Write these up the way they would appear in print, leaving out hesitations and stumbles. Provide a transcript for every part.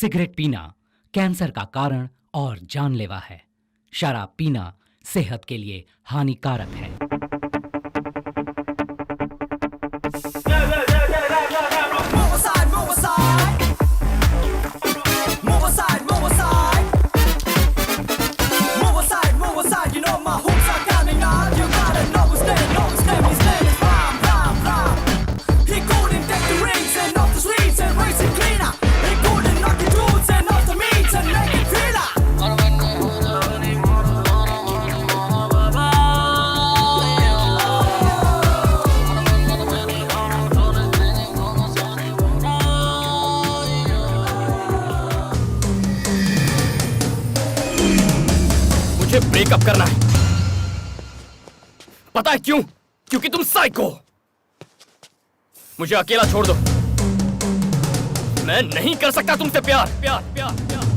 Cigarette पीना cancer का कारण और जानलेवा है। शराब पीना सेहत के लिए हानिकारक है। मुझे ब्रेकअप करना है। पता है क्यों? क्योंकि तुम साइको हो। मुझे अकेला छोड़ दो। मैं नहीं कर सकता तुमसे प्यार प्यार प्यार प्यार।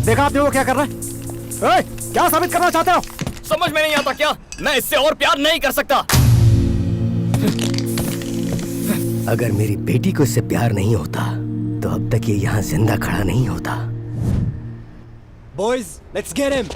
देखा आपने वो क्या कर रहा है? क्या साबित करना चाहते हो? समझ में नहीं आता क्या? मैं इससे और प्यार नहीं कर सकता। अगर मेरी बेटी को इससे प्यार नहीं होता तो अब तक ये यहाँ जिंदा खड़ा नहीं होता। Boys, let's get him.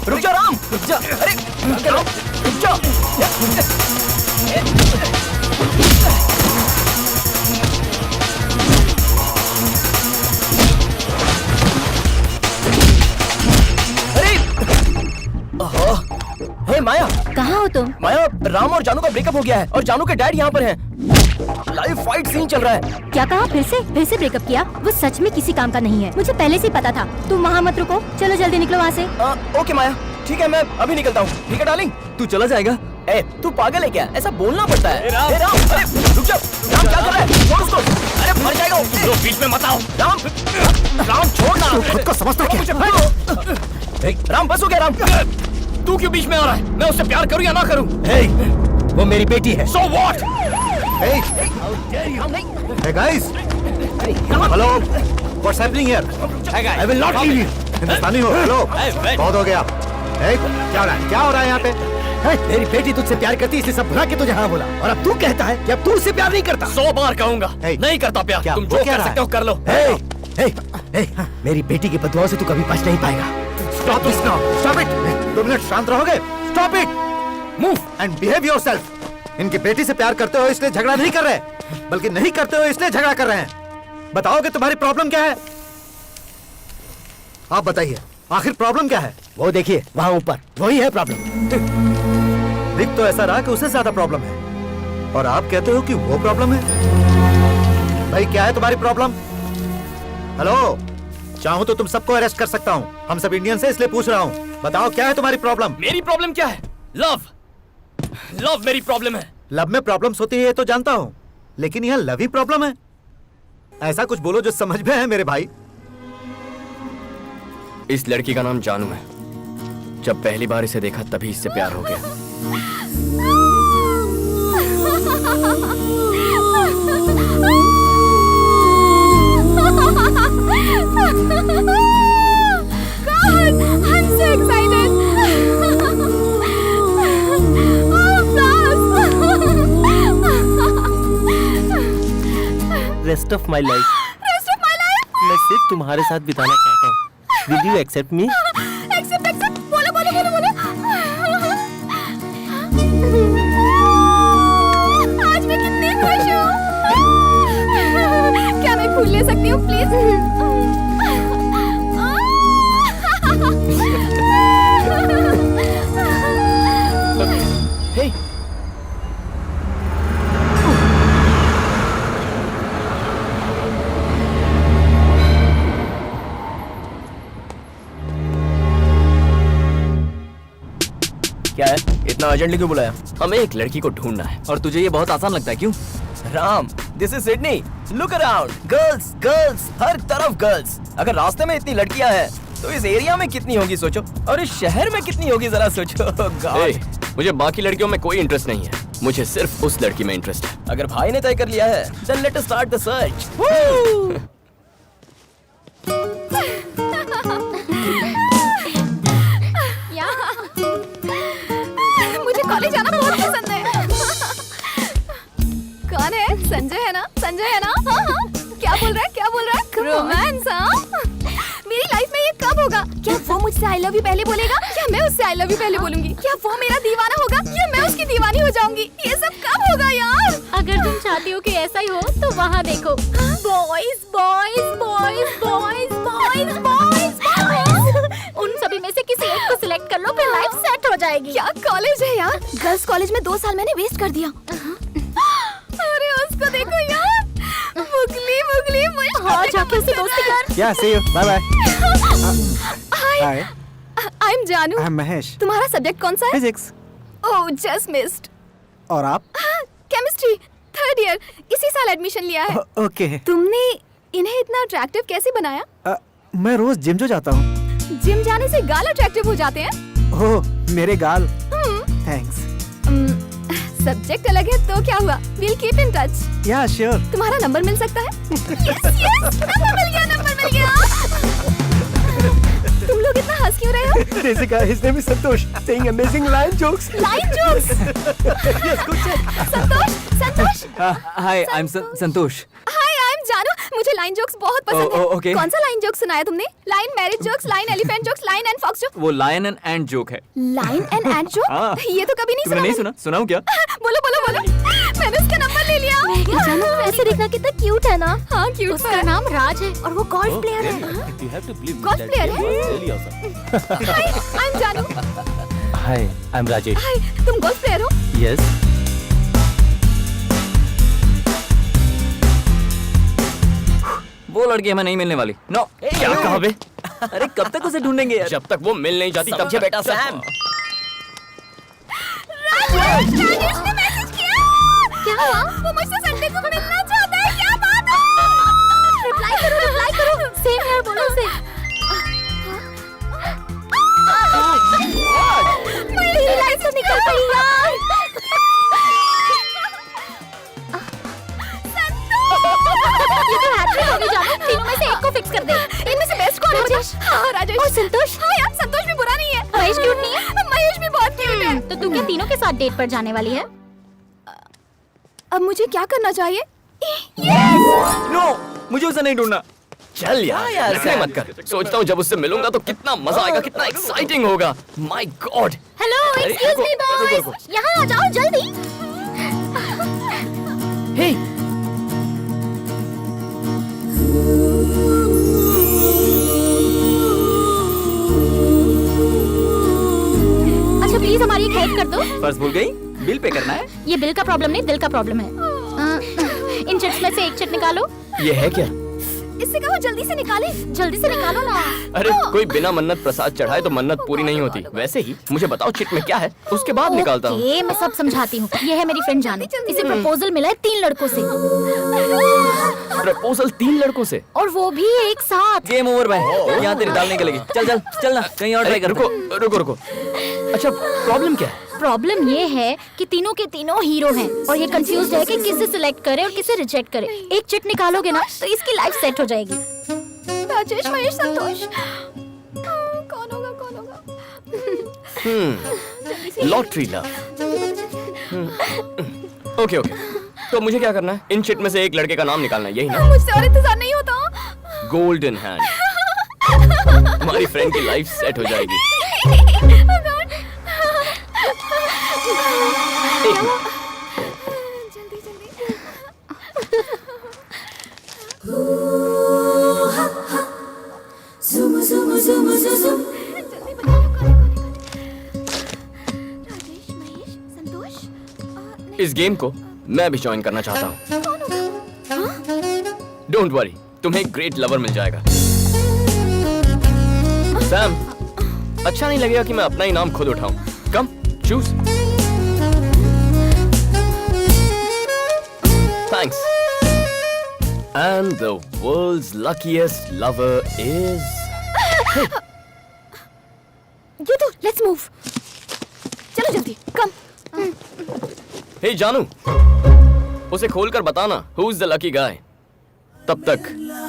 रुक जा राम, रुक जा। अरे राम, रुक जा। अरे हे माया, कहाँ हो तुम? माया, राम और जानू का ब्रेकअप हो गया है और जानू के डैड यहाँ पर हैं। लाइव फाइट सीन चल रहा है। क्या कहा? फिर से ब्रेकअप किया? वो सच में किसी काम का नहीं है। मुझे पहले से ही पता था। तुम वहाँ मत रुको, चलो जल्दी निकलो वहाँ से। ओके माया, ठीक है, मैं अभी निकलता हूँ। ठीक है डार्लिंग, तू चला जाएगा? ए, तू पागल है क्या? ऐसा बोलना पड़ता है। राम, अरे रुक जा। राम क्या कर रहा है? छोड़ उसको। अरे मर जाएगा वो। लो, बीच में मत आओ। राम छोड़ ना। खुद को समझता क्या? राम बस हो गया। राम तू क्यों बीच में आ रहा है? मैं उससे प्यार करूँ या ना करूँ? वो मेरी बेटी है। So what? Hey guys, hello, what's happening here? I will not leave you. हिंदुस्तानी हो? हेलो, बहुत हो गया। क्या हो रहा है यहाँ पे? मेरी बेटी तुझसे प्यार करती है, इसलिए सब भुला के तुझे हाँ बोला। और अब तू कहता है कि अब तू उससे प्यार नहीं करता। 100 बार कहूंगा, नहीं करता प्यार। क्या तुम जो कर सकते हो कर लो। मेरी बेटी की बदुआओं से तू कभी बच नहीं पाएगा। Stop this now. Stop it. 2 minute शांत रहोगे? Stop it. Move and behave yourself. इनकी बेटी से प्यार करते हो इसलिए झगड़ा नहीं कर रहे, बल्कि नहीं करते हो इसलिए झगड़ा कर रहे हैं। बताओगे तुम्हारी प्रॉब्लम क्या है? आप बताइए, आखिर प्रॉब्लम क्या है? वो देखिए वहाँ ऊपर, वही है प्रॉब्लम। दिख तो ऐसा रहा कि उससे ज्यादा प्रॉब्लम है, और आप कहते हो कि वो प्रॉब्लम है। भाई क्या है तुम्हारी प्रॉब्लम? हेलो, चाहूँ तो तुम सबको अरेस्ट कर सकता हूँ। हम सब इंडियन से इसलिए पूछ रहा हूँ। बताओ क्या है तुम्हारी प्रॉब्लम? मेरी प्रॉब्लम क्या है? लव मेरी प्रॉब्लम है। लव में प्रॉब्लम्स होती है ये तो जानता हूँ, लेकिन यह लव ही प्रॉब्लम है? ऐसा कुछ बोलो जो समझ में है मेरे भाई। इस लड़की का नाम जानू है। जब पहली बार इसे देखा तभी इससे प्यार हो गया। God, I'm so excited. Rest of my life मैं सिर्फ तुम्हारे साथ बिताना चाहता हूँ। Will you accept me? Accept. बोलो. आज मैं कितनी खुश हूँ। क्या मैं फूल ले सकती हूँ प्लीज? हे, क्या है? इतना अर्जेंटली क्यों बुलाया? हमें एक लड़की को ढूंढना है। और तुझे ये बहुत आसान लगता है क्यों? Ram, this is Sydney. Look around, girls, हर तरफ गर्ल्स। अगर रास्ते में इतनी लड़कियां हैं, तो इस एरिया में कितनी होगी सोचो, और इस शहर में कितनी होगी जरा सोचो। God. मुझे बाकी लड़कियों में कोई इंटरेस्ट नहीं है, मुझे सिर्फ उस लड़की में इंटरेस्ट है। अगर भाई ने तय कर लिया है, then let us start the search. मुझे कॉलेज आना बहुत पसंद है। कौन है? संजय है ना? हाँ। क्या बोल रहा है? रोमांस? हाँ, मेरी लाइफ में ये कब होगा? क्या वो मुझसे आई लव यू पहले बोलेगा या मैं उससे आई लव यू पहले बोलूंगी? क्या वो मेरा दीवाना होगा या मैं उसकी दीवानी हो जाऊंगी? ये सब कब होगा यार? अगर तुम चाहती हो कि ऐसा ही हो तो वहाँ देखो। बॉयज उन सभी में से किसी एक को सिलेक्ट कर लो, फिर लाइफ सेट हो जाएगी। क्या कॉलेज है यार? गर्ल्स कॉलेज में 2 साल मैंने वेस्ट कर दिया। अरे उसको देखो यार, मुगली हाँ, जाके उससे दोस्ती कर। Yeah, see you. Bye bye. Hi, I am जानू। I'm महेश। तुम्हारा सब्जेक्ट कौन सा है? फिजिक्स। ओह, जस्ट मिस्ड। और आप? केमिस्ट्री 3rd ईयर, इसी साल एडमिशन लिया है। ओके। तुमने इन्हें इतना अट्रैक्टिव कैसे बनाया? मैं रोज जिम जो जाता हूँ। जिम जाने से गाल अट्रैक्टिव हो जाते हैं? ओह, मेरे गाल। थैंक्स। सब्जेक्ट अलग है तो क्या हुआ? We'll keep in touch. Yeah, sure. तुम्हारा नंबर मिल सकता है? yes, नंबर मिल गया। तुम लोग इतना हंस क्यों रहे हो? There's a guy, his name is Santosh, saying amazing line jokes. Line jokes? Santosh? Hi, I'm Santosh. Hi, I'm जानू। मुझे लाइन जोक्स बहुत पसंद है। okay. कौन सा लाइन जोक सुनाया तुमने? Lion marriage jokes, lion elephant jokes, lion and fox joke. वो लायन एंड एंट जोक है। Lion and and joke? ये तो कभी नहीं सुना। नहीं सुना? सुनाऊं क्या? बोलो। मैंने उसका नंबर ले लिया। जानू, ऐसे देखना कितना क्यूट है ना। हाँ, क्यूट। उसका नाम राज है और वो गोल्फ प्लेयर है। गोल्फ प्लेयर है? हाय, आई एम जानू। हाय, आई एम राजेश। हाय, तुम गोल्फ प्लेयर हो? यस। वो लड़की हमें नहीं मिलने वाली। नो, क्या कहा बे? अरे कब तक उसे ढूंढेंगे यार? जब तक वो मिल नहीं जाती तब तक बेटा सैम। राजेश ने मैसेज किया। क्या हुआ? वो मुझसे संडे को मिलना चाहता है। क्या बात है? रिप्लाई करो। सेम यार, बोलो से। मेरी लाइफ से निकल गई यार। ये तो हैट्रिक होगी जानू। तीनों में से एक को फिक्स कर दे। इनमें से बेस्ट कौन है? राजेश। हाँ, राजेश। और संतोष? हाँ यार, संतोष भी बुरा नहीं है। महेश क्यूट नहीं है? महेश भी बहुत क्यूट है। तो तू क्या तीनों के साथ डेट पर जाने वाली है? अब मुझे क्या करना चाहिए? नो, मुझे उसे नहीं ढूंढना। चल यार ऐसे मत कर। सोचता हूँ जब उससे मिलूंगा तो कितना मजा आएगा, कितना एक्साइटिंग होगा। My God. Hello, excuse me boys, यहाँ आ जाओ जल्दी। हे, अच्छा प्लीज हमारी एक हेल्प कर दो। पर्स भूल गई? बिल पे करना है। ये बिल का प्रॉब्लम नहीं, दिल का प्रॉब्लम है। इन चिट्स में से एक चिट निकालो। ये है क्या? इससे कहो जल्दी से निकाले। जल्दी से निकालो ना। अरे कोई बिना मन्नत प्रसाद चढ़ाए तो मन्नत पूरी नहीं होती। वैसे ही मुझे बताओ चिट में क्या है, उसके बाद निकालता हूँ। ओके, मैं सब समझाती हूँ। ये है मेरी फ्रेंड जानू। इसे प्रपोजल मिला है 3 लड़कों से, प्रपोजल 3 लड़कों से? और वो भी एक साथ। गेम ओवर भाई, यहाँ तेरी दाल निकलेगी। चल चल चल ना, कहीं और ट्राई कर। रुको रुको रुको, अच्छा प्रॉब्लम क्या है? प्रॉब्लम ये है कि तीनों के तीनों हीरो हैं और ये कंफ्यूज है कि किसे सिलेक्ट करे और किसे रिजेक्ट करे। एक चिट निकालोगे ना तो इसकी लाइफ सेट हो जाएगी। राजेश, महेश, संतोष, कौन होगा कौन होगा? Lottery love. ओके ओके, तो मुझे क्या करना है? इन चिट में से एक लड़के का नाम निकालना है, यही ना? मुझसे और इंतजार नहीं होता। गोल्डन हैंड, हमारी फ्रेंड की लाइफ सेट हो जाएगी। एक मिनट, जल्दी जल्दी। जल्दी बताओ कौन है? राजेश, महेश, संतोष। इस गेम को मैं भी ज्वाइन करना चाहता हूँ। कौन होगा? डोंट वरी, तुम्हें एक ग्रेट लवर मिल जाएगा। सैम, अच्छा नहीं लगेगा कि मैं अपना ही नाम खुद उठाऊं। कम, choose. Thanks. And the world's luckiest lover is... ये तो लेट्स मूव। चलो जल्दी, कम। Hey जानू, उसे खोलकर बताना who's the lucky guy। तब तक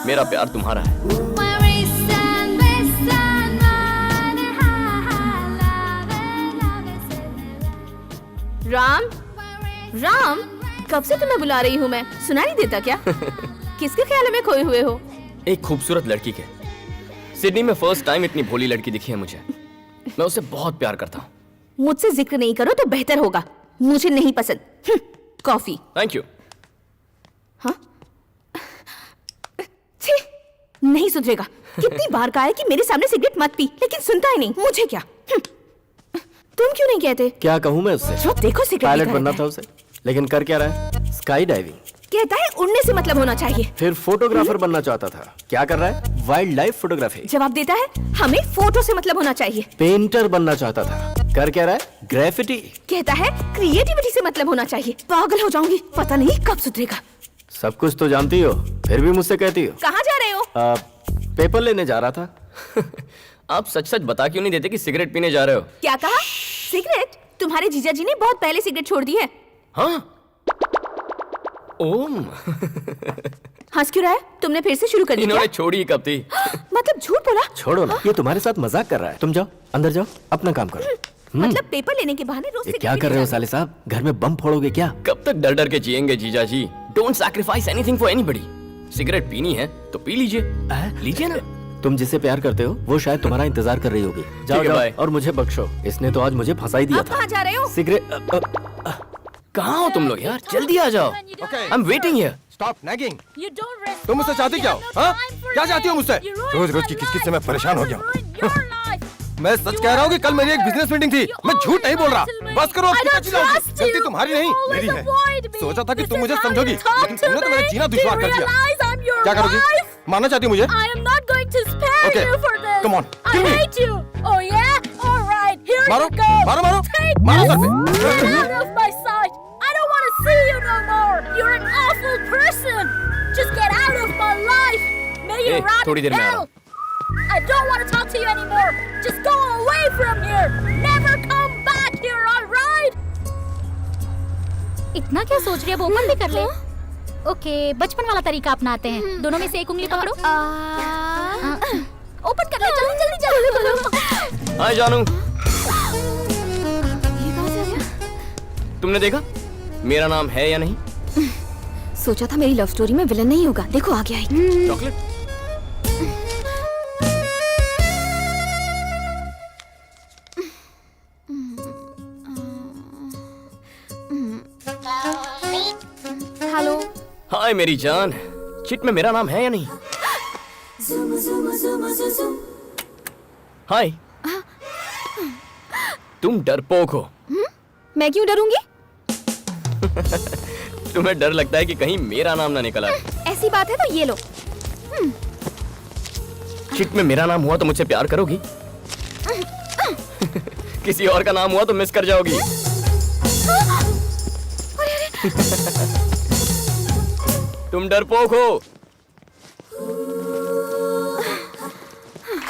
मेरा प्यार तुम्हारा है। राम, राम, कब से तुम्हें बुला रही हूँ मैं, सुनाई नहीं देता क्या? किसके ख्याल में खोए हुए हो? एक खूबसूरत लड़की के। सिडनी में फर्स्ट टाइम इतनी भोली लड़की दिखी है मुझे। मैं उससे बहुत प्यार करता हूँ। मुझसे जिक्र नहीं करो तो बेहतर होगा, मुझे नहीं पसंद। कॉफी। Thank you. हाँ? छी, नहीं सुधरेगा। कितनी बार कहा है कि मेरे सामने सिगरेट मत पी, लेकिन सुनता ही नहीं। मुझे क्या? तुम क्यों नहीं कहते? क्या कहूँ मैं उससे? जो देखो सिगरेट पायलट पीता बनना रहता था है। उसे, लेकिन कर क्या रहा है? Sky diving. कहता है उड़ने से मतलब होना चाहिए। फिर फोटोग्राफर बनना चाहता था, क्या कर रहा है? Wild life photography. जवाब देता है हमें फोटो से मतलब होना चाहिए। पेंटर बनना चाहता था, कर क्या रहा है? ग्रेफिटी। कहता है क्रिएटिविटी से मतलब होना चाहिए। पागल हो जाऊंगी, पता नहीं कब सुधरेगा। सब कुछ तो जानती हो, फिर भी मुझसे कहती हो। कहाँ जा रहे हो? पेपर लेने जा रहा था। आप सच सच बता क्यों नहीं देते कि सिगरेट पीने जा रहे हो? क्या कहा? सिगरेट? तुम्हारे जीजा जी ने बहुत पहले सिगरेट छोड़ दी है। हाँ? ओम। हंस क्यों रहा है? तुमने फिर से शुरू कर दी इन्होंने क्या? छोड़ी ही कब थी? मतलब झूठ बोला? छोड़ो ना, ये तुम्हारे साथ मजाक कर रहा है। तुम जाओ, अंदर जाओ, अपना काम करो। मतलब पेपर लेने के बहाने रोज ये सिगरेट क्या कर पीने रहे हो जाना। साले साहब? घर में बम फोड़ोगे क्या? कब तक डर डर के जिएंगे जीजा जी? Don't sacrifice anything for anybody. Cigarette पीनी है तो पी लीजिए। लीजिए ना। तुम जिसे प्यार करते हो वो शायद तुम्हारा इंतजार कर रही होगी। जाओ है, जाओ बाय। और मुझे बख्शो, इसने तो आज मुझे फंसा ही दिया आप था। कहाँ जा रहे हो? सिगरेट कहाँ हो तुम लोग यार? जल्दी आ जाओ। I am waiting here. Stop nagging. तुम मुझसे चाहती क्या हो? हाँ? क्या चाहती हो मुझसे? रोज रोज की किस-किस से मैं परेशान हो गया हूँ। मैं सच कह रहा हूँ कि कल मेरी एक बिजनेस मीटिंग थी। मैं झूठ नहीं बोल रहा। बस करो, अब कितना चिल्लाओगी? गलती तुम्हारी नहीं, मेरी है। सोचा था कि तुम मुझे समझोगी, लेकिन तुमने तो मेरा जीना दुश्वार कर दिया। क्या करोगी? मानना चाहती हो मुझे? I am not going to spare Okay, you for this. come on, I kill me. hate you. Oh yeah? All right. Here मारो, you go. मारो, मारो, Take मारो this. सर पे। Get out of my sight. I don't want to see you no more. You're an awful person. Just get out of my life. May you Hey, rot थोड़ी in देर में आ रहा hell. I don't want to talk to you anymore. Just go away from here. Never come back here. All right? इतना क्या सोच रही है? वो open भी कर ले। ओके, बचपन वाला तरीका अपनाते हैं। दोनों में से एक उंगली पकड़ो। ओपन कर ले, जल्दी जल्दी जल्दी। हाय जानू, ये कहाँ से आ गया? तुमने देखा मेरा नाम है या नहीं? सोचा था मेरी लव स्टोरी में विलन नहीं होगा, देखो आ गया है। चॉकलेट। हेलो। हाय मेरी जान, चिट में मेरा नाम है या नहीं? हाय। तुम डरपोक हो। मैं क्यों डरूंगी? तुम्हें डर लगता है कि कहीं मेरा नाम ना निकल आए। ऐसी बात है तो ये लो। चिट में मेरा नाम हुआ तो मुझसे प्यार करोगी? किसी और का नाम हुआ तो मिस कर जाओगी। तुम डरपोक हो।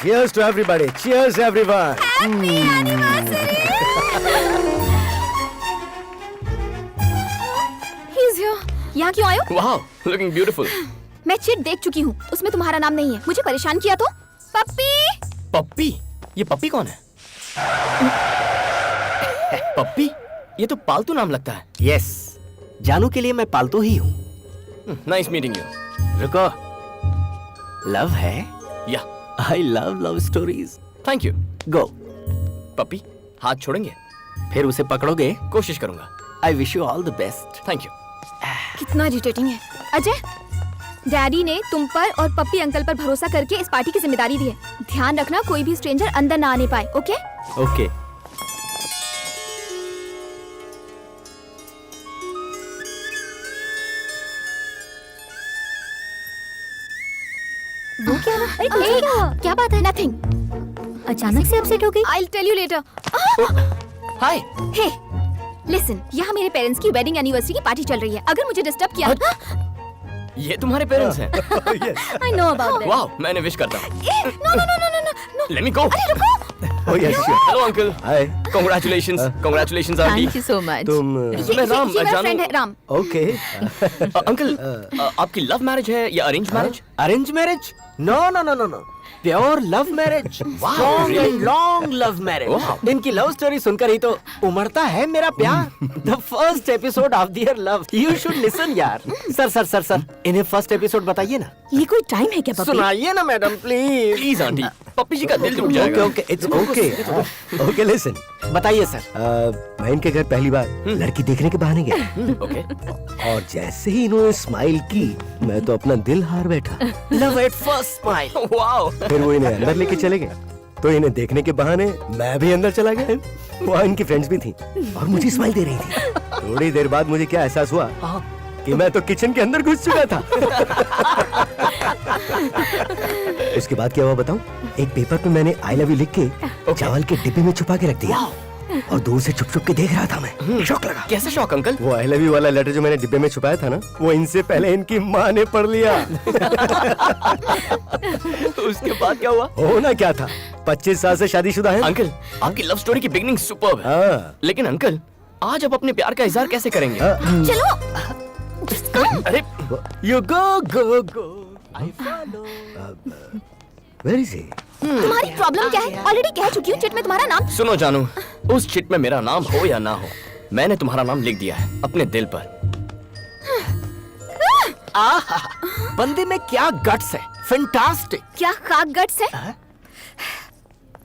Cheers to everybody. Cheers everyone. He's here. यहाँ क्यों आए हो? वाह, लुकिंग ब्यूटीफुल। मैं चिट देख चुकी हूँ, उसमें तुम्हारा नाम नहीं है। मुझे परेशान किया तो? पप्पी! पप्पी? ये पप्पी कौन है? पप्पी? ये तो पालतू नाम लगता है। यस, जानू के लिए मैं पालतू ही हूँ। Nice meeting you. रुको, लव है? Yeah, I love love stories. Thank you. Go. Puppy, हाथ छोड़ेंगे? फिर उसे पकड़ोगे? कोशिश करूंगा। I wish you all the best. Thank you. कितना इरिटेटिंग है। अजय, डैडी ने तुम पर और पप्पी अंकल पर भरोसा करके इस पार्टी की जिम्मेदारी दी है। ध्यान रखना कोई भी स्ट्रेंजर अंदर ना आने पाए, ओके? ओके। वो क्या हुआ? अरे क्या बात है? नथिंग। अचानक से अपसेट हो गई। I'll tell you later. Hi. Hey, listen, यहाँ मेरे पेरेंट्स की वेडिंग एनिवर्सरी की पार्टी चल रही है। अगर मुझे डिस्टर्ब किया, ये तुम्हारे पेरेंट्स हैं? I know about that. वाह, मैंने विश करता हूँ। No. Let me go. अरे रुको। Oh yes, sure. Hello uncle. Hi. Congratulations. Congratulations auntie. you so much. तुम मैं राम, ये मेरा जानू। फ्रेंड है राम। ओके? अंकल, आपकी लव मैरिज है या arrange marriage? Arrange marriage? No no no no no, pure love marriage. Strong and long love marriage. इनकी लव स्टोरी सुनकर ही तो उमड़ता है मेरा प्यार। The first episode of their love, you should listen यार। सर, इन्हें फर्स्ट एपिसोड बताइए ना। ये कोई टाइम है क्या पप्पी? सुनाइए ना मैडम प्लीज। प्लीज आंटी, पप्पी जी का दिल टूट ओके जाएगा। Okay, it's okay. Okay listen, बताइए सर। मैं इनके घर पहली बार लड़की देखने के बहाने गया ओके। और जैसे ही इन्होंने स्माइल की, मैं तो अपना दिल हार बैठा। Love at first smile. Wow. फिर वो इन्हें अंदर लेके चले गए, तो इन्हें देखने के बहाने मैं भी अंदर चला गया। वहाँ इनकी फ्रेंड्स भी थी और मुझे स्माइल दे रही थी। थोड़ी देर बाद मुझे क्या एहसास हुआ कि मैं तो किचन के अंदर घुस चुका था। उसके बाद क्या हुआ बताऊं? एक पेपर पे मैंने आई लव यू लिख के चावल के डिब्बे में छुपा के रख दिया और दूर से छुप छुप के देख रहा था मैं। शौक लगा। कैसे शौक अंकल? वो आई लव यू वाला लेटर जो मैंने डिब्बे में छुपाया था ना, वो इनसे पहले इनकी माँ ने पढ़ लिया। उसके बाद क्या हुआ? होना क्या था, 25 साल से शादीशुदा है। अंकल, आपकी लव स्टोरी की बिगनिंग सुपर्ब है। हाँ। लेकिन अंकल, आज आप अपने प्यार का इजहार कैसे करेंगे? चलो। Just come. अरे You go. I follow. Where is he? तुम्हारी प्रॉब्लम क्या है? ऑलरेडी कह चुकी हूँ चिट में तुम्हारा नाम। सुनो जानू, उस चिट में मेरा नाम हो या ना हो, मैंने तुम्हारा नाम लिख दिया है अपने दिल पर। आहा, बंदे में क्या गट्स है, फैंटास्टिक। क्या खाक गट्स है?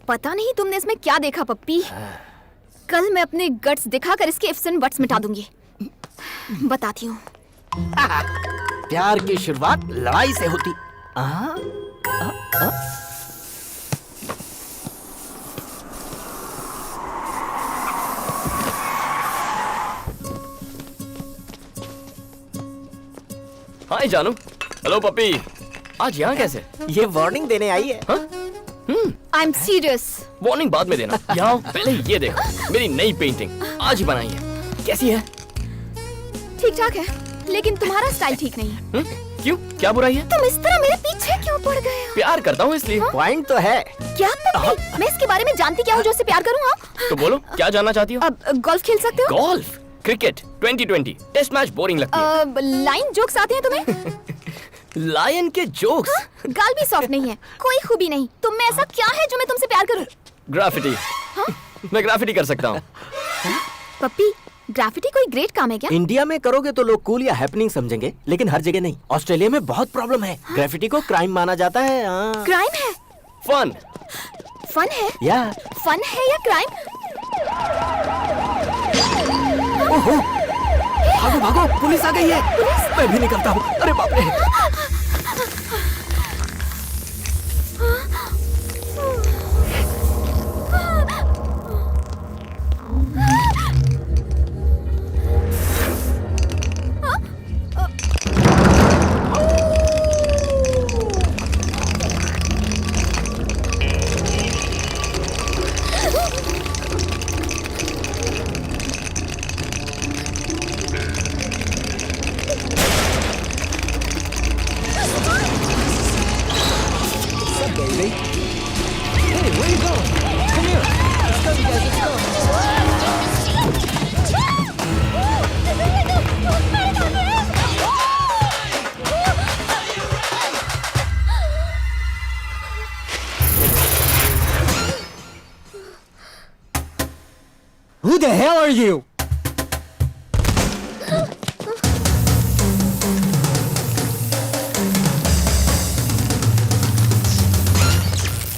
पता नहीं तुमने इसमें क्या देखा पप्पी। कल मैं अपने गट्स दिखाकर इसके इफ्स एंड बट्स मिटा दूंगी। बताती हूँ। प्यार की शुरुआत लड़ाई से होती। हाय जानू। हेलो पप्पी, आज यहाँ कैसे? ये वार्निंग देने आई है। I am serious. वार्निंग बाद में देना। यहाँ पहले ये देखो, मेरी नई पेंटिंग आज ही बनाई है। कैसी है? ठीक ठाक है, लेकिन तुम्हारा स्टाइल ठीक नहीं है। क्यों, क्या बुराई है? तुम इस तरह मेरे पीछे क्यों पड़ गए हो? प्यार करता हूँ इसलिए। पॉइंट तो है। क्या पप्पी? मैं इसके बारे में जानती क्या हूँ जो उससे प्यार करूँ? हाँ? तो बोलो, क्या जानना चाहती हो? अब गोल्फ खेल सकते हो? Golf, cricket, 2020, test match boring लगती है। लाइन जोक्स आते हैं तुम्हें? लायन के जोक्स। गाल भी सॉफ्ट नहीं है, कोई खूबी नहीं। तुम में ऐसा क्या है जो मैं तुमसे प्यार करूं? ग्राफिटी। मैं ग्राफिटी कर सकता हूँ। पप्पी, ग्राफिटी कोई ग्रेट काम है क्या? इंडिया में करोगे तो लोग कूल या हैपनिंग समझेंगे, लेकिन हर जगह नहीं। ऑस्ट्रेलिया में बहुत प्रॉब्लम है, ग्राफिटी को क्राइम माना जाता है। क्राइम है? फन। फन है? या फन है या क्राइम? भागो भागो, पुलिस आ गई है। मैं भी निकलता हूँ। अरे बाप रे। Who the hell are you?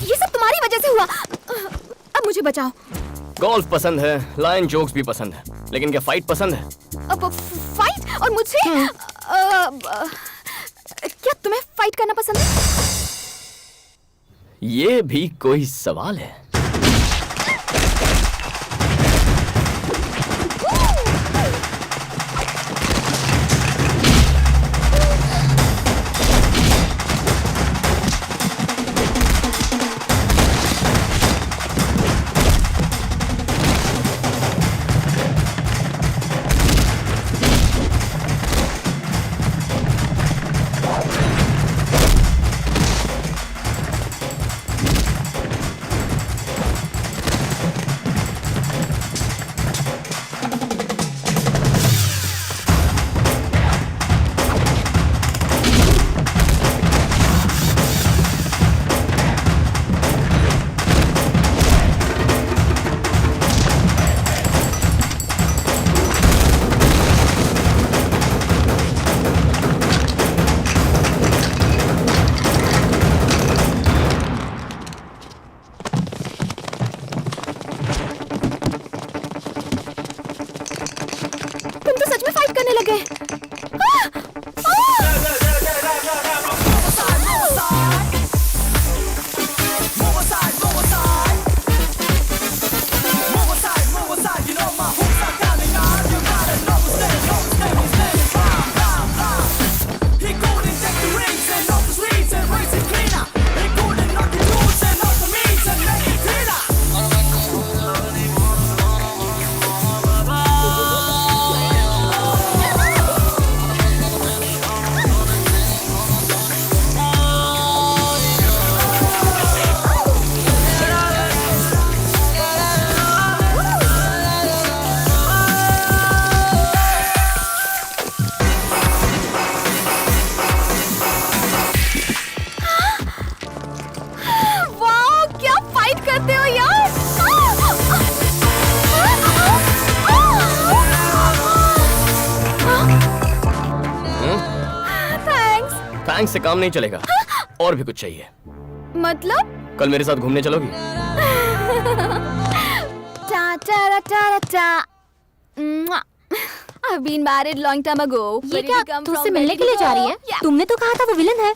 ये सब तुम्हारी वजह से हुआ। अब मुझे बचाओ। गोल्फ पसंद है, लायन जोक्स भी पसंद है, लेकिन क्या फाइट पसंद है? अब फाइट और मुझे क्या तुम्हें फाइट करना पसंद है? ये भी कोई सवाल है? तुम तो सच में फाइट करने लगे। वाह, क्या फाइट करते हो यार। थैंक्स। थैंक्स से काम नहीं चलेगा, और भी कुछ चाहिए। मतलब? कल मेरे साथ घूमने चलोगी? टा टा टा टा। I've been married long time ago. ये क्या तुझसे मिलने के लिए जा रही है? तुमने तो कहा था वो विलन है।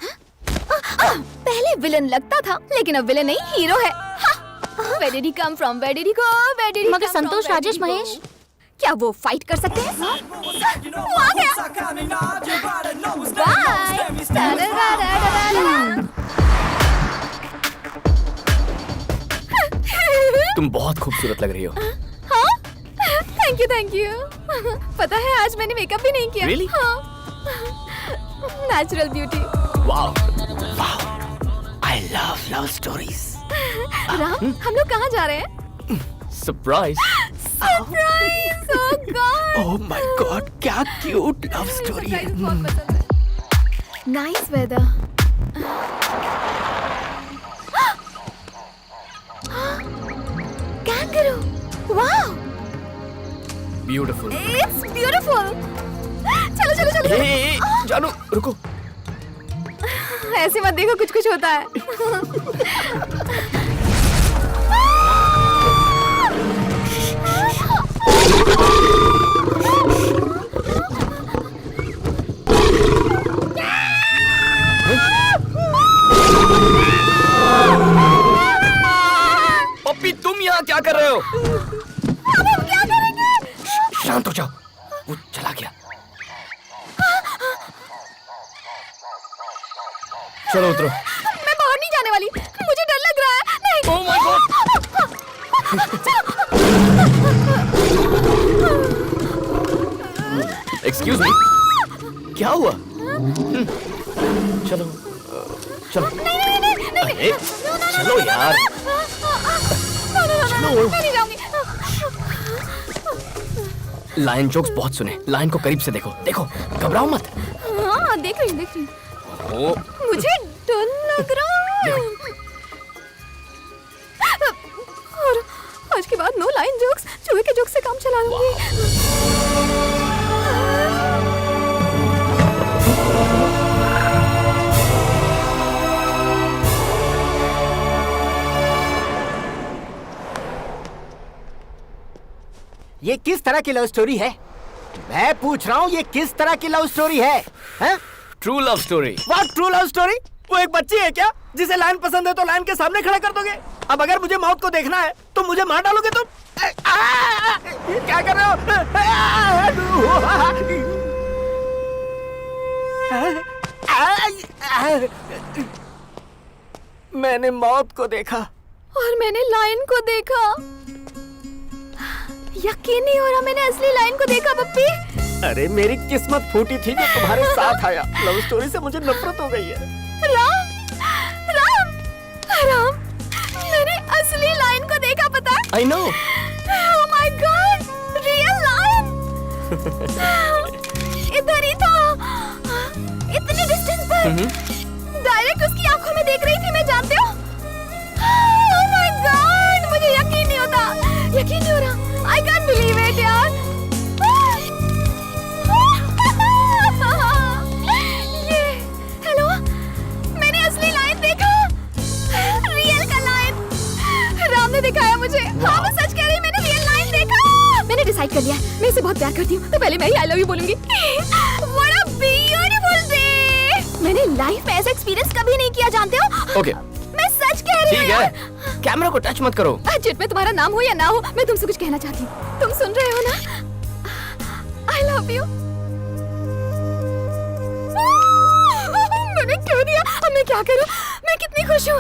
पहले विलन लगता था, लेकिन अब विलन नहीं, हीरो है। Where did he come from? Where did he go? Where did he मगर come from? Santosh Where did Rajesh he go? Mahesh क्या वो फाइट कर सकते हैं? वो आ गया। तुम बहुत खूबसूरत लग रही हो। Thank you. पता है आज मैंने मेकअप भी नहीं किया। Really? Natural beauty. Wow, I love love stories. Ram, हम लोग कहाँ जा रहे हैं? Surprise. Surprise! Oh God! Oh my God, क्या क्यूट लव स्टोरी है। Nice weather. Kangaroo! Wow! Beautiful. It's beautiful. चलो चलो चलो। ए, जानू रुको। ऐसे मत देखो, कुछ कुछ होता है। पप्पी, तुम यहाँ क्या कर रहे हो? अब हम क्या करेंगे? शांत हो जाओ, वो चला गया। चलो उतरो। मैं बाहर नहीं जाने वाली, मुझे डर लग रहा है। नहीं। ओह माय गॉड। एक्सक्यूज मी, क्या हुआ? चलो चलो। अरे, चलो यार। मैं नहीं जाऊंगी। लायन जोक्स बहुत सुने, लायन को करीब से देखो, देखो, घबराओ मत। हाँ, देख रही हूँ। ओ, मुझे डर लग रहा है। और आज के बाद नो लाइन जोक्स, चूहे के जोक्स से काम चला लूंगी। ये किस तरह की लव स्टोरी है? मैं पूछ रहा हूँ ये किस तरह की लव स्टोरी है? हैं? True love story. What true love story? वो एक बच्ची है क्या जिसे लाइन पसंद है तो लाइन के सामने खड़ा कर दोगे? अब अगर मुझे मौत को देखना है तो मुझे मार डालोगे तुम? क्या कर रहे हो? मैंने मौत को देखा और मैंने लाइन को देखा। यकीन नहीं हो रहा मैंने असली लाइन को देखा पप्पी। अरे मेरी किस्मत फूटी थी जो तुम्हारे साथ आया। लव स्टोरी से मुझे नफरत हो गई है। राम, राम, राम, मैंने असली लाइन को देखा पता है? I know. Oh my God, real lion. इधर ही था, इतनी डिस्टेंस पर। डायरेक्ट उसकी आंखों में देख रही थी मैं, जानते हो? Oh my God, मुझे यकीन नहीं होता, यकीन नहीं हो रहा। I can't believe it यार। ये, हेलो, मैंने असली लाइन देखा, रियल का लाइन। राम ने दिखाया मुझे। हाँ मैं सच कह रही हूँ, मैंने रियल लाइन देखा। मैंने डिसाइड कर लिया है, मैं इसे बहुत प्यार करती हूँ, तो पहले मैं ही आई लव यू बोलूंगी। What a beautiful day! मैंने लाइफ में ऐसा एक्सपीरियंस कभी नहीं किया, जानते हो? Okay. मैं सच कह रही हूँ। ठीक है, कैमरा को टच मत करो। जिट में तुम्हारा नाम हो या ना हो, मैं तुमसे कुछ कहना चाहती हूँ। तुम सुन रहे हो ना? I love you. मैंने क्यों दिया? अब मैं क्या करूँ? मैं कितनी खुश हूँ।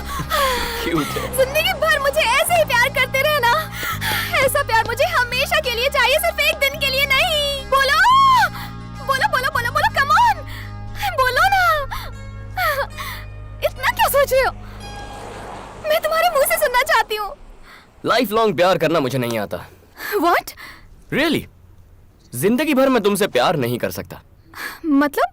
Cute है। जिंदगी भर मुझे ऐसे ही प्यार करते रहना। ऐसा प्यार मुझे हमेशा के लिए चाहिए, सिर्फ एक दिन के लिए नहीं। बोलो, बोलो, बोलो, बोलो, बोलो, come on, बोलो ना। इतना क्या सोच रहे हो? मैं तुम्हारे मुंह से सुनना चाहती हूँ। लाइफ लॉन्ग प्यार करना मुझे नहीं आता। What? Really? जिंदगी भर मैं तुमसे प्यार नहीं कर सकता। मतलब?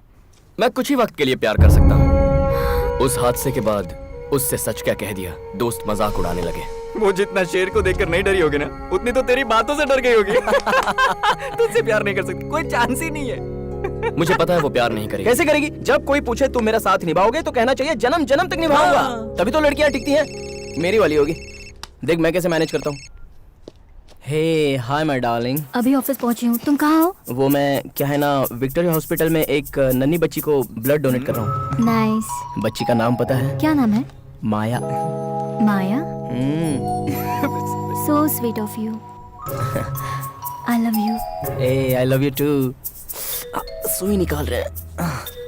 मैं कुछ ही वक्त के लिए प्यार कर सकता हूँ। उस हादसे के बाद उससे सच क्या कह दिया, दोस्त मजाक उड़ाने लगे। वो जितना शेर को देखकर नहीं डरी होगी ना, उतनी तो तेरी बातों से डर गई होगी। तुझसे प्यार नहीं कर सकती, कोई चांस ही नहीं है। मुझे पता है वो प्यार नहीं करेगी। कैसे करेगी? जब कोई पूछे तुम मेरा साथ निभाओगे तो कहना चाहिए जन्म जन्म तक निभाऊंगा। तभी तो लड़कियां टिकती हैं। मेरी वाली होगी। देख मैं कैसे मैनेज करता हूँ। हे हाय माय डार्लिंग। अभी ऑफिस पहुंची हूँ, तुम कहाँ हो? वो मैं क्या है ना, विक्टोरिया हॉस्पिटल में एक नन्ही बच्ची को ब्लड डोनेट कर रहा हूँ। नाइस। बच्ची का नाम पता है? क्या नाम है? Maya. Maya? So sweet of you. I love you. ए आई लव यू टू। सुई निकाल रहे हैं,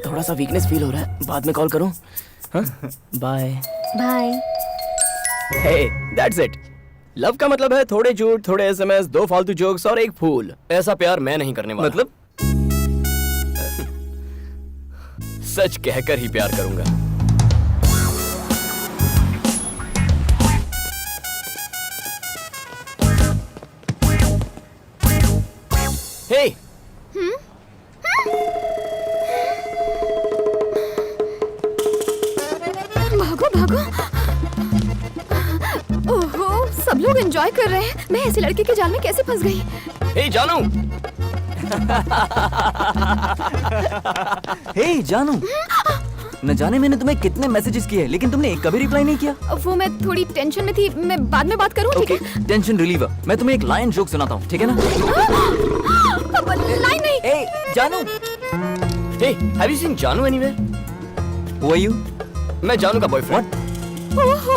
थोड़ा सा वीकनेस फील हो रहा है, बाद में कॉल करूं? Bye bye. Hey that's it. Love का मतलब है थोड़े झूठ, थोड़े एसएमएस, 2 फालतू जोक्स और एक फूल। ऐसा प्यार मैं नहीं करने वाला। मतलब सच कहकर ही प्यार करूंगा। हे भागो भागो। ओहो, सब लोग एंजॉय कर रहे हैं, मैं ऐसे लड़के के जाल में कैसे फंस गई? हे जानू। हे जानू, न जाने मैंने तुम्हें कितने मैसेजेस किए लेकिन तुमने एक कभी रिप्लाई नहीं किया। वो मैं थोड़ी टेंशन में थी, मैं बाद में बात करूं, ठीक है? Okay, tension reliever. मैं तुम्हें एक लाइन जोक सुनाता हूँ, ठीक है ना? लाइन नहीं। ए जानू, हे हैव यू सीन जानू एनीवेयर? Who are you? मैं जानू का बॉयफ्रेंड। ओहो,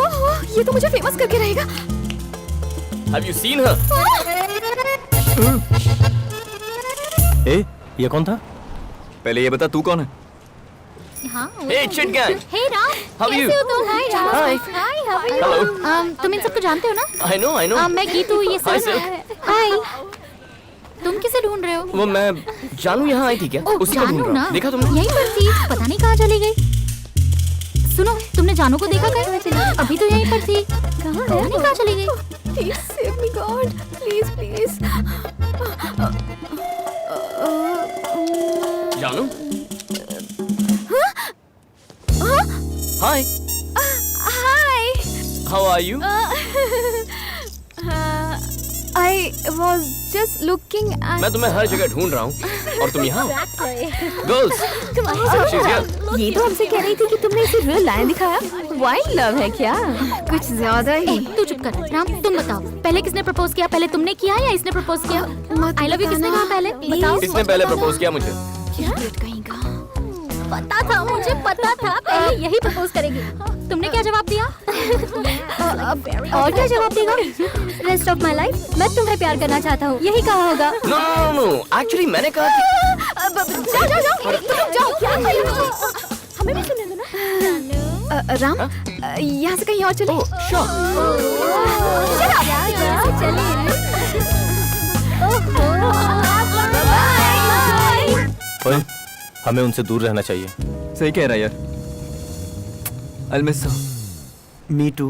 ये तो मुझे फेमस करके रहेगा। Have you seen her? ए ये कौन था? पहले ये बता तू कौन है? हाँ। हे चिट गैंग। हे राम, How are you? कैसे हो तुम? Hi Ram. Hi. Hi, how are you? Hello. तुम इन सबको जानते हो ना? I know. मैं गीतू, ये Hi, सब। Silk. हाय। तुम किसे ढूंढ रहे हो? वो मैं जानू यहाँ आई थी क्या? ओ, उसी को ढूंढ जानू रहा ना? हूँ। देखा तुमने? यहीं पर थी, पता नहीं कहाँ चली गई। सुनो, तुमने जानू को देखा कहीं? अभी तो यहीं पर थी, पता नहीं कहाँ चली गई। Please save me God, please please. जानू? Hi. Hi. How are you? was just looking at. मैं तुम्हें हर जगह ढूंढ रहा हूँ और तुम यहाँ गर्ल्स। ये तो हमसे कह रही थी कि तुमने इसे रियल लाइन दिखाया। वाइल्ड लव है क्या? कुछ ज्यादा ही। तू चुप कर। राम तुम बताओ, पहले किसने प्रपोज किया? पहले तुमने किया या इसने प्रपोज किया? आई लव यू किसने कहा पहले? बताओ। इसने पहले प्रपोज किया मुझे। पता था, मुझे पता था पहले यही प्रपोज करेगी। तुमने क्या जवाब दिया? और क्या जवाब देगा? रेस्ट ऑफ माई लाइफ मैं तुम्हें प्यार करना चाहता हूँ, यही कहा होगा। नो एक्चुअली मैंने कहा कि जाओ क्या कर रहे हो? हमें भी सुनने दो ना। राम यहाँ से कहीं और चले। ओए, हमें उनसे दूर रहना चाहिए। सही कह रहा है यार। I'll miss her. Me to.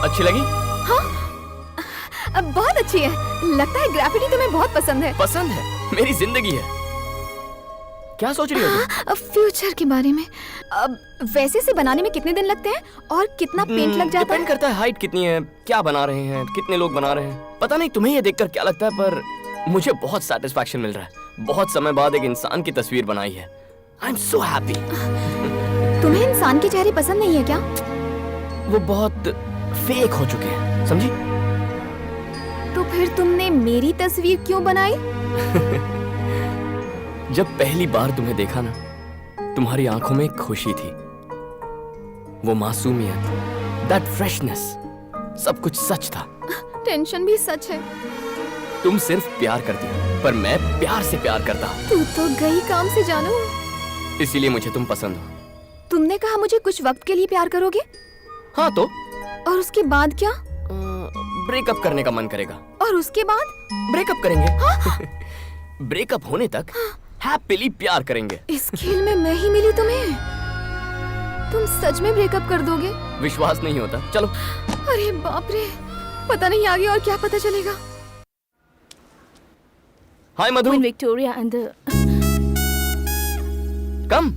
अच्छी लगी? बहुत अच्छी है। लगता है ग्राफिटी तुम्हें बहुत पसंद है। पसंद है, मेरी जिंदगी है। क्या सोच रही हो तुम? फ्यूचर के बारे में। वैसे इसे बनाने में कितने दिन लगते हैं और कितना पेंट लग जाता है? डिपेंड करता है हाइट कितनी है, क्या बना रहे हैं, कितने लोग बना रहे हैं। पता नहीं तुम्हें ये देखकर क्या लगता है, पर मुझे बहुत सेटिस्फैक्शन मिल रहा है। बहुत समय बाद एक इंसान की तस्वीर बनाई है। I am so happy. तुम्हें इंसान के चेहरे पसंद नहीं है क्या? वो बहुत फेक हो चुके हैं, समझी? तो फिर तुमने मेरी तस्वीर क्यों बनाई? जब पहली बार तुम्हें देखा ना, तुम्हारी आंखों में एक खुशी थी, वो मासूमियत, दैट फ्रेशनेस, सब कुछ सच था। टेंशन भी सच है। तुम सिर्फ प्यार करती हो, पर मैं प्यार से प्यार करता हूँ। तू तो गई काम से जानू। इसीलिए मुझे तुम पसंद हो। तुमने कहा मुझे कुछ वक्त के लिए प्यार करोगे? हाँ तो? और उसके बाद क्या? ब्रेकअप करने का मन करेगा। और उसके बाद? ब्रेकअप करेंगे। ब्रेकअप होने तक हैप्पीली प्यार करेंगे। इस खेल में मैं ही मिली तुम्हें? तुम सच में ब्रेकअप कर दोगे? विश्वास नहीं होता? चलो। अरे बाप रे, पता नहीं आगे और क्या पता चलेगा। Hi Madhu. Victoria and come.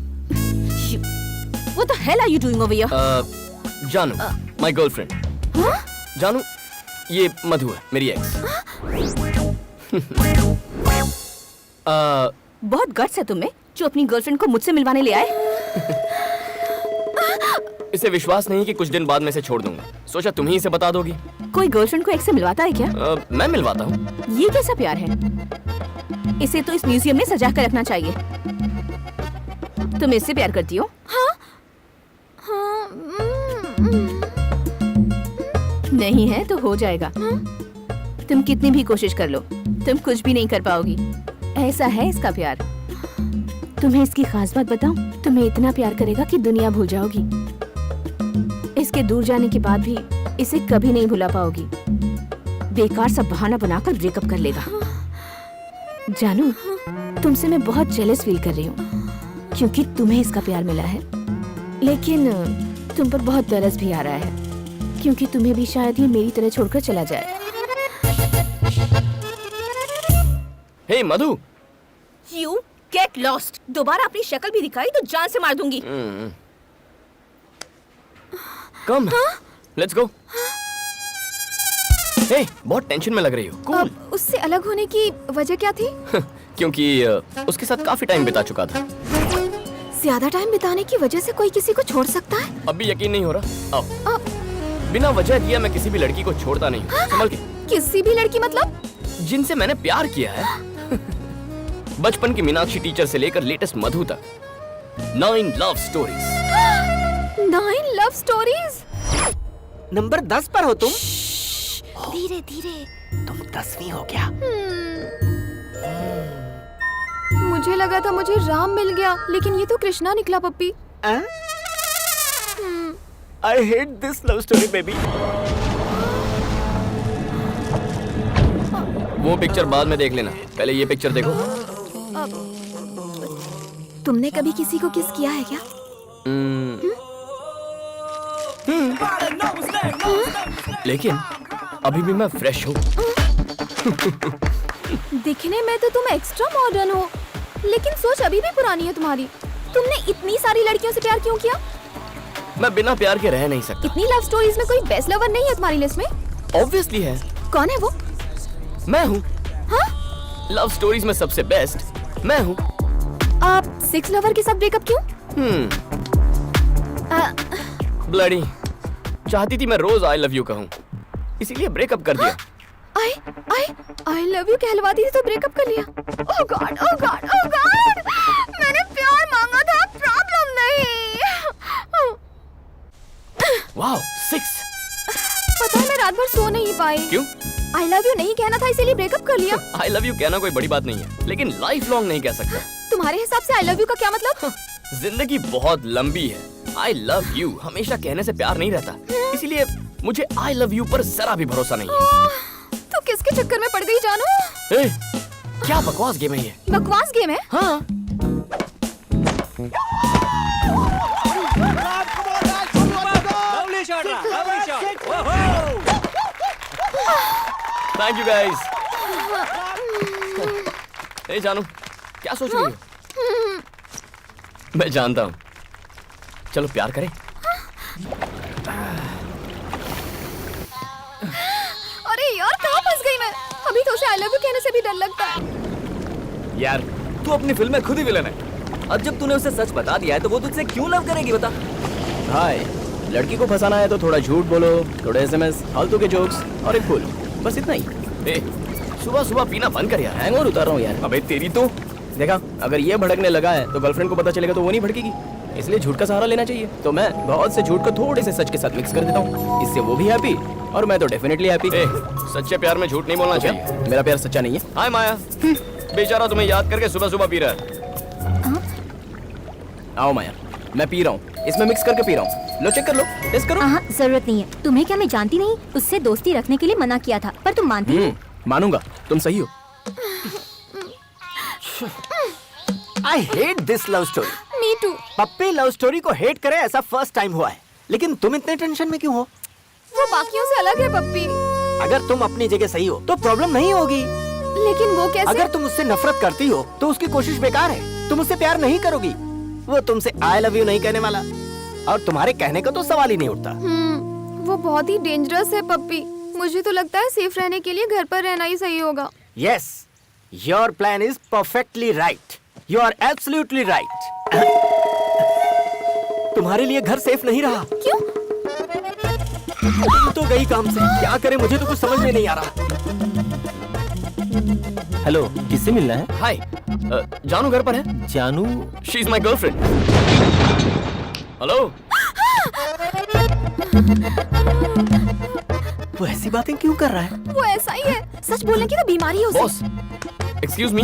What the hell are you doing over here? जानू, माय गर्लफ्रेंड। जानू, ये मधु है, मेरी एक्स। बहुत गट्स है तुम्हें जो अपनी गर्लफ्रेंड को मुझसे मिलवाने ले आए। इसे विश्वास नहीं कि कुछ दिन बाद मैं इसे छोड़ दूंगा। सोचा तुम ही इसे बता दोगी। कोई गर्लफ्रेंड को एक्स से मिलवाता है क्या? मैं मिलवाता हूँ। ये कैसा प्यार है? इसे तो इस म्यूजियम में सजा कर रखना चाहिए। तुम इससे प्यार करती हो? हाँ। नहीं है तो हो जाएगा। तुम कितनी भी कोशिश कर लो, तुम कुछ भी नहीं कर पाओगी। ऐसा है इसका प्यार। तुम्हें इसकी खास बात बताऊं? तुम्हें इतना प्यार करेगा कि दुनिया भूल जाओगी। इसके दूर जाने के बाद भी इसे कभी नहीं भुला पाओगी। बेकार सा बहाना बनाकर ब्रेकअप कर लेगा। जानू, तुमसे मैं बहुत जेलस फील कर रही हूँ क्योंकि तुम्हें इसका प्यार मिला है, लेकिन तुम पर बहुत तरस भी आ रहा है क्योंकि तुम्हें भी शायद ये मेरी तरह छोड़कर चला जाए। हे मधु। You get lost। दोबारा अपनी शक्ल भी दिखाई तो जान से मार दूंगी। कम, लेट्स गो। हे, बहुत टेंशन में लग रही हो। कूल। उससे अलग होने की वजह क्या थी? क्योंकि उसके साथ काफी टाइम बिता चुका था। ज्यादा टाइम बिताने की वजह से कोई किसी को छोड़ सकता है? अब भी यकीन नहीं हो रहा? आओ। बिना वजह दिया मैं किसी भी लड़की को छोड़ता नहीं। संभल के। किसी भी लड़की मतलब? जिनसे मैंने प्यार किया है। बचपन की मीनाक्षी टीचर से लेकर लेटेस्ट मधु तक। 9 love stories. 9 love stories? Number 10 पर हो तुम। धीरे धीरे। तुम 10वीं हो क्या? मुझे लगा था मुझे राम मिल गया, लेकिन ये तो कृष्णा निकला पप्पी। I hate this love story, baby. वो पिक्चर बाद में देख लेना, पहले ये पिक्चर देखो। तुमने कभी किसी को किस किया है क्या? लेकिन अभी भी मैं फ्रेश हूँ। दिखने में तो तुम एक्स्ट्रा मॉडर्न हो, लेकिन सोच अभी भी पुरानी है तुम्हारी। तुमने इतनी सारी लड़कियों से प्यार क्यों किया? मैं बिना प्यार के रह नहीं सकता। इतनी लव स्टोरीज में कोई बेस्ट लवर नहीं है तुम्हारी लिस्ट में? ऑब्वियसली है, कौन है वो? मैं हूँ। हाँ? लव स्टोरीज में सबसे बेस्ट मैं हूँ। आप 6 लवर के साथ ब्रेकअप क्यों? ब्लडी, चाहती थी मैं रोज आई लव यू कहूँ, इसीलिए ब्रेकअप कर दिया। आई लव यू कहलवाती थी तो ब्रेकअप कर लिया। ओह गॉड, ओह गॉड, ओह गॉड, मैंने प्यार मांगा था, प्रॉब्लम नहीं। वाओ, 6। पता है मैं रात भर सो नहीं पाई। क्यों? आई लव यू नहीं कहना था इसीलिए ब्रेकअप कर लिया। आई लव यू कहना कोई बड़ी बात नहीं है, लेकिन लाइफ लॉन्ग नहीं कह सकता। तुम्हारे हिसाब से आई लव यू का क्या मतलब? जिंदगी बहुत लंबी है। आई लव यू हमेशा कहने से प्यार नहीं रहता, इसीलिए मुझे आई लव यू पर जरा भी भरोसा नहीं है। तो किसके चक्कर में पड़ गई जानू? ए, क्या बकवास गेम है ये? बकवास गेम है? हाँ। Thank you guys. ए जानू, क्या सोच रही हो? मैं जानता हूँ। चलो प्यार करें। अरे यार कहाँ फंस गई मैं? अभी तो उसे आई लव यू कहने से भी डर लगता है। यार तू अपनी फिल्म में खुद ही विलन है। अब जब तूने उसे सच बता दिया है तो वो तुझसे क्यों लव करेगी बता? हाय, लड़की को फंसाना है तो थोड़ा झूठ बोलो, थोड़े एसएमएस, फालतू के जोक्स और एक फूल, बस इतना ही। ए, सुबह सुबह पीना बंद कर यार। हैंगओवर उतार रहा हूँ यार। अबे तेरी तो देखा, अगर ये भड़कने लगा है तो गर्लफ्रेंड को पता चलेगा तो वो नहीं भड़केगी, इसलिए झूठ का सहारा लेना चाहिए। तो मैं बहुत से झूठ को थोड़े से सच के साथ मिक्स कर देता हूँ, इससे वो भी हैप्पी और मैं तो डेफिनेटली हैप्पी। सच्चे प्यार में झूठ नहीं बोलना चाहिए। मेरा प्यार सच्चा नहीं है। हाय माया, बेचारा तुम्हें याद करके सुबह सुबह पी रहा है। आओ माया, मैं पी रहा हूँ, इसमें मिक्स करके पी रहा हूँ। लो चेक कर लो, टेस्ट करो। हाँ, जरूरत नहीं है। तुम्हें क्या मैं जानती नहीं? उससे दोस्ती रखने के लिए मना किया था, पर तुम मानती नहीं। मानूंगा, तुम सही हो। I hate this love story. Me too. Puppy love story को हेट करे ऐसा फर्स्ट टाइम हुआ है। लेकिन तुम इतने टेंशन में क्यों हो? वो बाकियों से अलग है पप्पी। अगर तुम अपनी जगह सही हो तो प्रॉब्लम नहीं होगी। लेकिन वो कैसे? अगर तुम उससे नफरत करती हो तो उसकी कोशिश बेकार है। तुम उससे प्यार नहीं करोगी, वो तुमसे आई लव यू नहीं कहने वाला, और तुम्हारे कहने का तो सवाल ही नहीं उठता। वो बहुत ही डेंजरस है पप्पी। मुझे तो लगता है सेफ रहने के लिए घर पर रहना ही सही होगा। Yes, your plan is perfectly right. You are absolutely right. तुम्हारे लिए घर सेफ नहीं रहा। क्यों? तुम तो गई काम से, क्या करे मुझे तो कुछ समझ में नहीं आ रहा। हेलो, किससे मिलना है? हाय, जानू घर पर है? जानू? She is my girlfriend. Hello. वो ऐसी बातें क्यों कर रहा है? वो ऐसा ही है, सच बोलने की तो बीमारी है उसे। Boss, excuse me.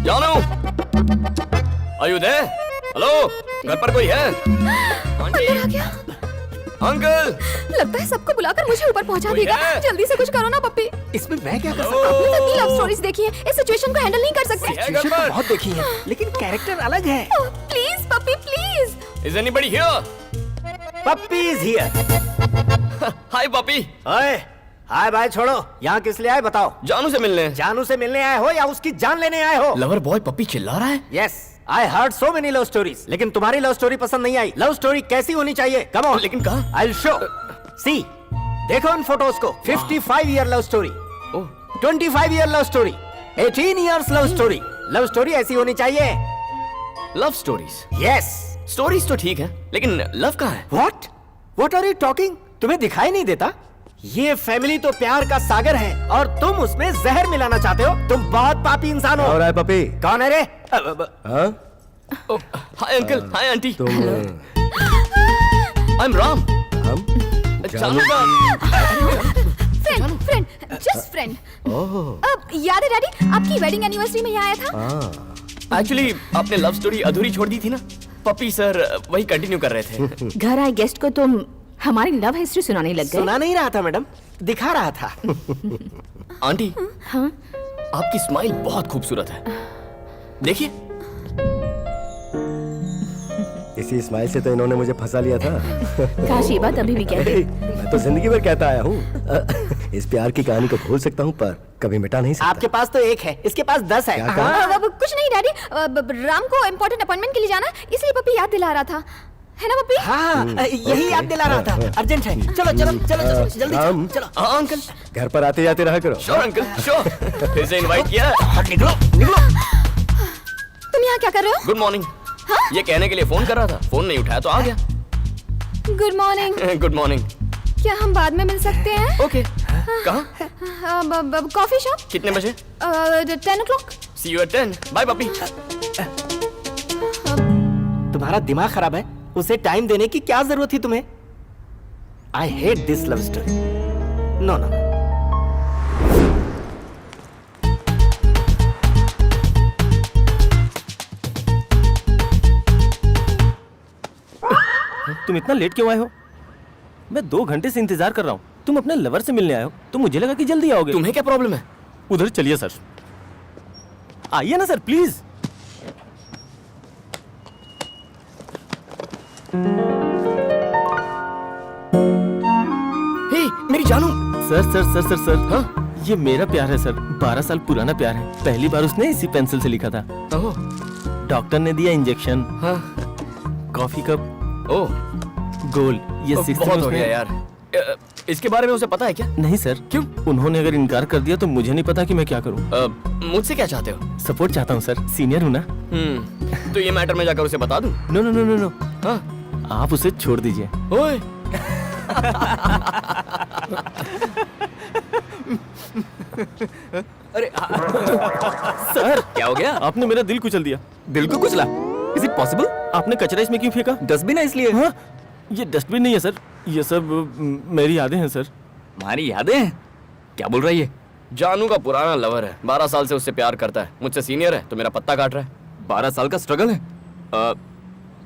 जानू, आर यू देयर? हेलो, घर पर कोई है? आंटी, अंदर आ गया। अंकल। लगता है सबको बुलाकर मुझे ऊपर पहुंचा कोई देगा। है? जल्दी से कुछ करो ना पप्पी। इसमें मैं क्या कर हेलो? सकता हूँ? आपने तो इतनी लव स्टोरीज देखी है, इस सिचुएशन को हैंडल नहीं कर सकते। है घर सिचुएशन तो पर? बहुत देखी है, लेकिन कैरेक्टर अलग है। Please puppy please. Is anybody here? Puppy is here. Hi puppy. ओए, हाय बाय छोड़ो, यहाँ किस लिए आए बताओ? जानू से मिलने। जानू से मिलने आए हो या उसकी जान लेने आए हो? लवर बॉय पपी चिल्ला रहा है। Yes, I heard so many love stories, लेकिन तुम्हारी लव स्टोरी पसंद नहीं आई। लव स्टोरी कैसी होनी चाहिए? Come on. लेकिन कहाँ? I will show. सी, देखो इन फोटोज को। 55 year love story, 25 year love story, 18 years love story. Love story ऐसी होनी चाहिए। Love stories. यस। स्टोरीज तो ठीक है, लेकिन लव कहाँ है? What are you talking? तुम्हें दिखाई नहीं देता? ये फैमिली तो प्यार का सागर है और तुम उसमें जहर मिलाना चाहते हो। तुम बहुत पापी इंसान हो। और है पपी? कौन है रे? हाँ? Hi uncle, hi aunty. I am Ram. हम? जानू का फ्रेंड, जस्ट फ्रेंड। अब याद है डैडी, आपकी वेडिंग एनिवर्सरी में यहाँ आया था। एक्चुअली आपने लव स्टोरी अधूरी छोड़ दी थी ना। पपी सर वही कंटिन्यू कर रहे थे। घर आए गेस्ट को तुम हमारी लव हिस्ट्री सुनाने लग गए। सुना नहीं रहा था मैडम, दिखा रहा था। आंटी, हाँ? आपकी स्माइल बहुत खूबसूरत है, देखिए। इसी स्माइल से तो इन्होंने मुझे फंसा लिया था। काश ये बात अभी भी कहते। मैं तो जिंदगी भर कहता आया हूँ। इस प्यार की कहानी को भूल सकता हूँ पर कभी मिटा नहीं सकता। आपके पास तो एक है, इसके पास 10 है। क्या कहा? अब कुछ नहीं डैडी, राम को इम्पोर्टेंट अपॉइंटमेंट के लिए जाना, इसलिए पप्पी याद दिला रहा था। है ना पप्पी? हाँ यही याद दिला रहा था, अर्जेंट है। चलो चलो चलो चलो जल्दी चलो, चलो। हाँ अंकल। घर पर आते जाते रहा करो। Sure uncle sure. फिर से इनवाइट किया है। निकलो निकलो। तुम यहाँ क्या कर रहे हो? Good morning. ये कहने के लिए फोन कर रहा था, फोन नहीं उठाया तो आ गया। Good morning. Good morning. क्या हम बाद में मिल सकते हैं? ओके। कहाँ? Coffee shop. कितने बजे? 10 o'clock। See you at 10। Bye puppy. तुम्हारा दिमाग खराब है, उसे टाइम देने की क्या जरूरत थी तुम्हें? I hate this love story. No no. तुम इतना लेट क्यों आए हो? मैं 2 घंटे से इंतजार कर रहा हूँ। तुम अपने लवर से मिलने आए हो तो मुझे लगा कि जल्दी आओगे। तुम्हें क्या प्रॉब्लम है? उधर चलिए सर। आइए ना सर प्लीज। हे मेरी जानू। Sir sir sir sir sir हाँ? ये मेरा प्यार है सर, 12 साल पुराना प्यार है। पहली बार उसने इसी पेंसिल से लिखा था। ओह। डॉक्टर ने दिया इंजेक्शन, हाँ। कॉफी कप, ओह गोल। ये बहुत 6 हो गया यार। इसके बारे में उसे पता है क्या? नहीं सर। क्यों? उन्होंने अगर इनकार कर दिया तो मुझे नहीं पता कि मैं क्या करूं। मुझसे क्या चाहते हो? सपोर्ट चाहता हूं सर, सीनियर हूं ना। तो ये मैटर मैं जाकर उसे बता दूं? No no no no no, हाँ। आप उसे छोड़ दीजिए। ओए। अरे सर क्या हो गया? आपने मेरा दिल कुचल दिया। दिल को कुचला? Is it possible? आपने कचरा इसमें क्यों फेंका? डस्टबिन है इसलिए। हाँ? ये डस्टबिन नहीं है सर, ये सब मेरी यादें हैं सर। हमारी यादें हैं? क्या बोल रहा है ये? जानू का पुराना लवर है, 12 साल से उससे प्यार करता है। मुझसे सीनियर है तो मेरा पत्ता काट रहा है। 12 साल का स्ट्रगल है।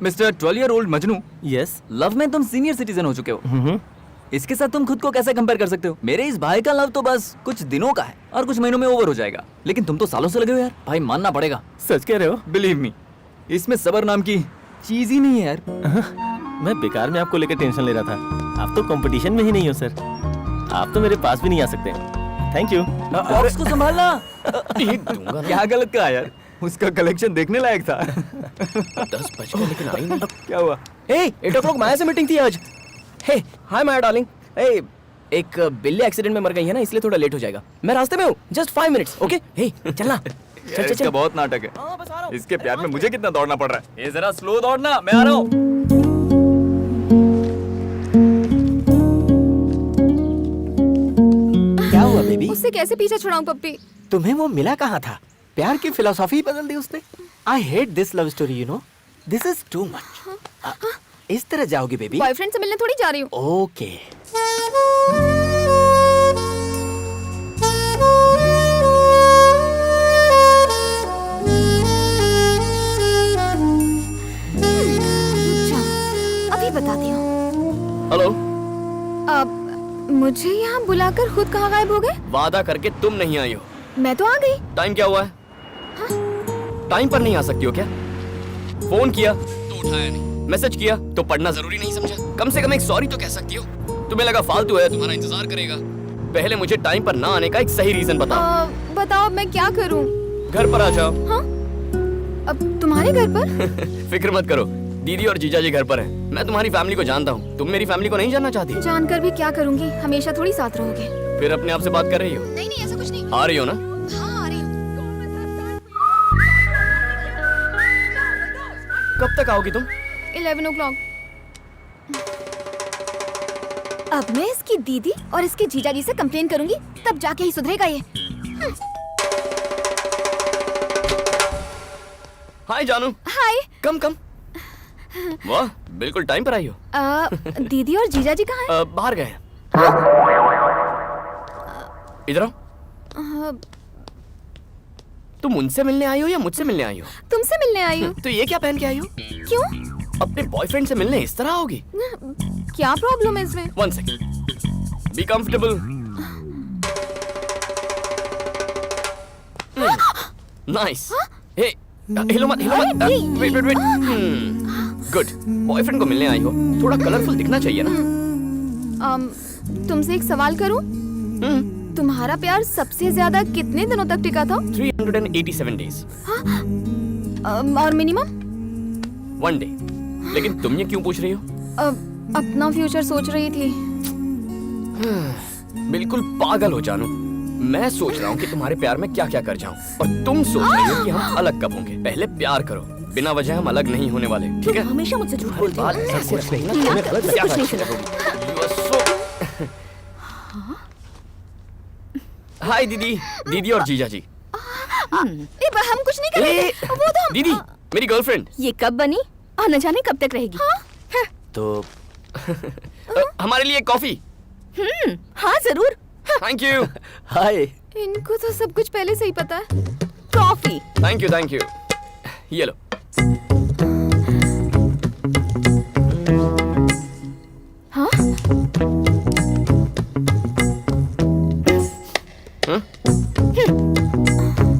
Mister 12-year-old Majnu, yes. Love में तुम सीनियर सिटीजन हो चुके हो। इसके साथ तुम खुद को कैसे कंपेयर कर सकते हो? मेरे इस भाई का लव तो बस कुछ दिनों का है और कुछ महीनों में ओवर हो जाएगा, लेकिन तुम तो सालों से लगे हो यार। भाई मानना पड़ेगा। सच कह रहे हो? बिलीव मी, इसमें सबर नाम की चीज ही नहीं है यार। मैं बेकार में आपको लेकर टेंशन ले रहा था। आप तो कंपटीशन में ही नहीं हो सर, आप तो मेरे पास भी नहीं आ सकते। Thank you. बॉक्स को संभालना। क्या गलत कहा यार? उसका कलेक्शन देखने लायक था। 10 बज गए लेकिन आई नहीं। क्या हुआ? हे 8 o'clock माया से मीटिंग थी आज। हे हाय माया डार्लिंग। हे एक बिल्ली एक्सीडेंट में मर गई है ना, इसलिए थोड़ा लेट हो जाएगा। मैं रास्ते में हूँ, जस्ट 5 minutes। ओके हे चलना। चल चल इसका चल। बहुत नाटक है। हाँ, बस आ रहा हूँ। इसके प्यार में मुझे कितना दौड़ना पड़ रहा है। ये जरा स्लो दौड़ना, मैं आ रहा हूँ। क्या हुआ बेबी? उससे कैसे पीछा छुड़ाऊं पप्पी? तुम्हें वो मिला कहाँ था? प्यार की फिलोसॉफी बदल दी उसने। आई hate this love story, you know, this is too much. इस तरह जाओगी बेबी? बॉयफ्रेंड से मिलने थोड़ी जा रही हूँ। ओके। अभी बताती हूँ। हेलो। अब मुझे यहाँ बुलाकर खुद कहाँ गायब हो गए? वादा करके तुम नहीं आई हो। मैं तो आ गई। टाइम क्या हुआ है? टाइम पर नहीं आ सकती हो क्या? फोन किया तो उठाया नहीं, मैसेज किया तो पढ़ना जरूरी नहीं समझा? कम से कम एक सॉरी तो कह सकती हो। तुम्हें लगा फालतू है, तुम्हारा इंतजार करेगा। पहले मुझे टाइम पर ना आने का एक सही रीजन बताओ। बताओ मैं क्या करूँ? घर पर आ जाओ। हाँ? अब तुम्हारे घर पर? फिक्र मत करो, दीदी और जीजा जी घर पर हैं। मैं तुम्हारी फैमिली को जानता हूँ, तुम मेरी फैमिली को नहीं जानना चाहती? जानकर भी क्या करूँगी, हमेशा थोड़ी साथ रहोगे। फिर अपने आप से बात कर रही हो? नहीं नहीं ऐसा कुछ नहीं। आ रही हो ना? हाँ आ रही हूँ। कब तक आओगी तुम? 11 o'clock। अब मैं इसकी दीदी और इसके जीजाजी से कंप्लेन करूंगी, तब जाके ही सुधरेगा ये। हाय जानू। हाय। कम कम। वाह बिल्कुल टाइम पर आई हो। दीदी और जीजाजी कहाँ हैं? बाहर गए हैं। इधर आओ। तुम उनसे मिलने आई हो या मुझसे मिलने आई हो? तुमसे मिलने आई हूँ। तो ये क्या पहन के आई हो? क्यों? अपने बॉयफ्रेंड से मिलने इस तरह आओगी? क्या प्रॉब्लम है इसमें? 1 second. Be comfortable. Nice. Hey, हिलो मत, हिलो मत. Wait, wait, wait. Good. Boyfriend को मिलने आई हो, थोड़ा कलरफुल दिखना चाहिए ना? तुमसे एक सवाल करूं? तुम्हारा प्यार सबसे ज्यादा कितने दिनों तक टिका था? 387 days. और मिनिमम? 1 day. लेकिन तुम ये क्यों पूछ रही हो? अपना फ्यूचर सोच रही थी। बिल्कुल पागल हो जानू। मैं सोच रहा हूँ कि तुम्हारे प्यार में क्या क्या कर जाऊँ, और तुम सोच रही हो कि हम अलग कब होंगे। पहले प्यार करो, बिना वजह हम अलग नहीं होने वाले, ठीक है? हमेशा मुझसे झूठ बोलती हो। ऐसे कुछ नहीं सुना। हाय दीदी, दीदी और जीजा जी। हम कुछ नहीं करेंगे। वो तो दीदी, मेरी गर्लफ्रेंड। ये कब बनी और न जाने कब तक रहेगी। तो हमारे लिए कॉफी। हाँ जरूर। Thank you. हाय। इनको तो सब कुछ पहले से ही पता है। Coffee. Thank you, thank you. ये लो। हाँ?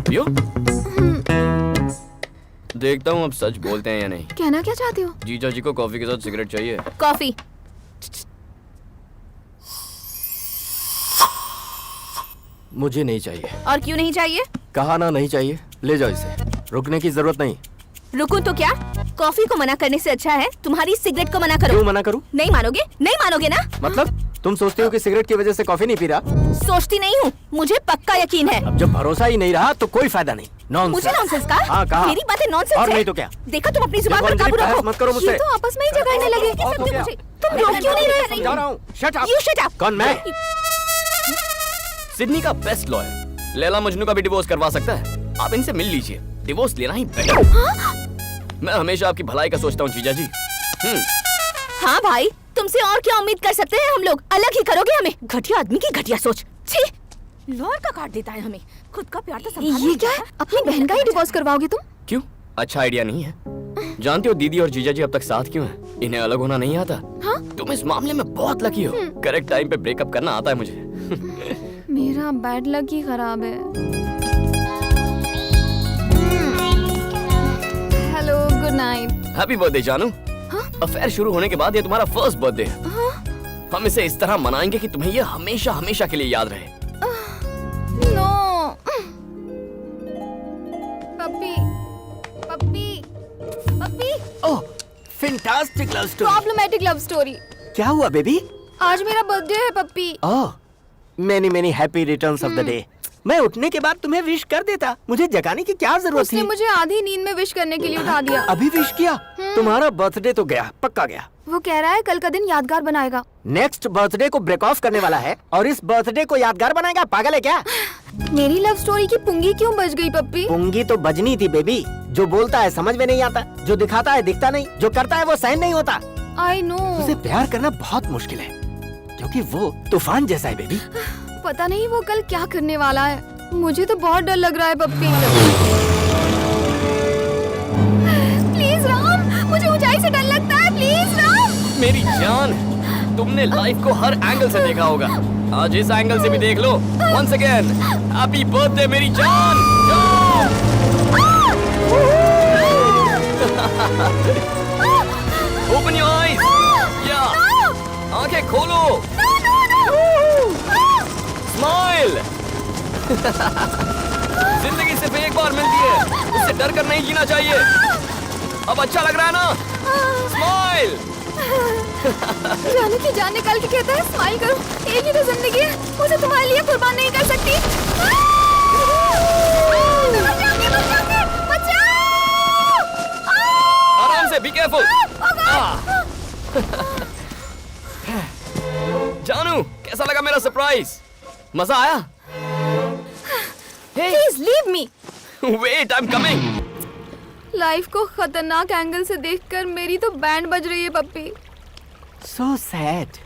पियो। देखता हूँ अब सच बोलते हैं या नहीं। कहना क्या चाहती हो? जीजा जी को कॉफी के साथ सिगरेट चाहिए। कॉफी। मुझे नहीं चाहिए। और क्यों नहीं चाहिए? कहा ना नहीं चाहिए, ले जाओ इसे। रुकने की जरूरत नहीं। रुकूं तो क्या? कॉफी को मना करने से अच्छा है तुम्हारी सिगरेट को मना करो। क्यों मना करूं? नहीं मानोगे? नहीं मानोगे ना? मतलब तुम सोचती हो कि सिगरेट की वजह से कॉफी नहीं पी रहा? सोचती नहीं हूँ, मुझे पक्का यकीन है। अब जब भरोसा ही नहीं रहा तो कोई फायदा नहीं। नॉनसेंस। मुझे नॉनसेंस का? हाँ कहा। मेरी बातें नॉनसेंस और है। नहीं तो क्या? देखा, तुम अपनी जुबान पर काबू रखो। मत करो मुझसे। ये तो आपस में ही झगड़ने लगे। तुम रोक क्यों नहीं रहे? समझा रहा हूँ। Shut up. You shut up। कौन मैं? सिडनी का बेस्ट लॉयर लैला मजनू का भी डिवोर्स करवा सकता है। आप इनसे मिल लीजिए, डिवोर्स लेना ही बेटर। मैं हमेशा आपकी भलाई का सोचता हूँ जीजा जी। हाँ भाई, तुमसे और क्या उम्मीद कर सकते हैं हम लोग? अलग ही करोगे हमें। घटिया आदमी की घटिया सोच। छी, लॉयर का काट देता है हमें। खुद का प्यार तो संभाल ये क्या है? अपनी बहन का ही डिवोर्स करवाओगे तुम? क्यों? अच्छा आइडिया नहीं है। जानती हो दीदी और जीजा जी अब तक साथ क्यों हैं? इन्हें अलग होना नहीं आता। हाँ? तुम इस मामले में बहुत लकी हो। करेक्ट टाइम पे ब्रेकअप करना आता है मुझे। मेरा बैड लक ही खराब है। Hello, good night. Happy birthday जानू। अफेयर शुरू होने के बाद ये तुम्हारा फर्स्ट बर्थडे है। हम इसे इस तरह मनाएंगे कि तुम्हें ये हमेशा हमेशा के लिए याद रहे। No. Puppy, puppy, puppy. Oh, fantastic love story. Problematic love story. क्या हुआ बेबी? आज मेरा बर्थडे है puppy. Oh, many many happy returns of the day. मैं उठने के बाद तुम्हें विश कर देता, मुझे जगाने की क्या जरूरत उसने थी? मुझे आधी नींद में विश करने के लिए उठा दिया। अभी विश किया? तुम्हारा बर्थडे तो गया, पक्का गया। वो कह रहा है कल का दिन यादगार बनाएगा। नेक्स्ट बर्थडे को ब्रेक ऑफ करने वाला है और इस बर्थडे को यादगार बनाएगा? पागल है क्या? मेरी लव स्टोरी की पुंगी क्यों बज गई पप्पी? पुंगी तो बजनी थी बेबी। जो बोलता है समझ में नहीं आता, जो दिखाता है दिखता नहीं, जो करता है वो सहन नहीं होता। I know. उसे प्यार करना बहुत मुश्किल है क्योंकि वो तूफान जैसा है बेबी। पता नहीं वो कल क्या करने वाला है। मुझे तो बहुत डर लग रहा है पप्पी। प्लीज राम, मुझे ऊंचाई से डर लगता है। प्लीज राम। मेरी जान, तुमने लाइफ को हर एंगल से देखा होगा, आज इस एंगल से भी देख लो। वंस अगेन हैप्पी बर्थडे मेरी जान। Open your eyes. या आंखें खोलो। स्माइल। जिंदगी सिर्फ एक बार मिलती है, उससे डर कर नहीं जीना चाहिए। अब अच्छा लग रहा है ना? स्माइल। जाने की जान निकाल के कहता है स्माइल करो। एक ही तो जिंदगी है, उसे तुम्हारे लिए कुर्बान नहीं कर सकती। आराम से, बी केयरफुल। जानू, कैसा लगा मेरा सरप्राइज? मजा आया? Please leave me. Wait, I am coming. Life को खतरनाक एंगल से देखकर मेरी तो बैंड बज रही है पप्पी। So sad।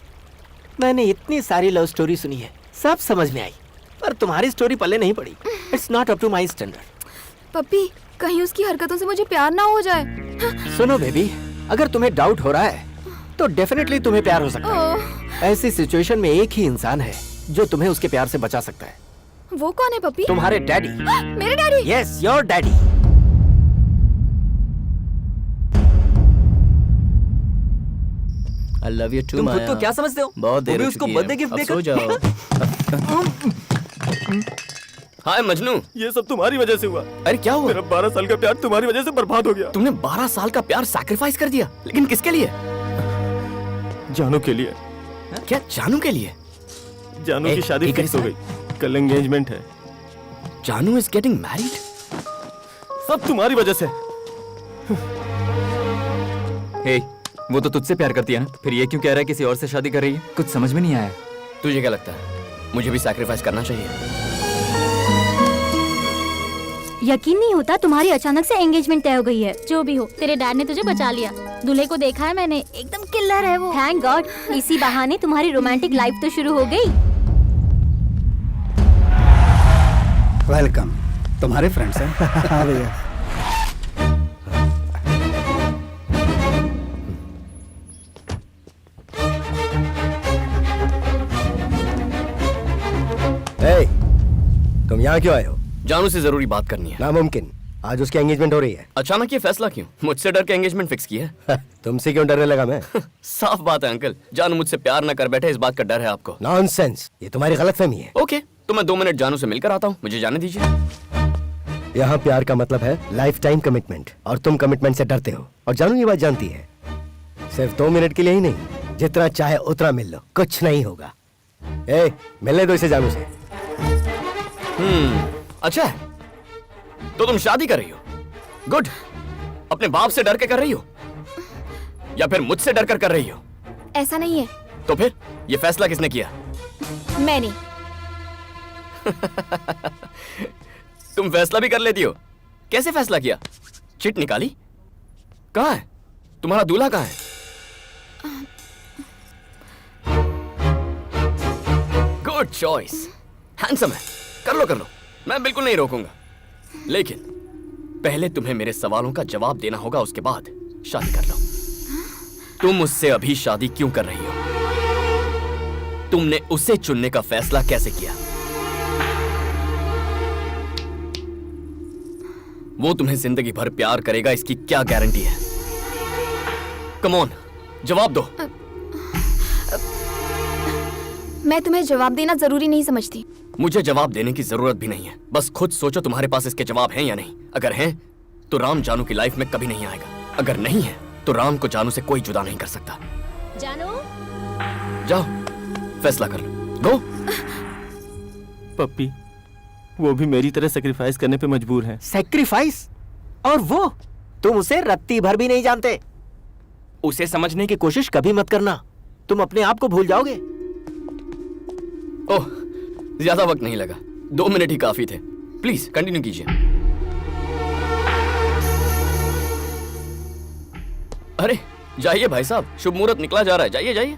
मैंने इतनी सारी लव स्टोरी सुनी है, सब समझ में आई, पर तुम्हारी स्टोरी पल्ले नहीं पड़ी। It's not up to my standard। पप्पी, कहीं उसकी हरकतों से मुझे प्यार ना हो जाए। सुनो बेबी, अगर तुम्हें डाउट हो रहा है तो डेफिनेटली तुम्हें प्यार हो सकता है। ऐसी सिचुएशन में एक ही इंसान है जो तुम्हें उसके प्यार से बचा सकता है। वो कौन है पप्पी? तुम्हारे डैडी। मेरे daddy? Yes, your daddy. I love you too, तुम खुद माया। को क्या समझते हो? बहुत देर वो भी हो उसको चुकी है। बर्थडे गिफ्ट अब देकर। सो जाओ। हाय मजनू। ये सब तुम्हारी वजह से हुआ। अरे क्या हुआ? मेरा 12 साल का प्यार तुम्हारी वजह से बर्बाद हो गया। तुमने 12 साल का प्यार सैक्रिफाइस कर दिया, लेकिन किसके लिए? जानू के लिए। क्या जानू के लिए? जानू की शादी फिक्स हो गई, कल एंगेजमेंट है। जानू इज गेटिंग मैरिड? सब तुम्हारी वजह से। हे, वो तो तुझसे प्यार करती है ना, फिर ये क्यों कह रहा है किसी और से शादी कर रही है? कुछ समझ में नहीं आया। तुझे क्या लगता है मुझे भी सैक्रिफाइस करना चाहिए? यकीन नहीं होता तुम्हारी अचानक से एंगेजमेंट तय हो गई है। जो भी हो, तेरे डैड ने तुझे बचा लिया। दूल्हे को देखा है मैंने, एकदम किल्लर है वो। थैंक गॉड, इसी बहाने तुम्हारी रोमांटिक लाइफ तो शुरू हो गई। वेलकम। तुम्हारे फ्रेंड्स हैं? हाँ भैया। तुम यहाँ क्यों आए हो? जानू से जरूरी बात करनी है। नामुमकिन, आज उसकी एंगेजमेंट हो रही है। अचानक ये फैसला क्यों? मुझसे डर के एंगेजमेंट फिक्स की है? तुमसे क्यों डरने लगा मैं? साफ बात है अंकल, जानू मुझसे प्यार न कर बैठे, इस बात का डर है आपको। नॉनसेंस, ये तुम्हारी गलतफहमी है। ओके, तो मैं 2 मिनट जानू से मिलकर आता हूँ, मुझे जाने दीजिए। यहाँ प्यार का मतलब है लाइफ टाइम कमिटमेंट, और तुम कमिटमेंट से डरते हो, और जानू ये बात जानती है। सिर्फ 2 मिनट के लिए ही नहीं, जितना चाहे उतना मिल लो, कुछ नहीं होगा। मिलने दो इसे जानू से। अच्छा है, तो तुम शादी कर रही हो? गुड। अपने बाप से डर के कर रही हो या फिर मुझसे डर कर रही हो? ऐसा नहीं है। तो फिर ये फैसला किसने किया? मैंने। तुम फैसला भी कर लेती हो? कैसे फैसला किया? चिट निकाली? कहाँ है तुम्हारा दूल्हा? कहाँ है? गुड चॉइस, हैंडसम है। कर लो, मैं बिल्कुल नहीं रोकूंगा, लेकिन पहले तुम्हें मेरे सवालों का जवाब देना होगा, उसके बाद शादी कर लो। तुम मुझसे अभी शादी क्यों कर रही हो? तुमने उसे चुनने का फैसला कैसे किया? वो तुम्हें जिंदगी भर प्यार करेगा, इसकी क्या गारंटी है? कम ऑन, जवाब दो। मैं तुम्हें जवाब देना जरूरी नहीं समझती। मुझे जवाब देने की जरूरत भी नहीं है, बस खुद सोचो तुम्हारे पास इसके जवाब हैं या नहीं। अगर हैं तो राम जानू की लाइफ में कभी नहीं आएगा, अगर नहीं है तो राम को जानू से कोई जुदा नहीं कर सकता। जानू, जाओ फैसला कर लो, गो। पप्पी, वो भी मेरी तरह सेक्रीफाइस करने पे मजबूर है। सैक्रिफाइस? और वो तुम उसे रत्ती भर भी नहीं जानते। उसे समझने की कोशिश कभी मत करना, तुम अपने आप को भूल जाओगे। ओह, ज्यादा वक्त नहीं लगा, 2 मिनट ही काफी थे। प्लीज कंटिन्यू कीजिए। अरे जाइए भाई साहब, शुभ मुहूर्त निकला जा रहा है, जाइए जाइए।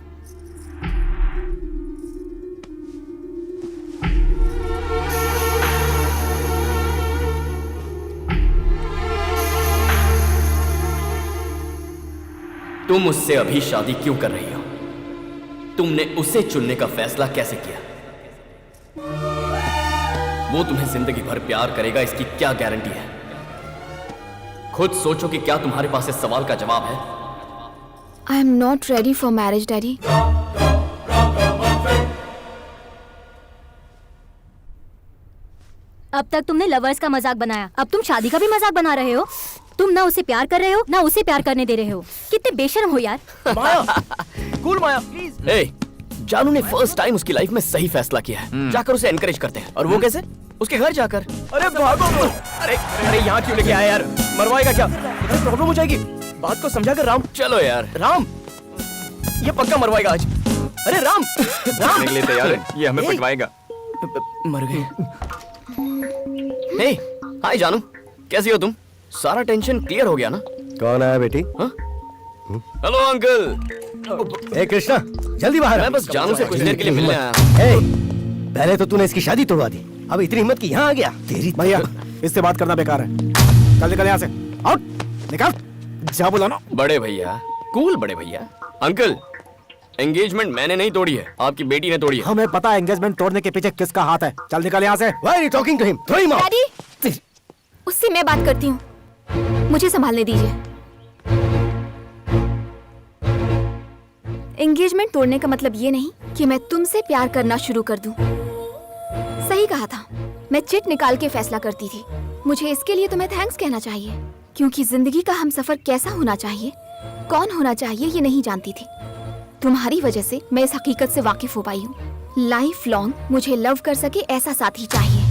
तुम मुझसे अभी शादी क्यों कर रही हो? तुमने उसे चुनने का फैसला कैसे किया? वो तुम्हें जिंदगी भर प्यार करेगा, इसकी क्या गारंटी है? खुद सोचो कि क्या तुम्हारे पास इस सवाल का जवाब है? I am not ready for marriage daddy. अब तक तुमने लवर्स का मजाक बनाया, अब तुम शादी का भी मजाक बना रहे हो। तुम ना उसे प्यार कर रहे हो, ना उसे प्यार करने दे रहे हो। कितने बेशर्म हो यार। Cool Maya, please. ए, जानू ने फर्स्ट टाइम उसकी लाइफ में सही फैसला किया है, जाकर उसे एनकरेज करते हैं। और वो कैसे? उसके घर जाकर। अरे भागो। अरे यहाँ क्यों लेके आया यार? मरवाएगा क्या? प्रॉब्लम हो जाएगी। बात को समझा कर राम। चलो यार। राम, ये पक्का मरवाएगा आज। अरे राम, राम निकले तैयार है, ये हमें पिटवाएगा। मर गए। हे, हाय जानू, कैसी हो तुम? सारा टेंशन क्लियर हो गया ना? कौन आया बेटी? Hello uncle. ए कृष्णा, जल्दी बाहर। मैं बस जानू से कुछ देर के लिए मिलने आया। ए, पहले तो तूने इसकी शादी तोड़वा दी, अब इतनी हिम्मत की यहाँ आ गया? तेरी भैया, इससे बात करना बेकार है। कल निकल यहाँ से। आउट, निकाल। जा बोला ना। बड़े भैया, कूल बड़े भैया। अंकल, एंगेजमेंट मैंने नहीं तोड़ी है, आपकी बेटी ने तोड़ी है। हमें पता है एंगेजमेंट तोड़ने के पीछे किसका हाथ है। चल निकल यहाँ से। Why are you talking to him? Throw him out. Daddy, उससे मैं बात करती हूँ, मुझे संभालने दीजिए। एंगेजमेंट तोड़ने का मतलब ये नहीं कि मैं तुमसे प्यार करना शुरू कर दूं। सही सही कहा था, मैं चिट निकाल के फैसला करती थी। मुझे इसके लिए तुम्हें थैंक्स कहना चाहिए, क्योंकि जिंदगी का हमसफर कैसा होना चाहिए, कौन होना चाहिए, ये नहीं जानती थी। तुम्हारी वजह से मैं इस हकीकत से वाकिफ हो पाई हूँ। लाइफ लॉन्ग मुझे लव कर सके ऐसा साथी चाहिए,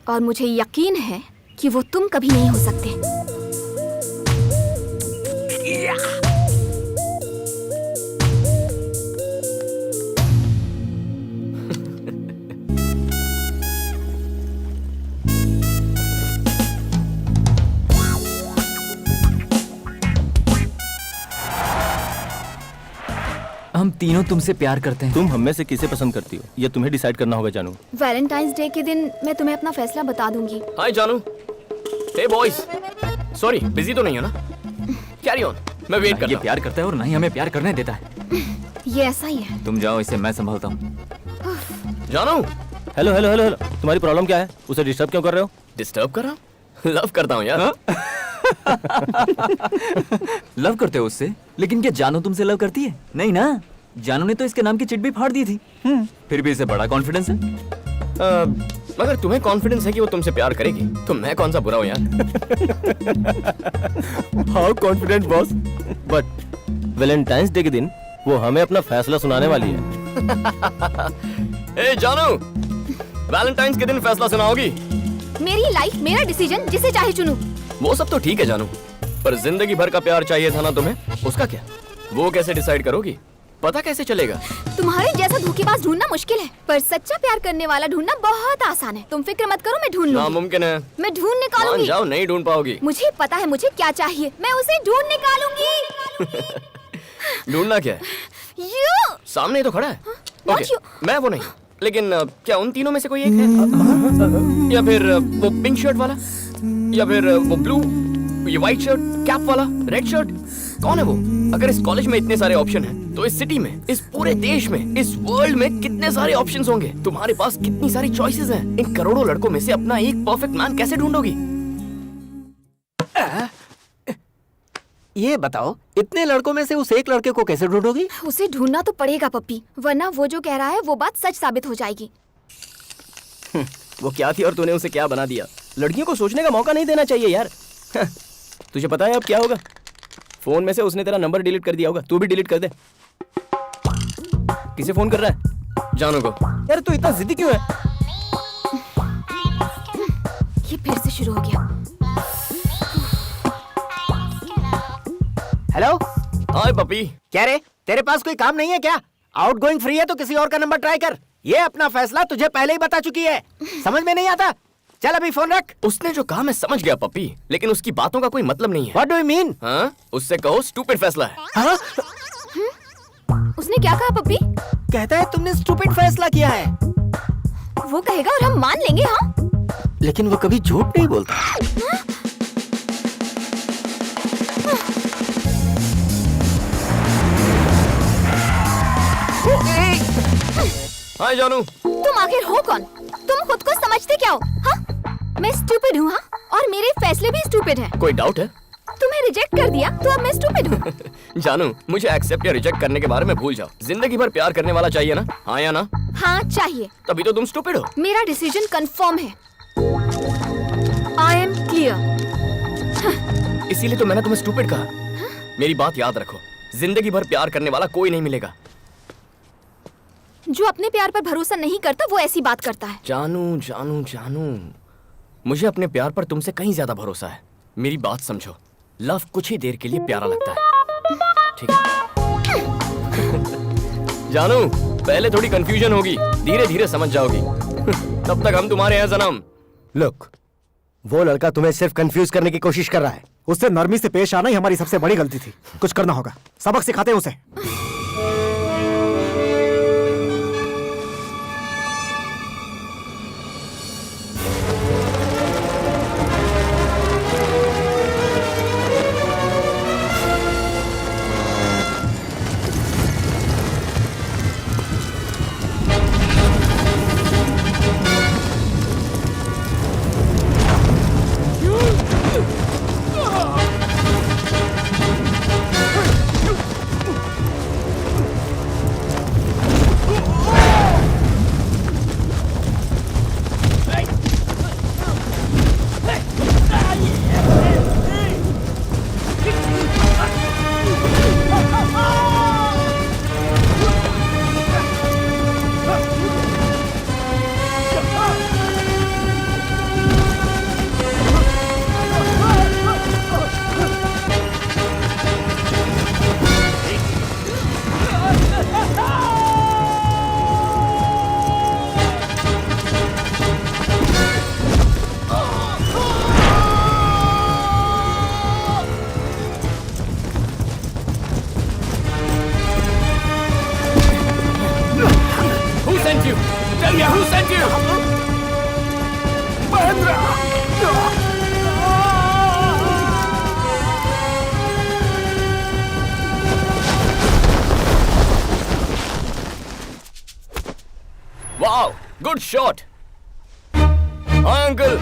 और मुझे यकीन है कि वो तुम कभी नहीं हो सकते। हम तीनों तुमसे प्यार करते हैं। तुम हम में से किसे पसंद करती हो, ये तुम्हें डिसाइड करना होगा जानू। वैलेंटाइंस डे के दिन मैं तुम्हें अपना फैसला बता दूंगी। हाय जानू। हे बॉयज, सॉरी बिजी तो नहीं है ना? कैरी ऑन, मैं वेट ये करता हूँ। प्यार करता है और ना ही हमें प्यार करने देता है। ये ऐसा ही है। तुम जाओ, इसे मैं संभालता हूँ। जानू, हेलो हेलो हेलो हेलो, तुम्हारी प्रॉब्लम क्या है? उसे डिस्टर्ब क्यों कर रहे हो? डिस्टर्ब कर रहा हूँ? लव करता हूँ यार। लव करते हो उससे? लेकिन क्या जानू तुमसे लव करती है? नहीं ना। जानू ने तो इसके नाम की चिट भी फाड़ दी थी। फिर भी इसे बड़ा कॉन्फिडेंस है। मगर तुम्हें कॉन्फिडेंस है कि वो तुमसे प्यार करेगी, तो मैं कौन सा बुरा हूँ यार? How confident boss. But Valentine's day के दिन वो हमें अपना फैसला सुनाने वाली है। ए जानू, वैलेंटाइंस के दिन फैसला सुनाओगी? मेरी लाइफ, मेरा डिसीजन, जिसे चाहे चुनूं। वो सब तो ठीक है जानू, पर जिंदगी भर का प्यार चाहिए था ना तुम्हें, उसका क्या? वो कैसे डिसाइड करोगी? पता कैसे चलेगा? तुम्हारे जैसा धोखेबाज ढूंढना मुश्किल है, पर सच्चा प्यार करने वाला ढूंढना बहुत आसान है। तुम फिक्र मत करो, मैं ढूंढ लूंगी। नामुमकिन है। मैं ढूंढ मान निकालूंगी। जाओ, नहीं ढूंढ पाओगी। मुझे पता है मुझे क्या चाहिए, मैं उसे ढूंढ निकालूंगी। ढूंढना क्या है? You! सामने ही तो खड़ा है। Not okay, you. मैं वो नहीं, लेकिन क्या उन तीनों में से कोई एक है? या फिर वो पिंक शर्ट वाला, या फिर वो ब्लू, ये व्हाइट शर्ट, कैप वाला, रेड शर्ट? कौन है वो? अगर इस कॉलेज में इतने सारे ऑप्शन हैं, तो इस सिटी में, इस पूरे देश में, इस वर्ल्ड में कितने सारे ऑप्शंस होंगे? तुम्हारे पास कितनी सारी चॉइसेस हैं। इन करोड़ों लड़कों में से अपना एक परफेक्ट मैन कैसे ढूंढोगी? ये बताओ, इतने लड़कों में से उस एक लड़के को कैसे ढूंढोगी? उसे ढूंढना तो पड़ेगा पप्पी, वरना वो जो कह रहा है वो बात सच साबित हो जाएगी। वो क्या थी और तूने उसे क्या बना दिया? लड़कियों को सोचने का मौका नहीं देना चाहिए यार। तुझे पता है अब क्या होगा? फोन में से उसने तेरा नंबर डिलीट कर दिया होगा, तू भी डिलीट कर दे। किसे फोन कर रहा है? जानू को। यार तू इतना जिद्दी क्यों है? ये फिर से शुरू हो गया। हेलो, हाय पपी। क्या रे, तेरे पास कोई काम नहीं है क्या? आउटगोइंग फ्री है तो किसी और का नंबर ट्राई कर। ये अपना फैसला तुझे पहले ही बता चुकी है, समझ में नहीं आता? चल अभी फोन रख। उसने जो कहा मैं समझ गया पपी, लेकिन उसकी बातों का कोई मतलब नहीं है। What do you mean? हाँ? उससे कहो स्टूपिड फैसला है। हाँ? उसने क्या कहा पप्पी? कहता है तुमने स्टूपिड फैसला किया है। वो कहेगा और हम मान लेंगे। हाँ, लेकिन वो कभी झूठ नहीं बोलता। हाय जानू। तुम आखिर हो कौन? तुम खुद को समझते क्या हो? हाँ, मैं स्टूपिड हूँ। हाँ, और मेरे फैसले भी स्टूपिड है। कोई डाउट है? तुम्हें रिजेक्ट कर दिया तो अब मैं स्टूपिड हूँ। जानू, मुझे एक्सेप्ट या रिजेक्ट करने के बारे में भूल जाओ। जिंदगी भर प्यार करने वाला चाहिए ना? हाँ या ना? हाँ चाहिए। तभी तो तुम स्टूपिड हो। मेरा डिसीजन कंफर्म है। I am clear. इसीलिए तो मैंने तुम्हें स्टूपिड कहा। मेरी बात याद रखो, जिंदगी भर प्यार करने वाला कोई नहीं मिलेगा। जो अपने प्यार पर भरोसा नहीं करता वो ऐसी बात करता है। जानू जानू जानू, मुझे अपने प्यार पर तुमसे कहीं ज्यादा भरोसा है। मेरी बात समझो, लव कुछ ही देर के लिए प्यारा लगता है, ठीक है? जानू, पहले थोड़ी कंफ्यूजन होगी, धीरे धीरे समझ जाओगी। तब तक हम तुम्हारे हैं सनम। लुक, वो लड़का तुम्हें सिर्फ कंफ्यूज करने की कोशिश कर रहा है। उससे नरमी से पेश आना ही हमारी सबसे बड़ी गलती थी। कुछ करना होगा, सबक सिखाते हैं उसे। Tell me who sent you? Wow, good shot. हाँ अंकल,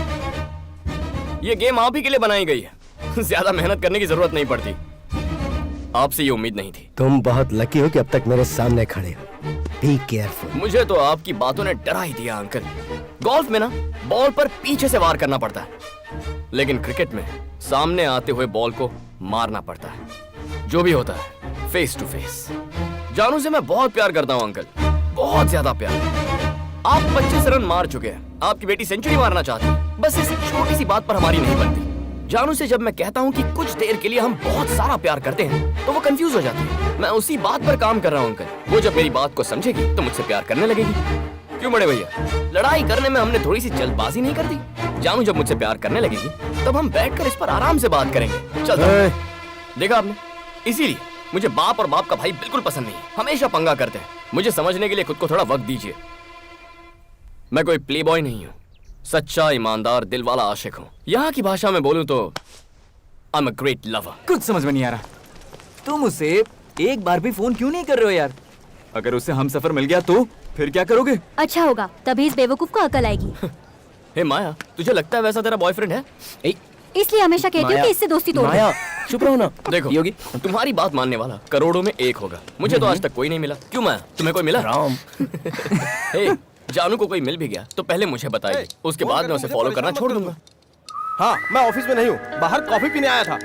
ये गेम आप ही के लिए बनाई गई है। ज्यादा मेहनत करने की जरूरत नहीं पड़ती। आपसे ये उम्मीद नहीं थी। तुम बहुत लकी हो कि अब तक मेरे सामने खड़े हो। Be careful. मुझे तो आपकी बातों ने डरा ही दिया अंकल। गोल्फ में ना बॉल पर पीछे से वार करना पड़ता है, लेकिन क्रिकेट में सामने आते हुए बॉल को मारना पड़ता है। जो भी होता है फेस टू फेस। जानू से मैं बहुत प्यार करता हूँ अंकल, बहुत ज्यादा प्यार। आप 25 रन मार चुके हैं, आपकी बेटी सेंचुरी मारना चाहती है। बस इस छोटी सी बात पर हमारी नहीं बनती। जानू से जब मैं कहता हूँ कि कुछ देर के लिए हम बहुत सारा प्यार करते हैं, तो वो कंफ्यूज हो जाती है। मैं उसी बात पर काम कर रहा हूँ अंकल। वो जब मेरी बात को समझेगी तो मुझसे प्यार करने लगेगी। क्यों बड़े भैया, लड़ाई करने में हमने थोड़ी सी जल्दबाजी नहीं कर दी? जानू जब मुझसे प्यार करने लगेगी तब हम बैठकर इस पर आराम से बात करेंगे। चल देखा आपने, इसीलिए मुझे बाप और बाप का भाई बिल्कुल पसंद नहीं है। हमेशा पंगा करते हैं। मुझे समझने के लिए खुद को थोड़ा वक्त दीजिए। मैं कोई प्ले बॉय नहीं हूँ, सच्चा ईमानदार दिल वाला आशिक हूँ। यहाँ की भाषा में बोलूँ तो I am a great lover. कुछ समझ में नहीं आ रहा। तुम उसे एक बार भी फोन क्यों नहीं कर रहे हो यार? अगर उसे हम सफर मिल गया तो फिर क्या करोगे? अच्छा होगा, तभी इस बेवकूफ को अकल आएगी। हे माया, तुझे लगता है वैसा तेरा बॉयफ्रेंड है? इसलिए हमेशा कहती हूँ कि इससे दोस्ती तोड़ दो। माया चुप रहो ना। देखो योगी, तुम्हारी बात मानने वाला करोड़ों में एक होगा। मुझे तो आज तक कोई नहीं मिला। क्यों माया, तुम्हें कोई मिला? राम हे, जानू को कोई मिल भी गया तो पहले मुझे बताइए, उसके बाद मैं उसे फॉलो करना छोड़ दूंगा। हाँ, मैं ऑफिस में नहीं हूँ, बाहर कॉफी पीने आया था।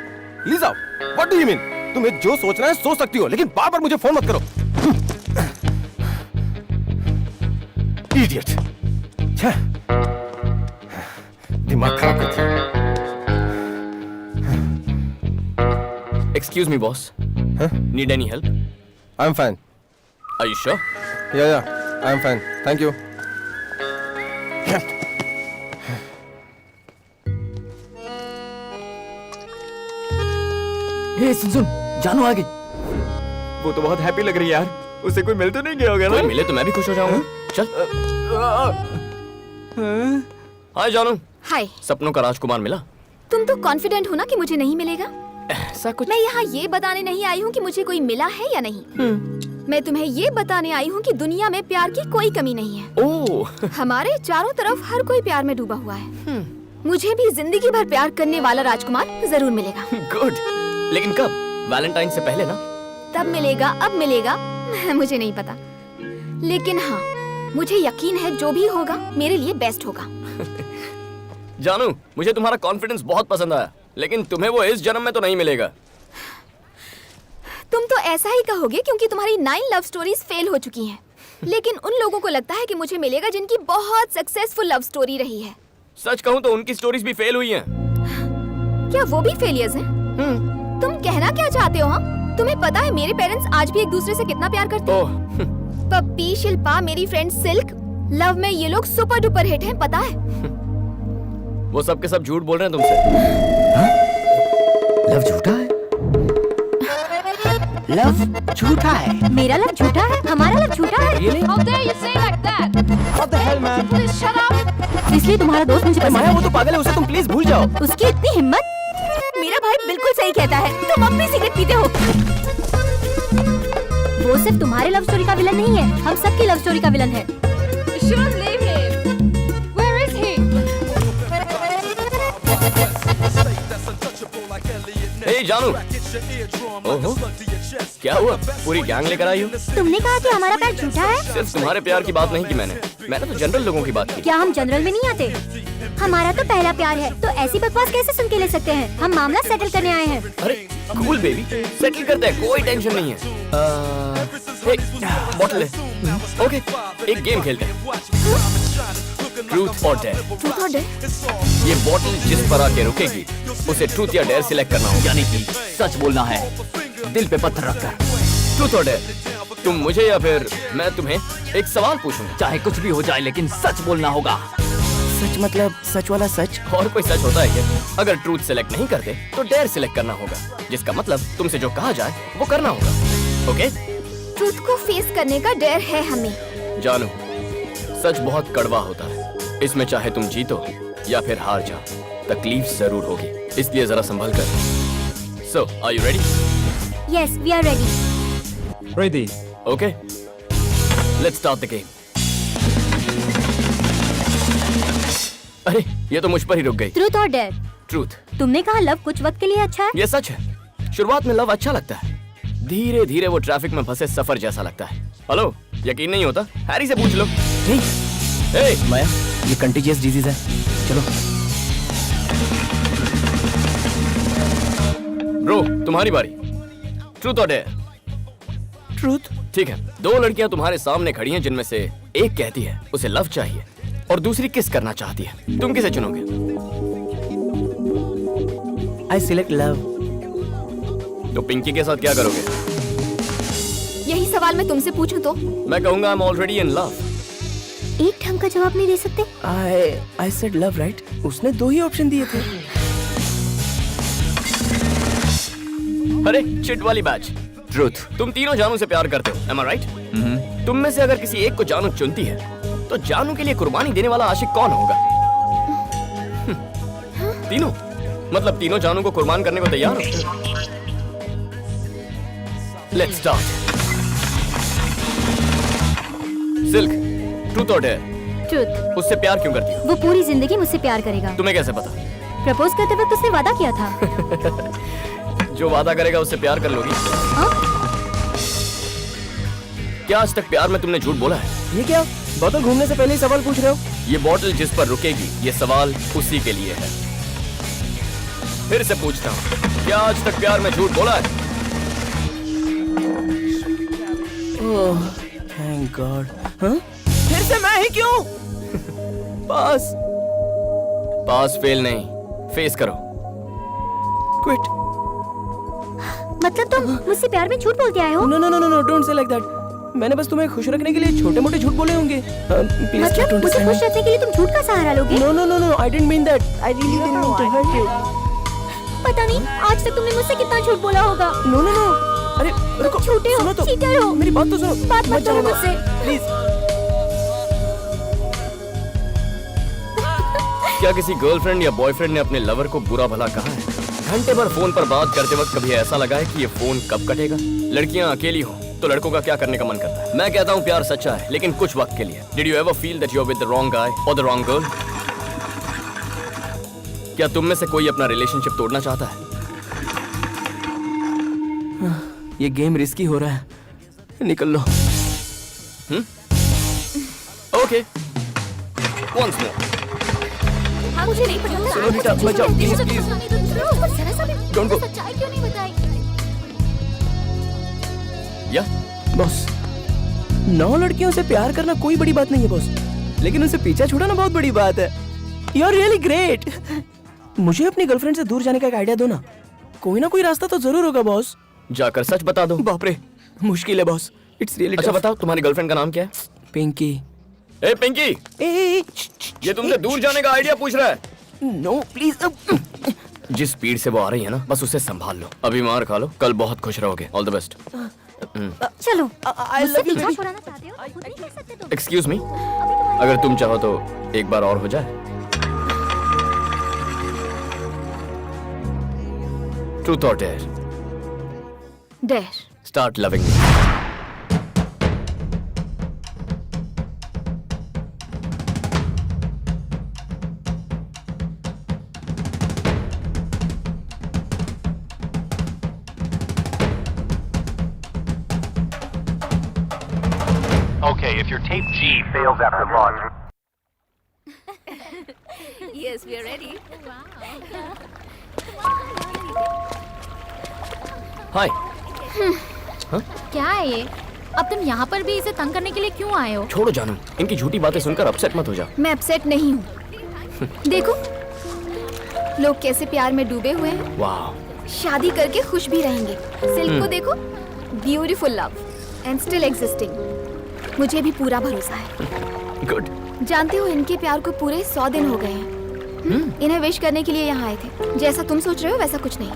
Lisa, what do you mean? तुम्हें जो सोचना है सोच सकती हो, लेकिन बार बार मुझे फोन मत करो। इडियट। दिमाग खराब कर दिया। Excuse me, boss. Need any help? I'm fine. Are you sure? Yeah, I'm fine. Thank you. हे सुन, जानू आ गई। वो तो बहुत हैप्पी लग रही है यार। उसे कोई मिल तो नहीं गया होगा ना? कोई मिले तो मैं भी खुश हो जाऊंगा। चल। हाय जानू। हाय। सपनों का राजकुमार मिला? तुम तो कॉन्फिडेंट हो ना कि मुझे नहीं मिलेगा। ऐसा कुछ? मैं यहाँ ये बताने नहीं आई हूँ कि मुझे कोई मिला है या नहीं। मैं तुम्हें ये बताने आई हूँ कि दुनिया में प्यार की कोई कमी नहीं है। ओह। हमारे चारों तरफ हर कोई प्यार में डूबा हुआ है। मुझे भी जिंदगी भर प्यार करने वाला राजकुमार जरूर मिलेगा। गुड। लेकिन कब? वैलेंटाइन से पहले ना? तब मिलेगा, अब मिलेगा, मुझे नहीं पता। लेकिन हाँ, मुझे यकीन है जो भी होगा मेरे लिए बेस्ट होगा। जानू, मुझे तुम्हारा कॉन्फिडेंस बहुत पसंद आया, लेकिन तुम्हें वो इस जन्म में तो नहीं मिलेगा। तुम तो ऐसा ही कहोगे क्योंकि तुम्हारी 9 लव स्टोरीज फेल हो चुकी हैं। लेकिन उन लोगों को लगता है कि मुझे मिलेगा जिनकी बहुत सक्सेसफुल लव स्टोरी रही है। सच कहूँ तो उनकी स्टोरीज भी फेल हुई हैं। क्या वो भी फेलियर्स हैं? तुम कहना क्या चाहते हो? हाँ, तुम्हें पता है मेरे पेरेंट्स आज भी एक दूसरे से कितना प्यार करते हैं। पप्पी, शिल्पा, मेरी फ्रेंड सिल्क, लव में ये लोग सुपर डुपर हिट हैं, पता है? वो सब के सब झूठ बोल रहे हैं तुमसे। लव झूठा है? लव झूठा है? मेरा लव झूठा है? हमारा लव झूठा है? How dare you say like that? What the hell, man? Please shut up. इसलिए तुम्हारा दोस्त मुझे पसंद माया है। वो तो पागल है, उसे तुम प्लीज भूल जाओ। उसकी इतनी हिम्मत। मेरा भाई बिल्कुल सही कहता है, तुम अब भी सिगरेट पीते हो। वो सिर्फ तुम्हारे लव स्टोरी का विलन नहीं है, हम सबकी लव स्टोरी का विलन है। Shouldn't leave him. Where is he? हे जानू। ओहो, क्या हुआ? पूरी गैंग लेकर आई हो? तुमने कहा कि हमारा प्यार झूठा है। सिर्फ तुम्हारे प्यार की बात नहीं की मैंने तो जनरल लोगों की बात की। क्या हम जनरल में नहीं आते? हमारा तो पहला प्यार है, तो ऐसी बकवास कैसे सुन के ले सकते हैं? हम मामला सेटल करने आए हैं। अरे कूल बेबी, सेटल करते हैं, कोई टेंशन नहीं है। बॉटल है। ओके, एक गेम खेलते हैं। ट्रूथ और डेयर। Truth or dare? ये बॉटल जिस पर आके रुकेगी उसे ट्रूथ या डेयर सिलेक्ट करना होगा। यानी कि सच बोलना है, दिल पे पत्थर रखकर। ट्रूथ और डेयर, तुम मुझे या फिर मैं तुम्हें एक सवाल पूछूंगा। चाहे कुछ भी हो जाए, लेकिन सच बोलना होगा। सच मतलब सच वाला सच? और कोई सच होता है क्या? अगर ट्रूथ सिलेक्ट नहीं करते तो डेयर सिलेक्ट करना होगा, जिसका मतलब तुमसे जो कहा जाए वो करना होगा। ओके? ट्रूथ को फेस करने का डर है हमें। जानू, सच बहुत कड़वा होता है, इसमें चाहे तुम जीतो या फिर हार जाओ, तकलीफ जरूर होगी, इसलिए जरा संभल कर। So, are you ready? Yes, we are ready. Ready. Okay. Let's start the game. अरे ये तो मुझ पर ही रुक गई। Truth or dare? ट्रूथ। तुमने कहा लव कुछ वक्त के लिए अच्छा है। ये सच है, शुरुआत में लव अच्छा लगता है, धीरे धीरे वो ट्रैफिक में फंसे सफर जैसा लगता है। हेलो, यकीन नहीं होता? हैरी से पूछ लो। हे माया, ये कंटेजियस डिजीज है, चलो। ब्रो, तुम्हारी बारी। ट्रूथ और डेयर? ट्रूथ। ठीक है, दो लड़कियां तुम्हारे सामने खड़ी हैं, जिनमें से एक कहती है उसे लव चाहिए और दूसरी किस करना चाहती है। तुम किसे चुनोगे? I select love. तो पिंकी के साथ क्या करोगे? यही सवाल मैं तुमसे पूछूं तो? मैं कहूंगा I'm already in love. एक ढंग का जवाब नहीं दे सकते? I said love, right? उसने दो ही ऑप्शन दिए थे। अरे चिट वाली बैच। ट्रूथ। तुम तीनों जानू से प्यार करते हो, am I right? तुम में से अगर किसी एक को जानू चुनती है तो जानू के लिए कुर्बानी देने वाला आशिक कौन होगा? तीनों? मतलब तीनों जानू को कुर्बान करने को तैयार हो? Let's start. सिल्क, ट्रूथ और डेयर? ट्रूथ। उससे प्यार क्यों करती हो? वो पूरी जिंदगी मुझसे प्यार करेगा। तुम्हें कैसे पता? प्रपोज करते वक्त उसने वादा किया था। जो वादा करेगा उससे प्यार कर लोगी? क्या आज तक प्यार में तुमने झूठ बोला है? ये क्या? बोतल घूमने से पहले ही सवाल पूछ रहे हो? ये बोतल जिस पर रुकेगी, ये सवाल उसी के लिए है। फिर से पूछता हूँ, क्या आज तक प्यार में झूठ बोला है? ओह, थैंक गॉड। हाँ? फिर से मैं ही क्यों? पास फेल नहीं, फेस करो। क्विट। मतलब तुम मुझसे प्यार में झूठ बोल के आए हो? No no no no, don't say like that. मैंने बस तुम्हें खुश रखने के लिए छोटे-मोटे झूठ बोले होंगे। प्लीज मतलब मुझे खुश रखने के लिए तुम झूठ का सहारा लोगे? No no no no, I didn't mean that. I really didn't mean to hurt you. पता नहीं आज तक तुमने मुझसे कितना झूठ बोला होगा। नो नो नो, अरे रुको, झूठे हो, सुनो तो, चीटर हो। मेरी बात तो सुनो। बात मत करो मुझसे। प्लीज। क्या किसी गर्लफ्रेंड या बॉयफ्रेंड ने अपने लवर को बुरा भला कहा है? घंटे भर फोन पर बात करते वक्त कभी ऐसा लगा है कि ये फोन कब कटेगा? लड़कियां अकेली हो तो लड़कों का क्या करने का मन करता है? मैं कहता हूँ प्यार सच्चा है, लेकिन कुछ वक्त के लिए। Did you ever feel that you're with the wrong guy or the wrong girl? क्या तुम में से कोई अपना रिलेशनशिप तोड़ना चाहता है? ये गेम रिस्की हो रहा है, निकल लो। Okay. Once more. हाँ, मुझे नहीं पता। सुनो रीटा, बचाओ, प्लीज प्लीज। Don't go. सच्चाई क्यों नहीं बताई? या बॉस, 9 लड़कियों से प्यार करना कोई बड़ी बात नहीं है बॉस, लेकिन उनसे पीछा छुड़ाना बहुत बड़ी बात है। You are really great. मुझे अपनी गर्लफ्रेंड से दूर जाने का एक आइडिया दो ना, कोई ना कोई रास्ता तो जरूर होगा बॉस। जाकर सच बता दो। बाप रे, मुश्किल है बॉस, इट्स रियली। अच्छा बताओ, तुम्हारी गर्लफ्रेंड का नाम क्या है? पिंकी। ए पिंकी, ये तुमसे दूर जाने का आइडिया पूछ रहा है। No please. जिस स्पीड से वो आ रही है ना, बस उसे संभाल लो। अभी मार खा लो, कल बहुत खुश रहोगे। All the best. चलो, मुझसे पीछा छुड़ाना चाहते हो? खुद नहीं कर सकते तुम। एक्सक्यूज मी, अगर तुम चाहो तो एक बार और हो जाए। ट्रूथ और dare? Dare. Start loving me. Okay, if your tape G fails after launch. Yes, we are ready. हाय। क्या है ये? अब तुम यहाँ पर भी इसे तंग करने के लिए क्यों आए हो? छोड़ो जानू, इनकी झूठी बातें सुनकर अपसेट मत हो जाओ। मैं अपसेट नहीं हूँ। देखो, लोग कैसे प्यार में डूबे हुए हैं। वाह। शादी करके खुश भी रहेंगे। सिल्क को देखो, beautiful love and still existing. मुझे भी पूरा भरोसा है। गुड। जानते हो, इनके प्यार को पूरे 100 दिन हो गए हैं। इन्हें विश करने के लिए यहाँ आए थे। जैसा तुम सोच रहे हो वैसा कुछ नहीं।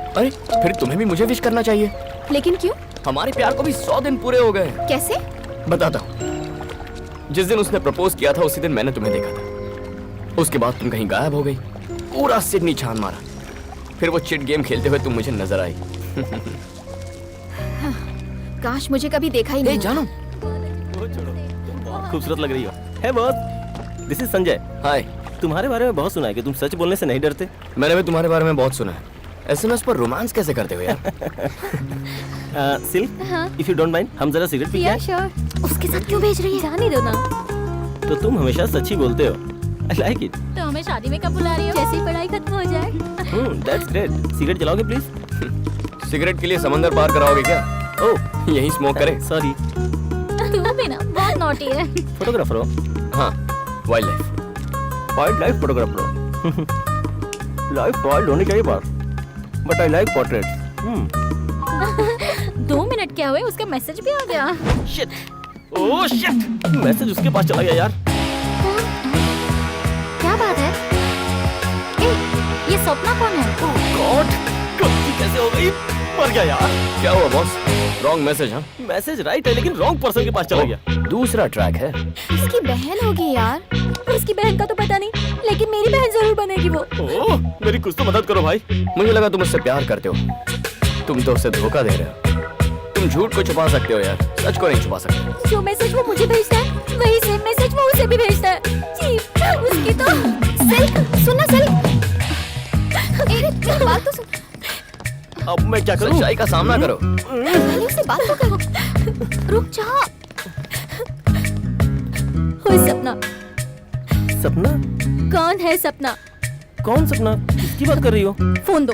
अरे फिर तुम्हें भी मुझे विश करना चाहिए। लेकिन क्यों? हमारे प्यार को भी 100 दिन पूरे हो गए। कैसे? बताता हूँ। जिस दिन उसने प्रपोज किया था उसी दिन मैंने तुम्हें देखा था। उसके बाद तुम कहीं गायब हो गई, पूरा सिडनी छान मारा। फिर वो चिट गेम खेलते हुए तुम मुझे नजर आई। काश मुझे कभी देखा ही नहीं। जानो, खूबसूरत लग रही हो। है बॉस, दिस इज संजय। हाय। तुम्हारे बारे में बहुत सुना है कि तुम सच बोलने से नहीं डरते। मैंने भी तुम्हारे बारे में बहुत सुना है। एसएमएस पर रोमांस कैसे करते हो यार? Silk, if you don't mind, हम जरा सिगरेट पी या श्योर। उसके साथ क्यों भेज रही है? जाने दो ना। तो तुम हमेशा सच ही बोलते हो। I like it. तो हमें शादी में कब बुला रही हो? जैसे ही पढ़ाई खत्म हो जाए। That's great. सिगरेट जलाओगे प्लीज? सिगरेट के लिए समंदर पार कराओगे क्या? ओह, यही स्मोक करें। सॉरी। तू भी ना बहुत नॉटी है। फोटोग्राफर हो? हाँ, वाइल्ड लाइफ फोटोग्राफर हो। लाइफ वाइल्ड होनी चाहिए बात, but I like portrait. 2 minute क्या हुए, उसका मैसेज भी आ गया। शिट, ओह शिट, मैसेज उसके पास चला गया यार। क्या बात है? ए, ये सपना कौन है? ओह गॉड, गलती कैसे हो गई? मर गया यार। क्या हुआ बॉस? Wrong message? हाँ, मैसेज राइट है लेकिन रॉन्ग पर्सन के पास चला गया। दूसरा ट्रैक है। उसकी बहन होगी यार। उसकी बहन का तो पता नहीं, लेकिन मेरी बहन जरूर बनेगी वो। ओह, मेरी कुछ तो मदद करो भाई। मुझे लगा तुम उससे प्यार करते हो। तुम तो उसे धोखा दे रहे हो। तुम झूठ को छुपा सकते हो यार, सच को नहीं छुपा सकते। जो मैसेज वो मुझे भेजता है, वही सेम मैसेज वो उसे भी भेजता है। जी, उसकी तो सिल्क, सुनना सिल्क। मेरी बात तो सुन। अब मैं क्या करूं? सच्चाई का सामना करो। पहले उससे बात तो करो। रुक जा। ओए सपना। सपना? कौन है सपना? कौन सपना? किसकी बात कर रही हो? फोन दो।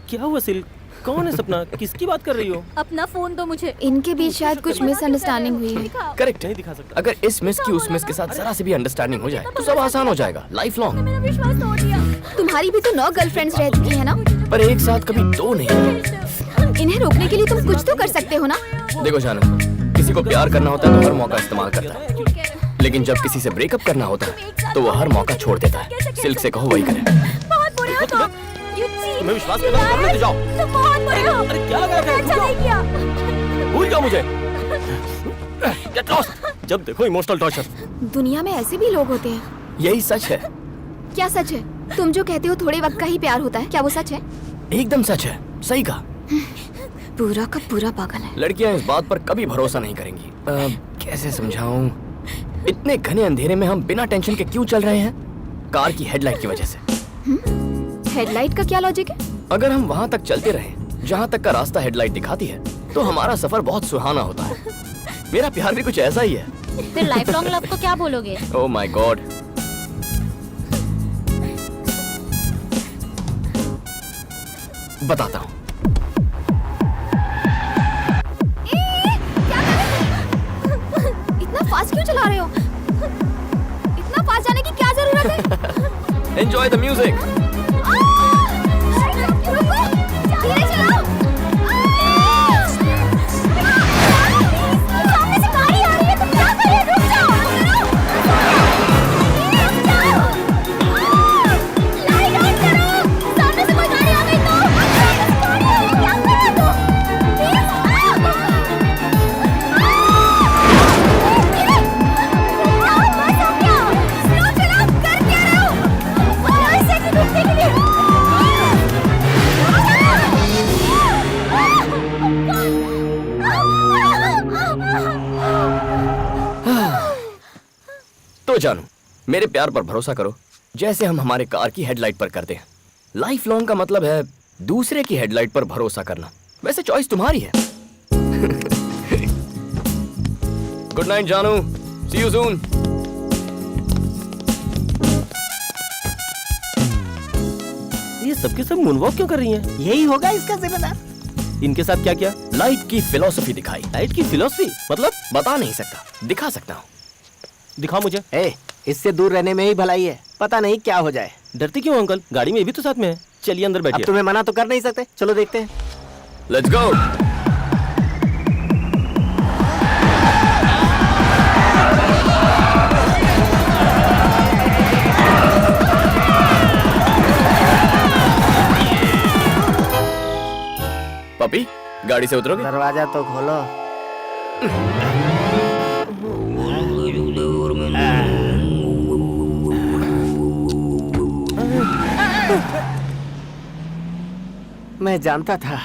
क्या हुआ सिल्क? कौन है सपना? किसकी बात कर रही हो? अपना फोन दो मुझे। इनके बीच शायद कुछ मिसअंडरस्टैंडिंग हुई है। करेक्ट। नहीं दिखा सकता। अगर इस मिस की उस मिस के साथ जरा से भी अंडरस्टैंडिंग हो जाए तो सब आसान हो जाएगा, लाइफ लॉन्ग। मेरा विश्वास तोड़ दिया। तुम्हारी भी तो 9 गर्लफ्रेंड्स रह चुकी है ना? पर एक साथ कभी 2 नहीं। इन्हें रोकने के लिए तुम कुछ तो कर सकते हो ना? देखो जानू, किसी को प्यार करना होता है तो हर मौका इस्तेमाल करता है, लेकिन जब किसी से ब्रेकअप करना होता है तो वो हर मौका छोड़ देता है। सिल्क से कहो वही करे। बहुत बुरे हो तुम। तुम्हें विश्वास करना है, करने दो जाओ। तुम बहुत बुरे हो। अरे क्या लगा रखा है? अच्छा नहीं किया। भूल जाओ मुझे। Get lost। जब देखो इमोशनल टॉर्चर। दुनिया में ऐसे भी लोग होते हैं। यही सच है। क्या सच है? तुम जो कहते हो थोड़े वक्त का ही प्यार होता है, क्या वो सच है? एकदम सच है, सही कहा। पूरा का पूरा पागल है। लड़कियां इस बात पर कभी भरोसा नहीं करेंगी। कैसे समझाऊं? इतने घने अंधेरे में हम बिना टेंशन के क्यों चल रहे हैं? कार की हेडलाइट की वजह से। हेडलाइट का क्या लॉजिक है? अगर हम वहाँ तक चलते रहें जहाँ तक का रास्ता हेडलाइट दिखाती है तो हमारा सफर बहुत सुहाना होता है। मेरा प्यार भी कुछ ऐसा ही है। फिर लाइफ लॉन्ग लव को क्या बोलोगे? ओह माय गॉड। बताता हूँ। इतना फास्ट क्यों चला रहे हो? इतना फास्ट जाने की क्या जरूरत है? Enjoy the music. रुको, धीरे चलाओ। सामने से गाड़ी आ रही है, तुम क्या कर रहे हो? रुक जाओ। लाइट ऑन करो। सामने से कोई गाड़ी आ गई तो क्या कर रहे हो? तो जानू, मेरे प्यार पर भरोसा करो जैसे हम हमारे कार की हेडलाइट पर करते हैं। लाइफ लॉन्ग का मतलब है दूसरे की हेडलाइट पर भरोसा करना। वैसे चॉइस तुम्हारी है। गुड नाइट जानू, सी यू सून। ये सबके सब मूनवॉक क्यों कर रही हैं? यही होगा इसका जिम्मेदार। इनके साथ क्या किया? लाइफ की फिलॉसफी दिखाई। लाइट की फिलॉसफी मतलब? बता नहीं सकता, दिखा सकता हूँ। दिखाओ मुझे। इससे दूर रहने में ही भलाई है, पता नहीं क्या हो जाए। डरती क्यों अंकल? गाड़ी में ये भी तो साथ में है। चलिए अंदर अब बैठिए। तुम्हें मना तो कर नहीं सकते, चलो देखते हैं। Let's go. पपी, गाड़ी से उतरोगे? दरवाजा तो खोलो। मैं जानता था